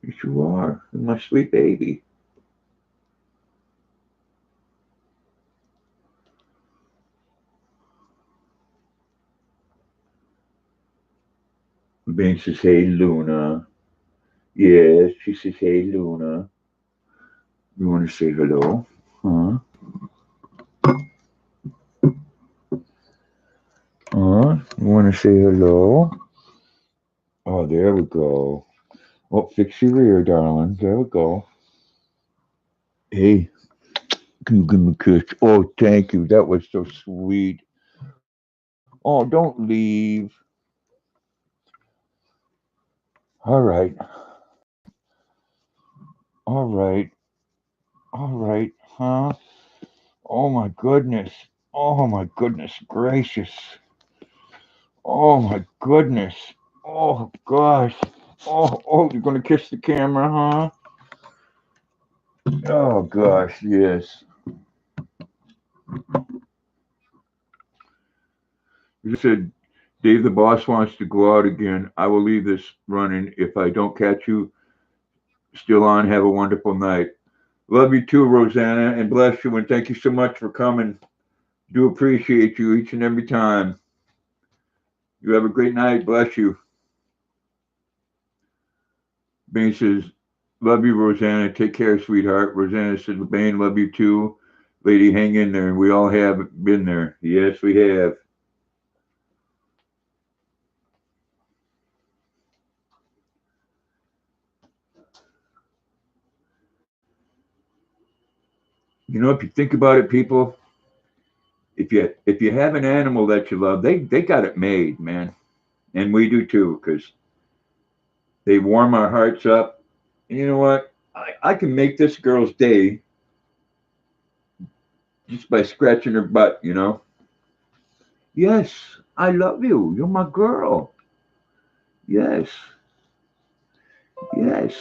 Yes, you are. You're my sweet baby. Ben says, hey, Luna. Yes, she says, hey, Luna. You want to say hello? Huh? You want to say hello? Oh, there we go. Oh, fix your ear, darling. There we go. Hey, can you give me a kiss? Oh, thank you. That was so sweet. Oh, don't leave. All right. All right. All right. Huh? Oh, my goodness. Oh, my goodness gracious. Oh, my goodness. Oh, gosh. Oh, you're going to kiss the camera, huh? Oh, gosh, yes. You said, Dave the boss wants to go out again. I will leave this running. If I don't catch you still on, have a wonderful night. Love you too, Rosanna, and bless you. And thank you so much for coming. Do appreciate you each and every time. You have a great night. Bless you. Bane says, love you, Rosanna. Take care, sweetheart. Rosanna said, Bane, love you too. Lady, hang in there. We all have been there. Yes, we have. You know, if you think about it, people, if you have an animal that you love, they got it made, man, and we do too, because they warm our hearts up. And you know what? I can make this girl's day just by scratching her butt. You know? Yes, I love you. You're my girl. Yes, yes.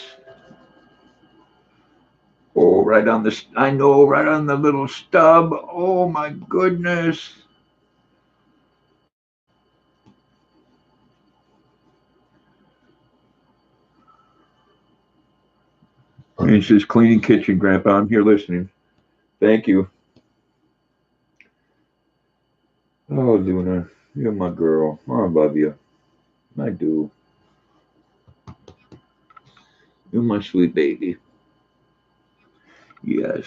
Oh, right on the. I know, right on the little stub. Oh my goodness. And he says, cleaning kitchen, Grandpa. I'm here listening. Thank you. Oh, Luna, you're my girl. Oh, I love you. I do. You're my sweet baby. Yes.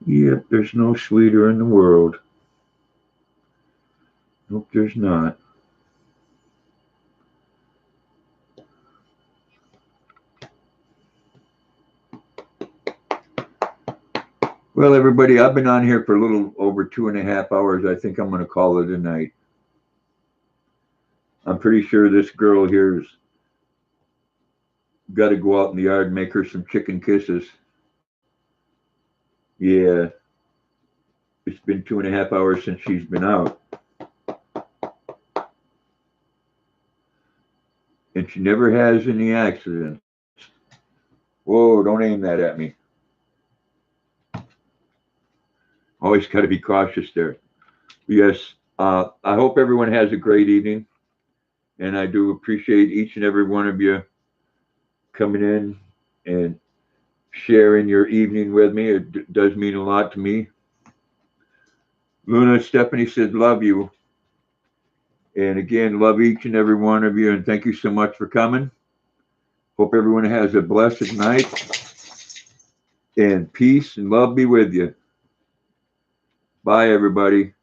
Yep, there's no sweeter in the world. Nope, there's not. Well, everybody, I've been on here for a little over 2.5 hours. I think I'm going to call it a night. I'm pretty sure this girl here's got to go out in the yard and make her some chicken kisses. Yeah, it's been 2.5 hours since she's been out. And she never has any accidents. Whoa, don't aim that at me. Always got to be cautious there. Yes, I hope everyone has a great evening. And I do appreciate each and every one of you coming in and sharing your evening with me. It does mean a lot to me. Luna Stephanie said, love you. And again, love each and every one of you. And thank you so much for coming. Hope everyone has a blessed night. And peace and love be with you. Bye, everybody.